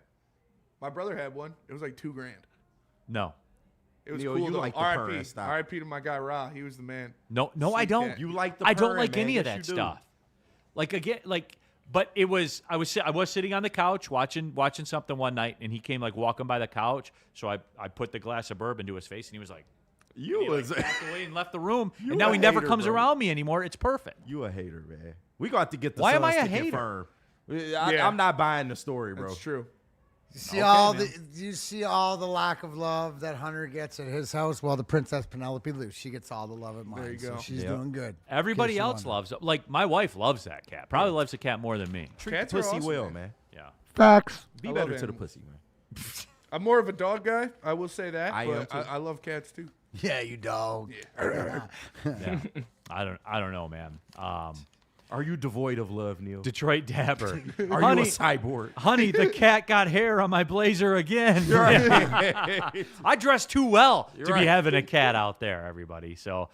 My brother had one. It was like $2,000. No. It was Neal, cool. you though. like the R.I.P. purring style. R.I.P. to my guy Ra. He was the man. No, I Sweet don't. cat. You like the I don't purring, like man. any of Yes, that you do. stuff. Like again, but it was I was sitting on the couch watching something one night, and he came like walking by the couch. So I put the glass of bourbon to his face, and he was like, You was backed away and left the room, You and now a he never hater, comes bro. around me anymore. It's perfect. You a hater, man. We got to get the Why am Suns I a to hater? confirm. Yeah. I'm not buying the story, bro. That's true. You see all the lack of love that Hunter gets at his house. Well, the Princess Penelope Lou, she gets all the love at mine. There you go. So she's doing good. Everybody else loves it. Like, my wife loves that cat. Probably loves the cat more than me. Treat Cats the are pussy awesome, well, man. man. Yeah. Facts. Be I better love to the animals. pussy, man. I'm more of a dog guy. I will say that. I am, too. I love cats too. Yeah, you dog. Yeah. I don't know, man. Are you devoid of love, Neal? Detroit Dabber. Are you a cyborg? Honey, the cat got hair on my blazer again. Right. I dress too well You're to right. be having a cat out there, everybody. So,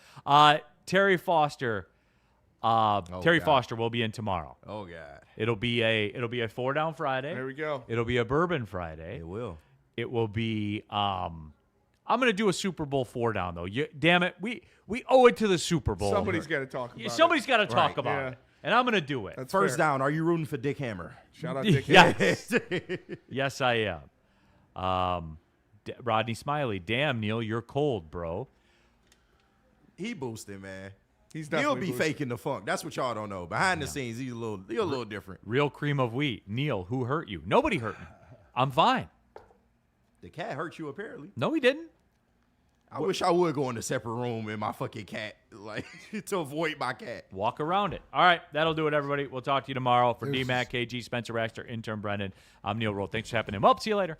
Terry Foster. Terry God. Foster will be in tomorrow. Oh God. It'll be a 4-down Friday. There we go. It'll be a bourbon Friday. It will. It will be. I'm gonna do a Super Bowl 4-down though. Damn it, we owe it to the Super Bowl. Somebody's got to talk about Somebody's got to talk Right. about it, and I'm gonna do it. That's First fair. down. Are you rooting for Dick Hammer? Shout out Dick Hammer. Yes, yes, I am. Rodney Smiley, damn Neal, you're cold, bro. He boosted, man. He's He'll definitely be boosted. faking the funk. That's what y'all don't know. Behind the scenes, you're a little different. Real cream of wheat. Neal, who hurt you? Nobody hurt me. I'm fine. The cat hurt you apparently. No, he didn't. I wish I would go in a separate room in my fucking cat, like to avoid my cat. Walk around it. All right, that'll do it, everybody. We'll talk to you tomorrow. For D-Mac, KG, Spencer Raxter, intern Brendan, I'm Neal Ruhl. Thanks for happening. Well, see you later.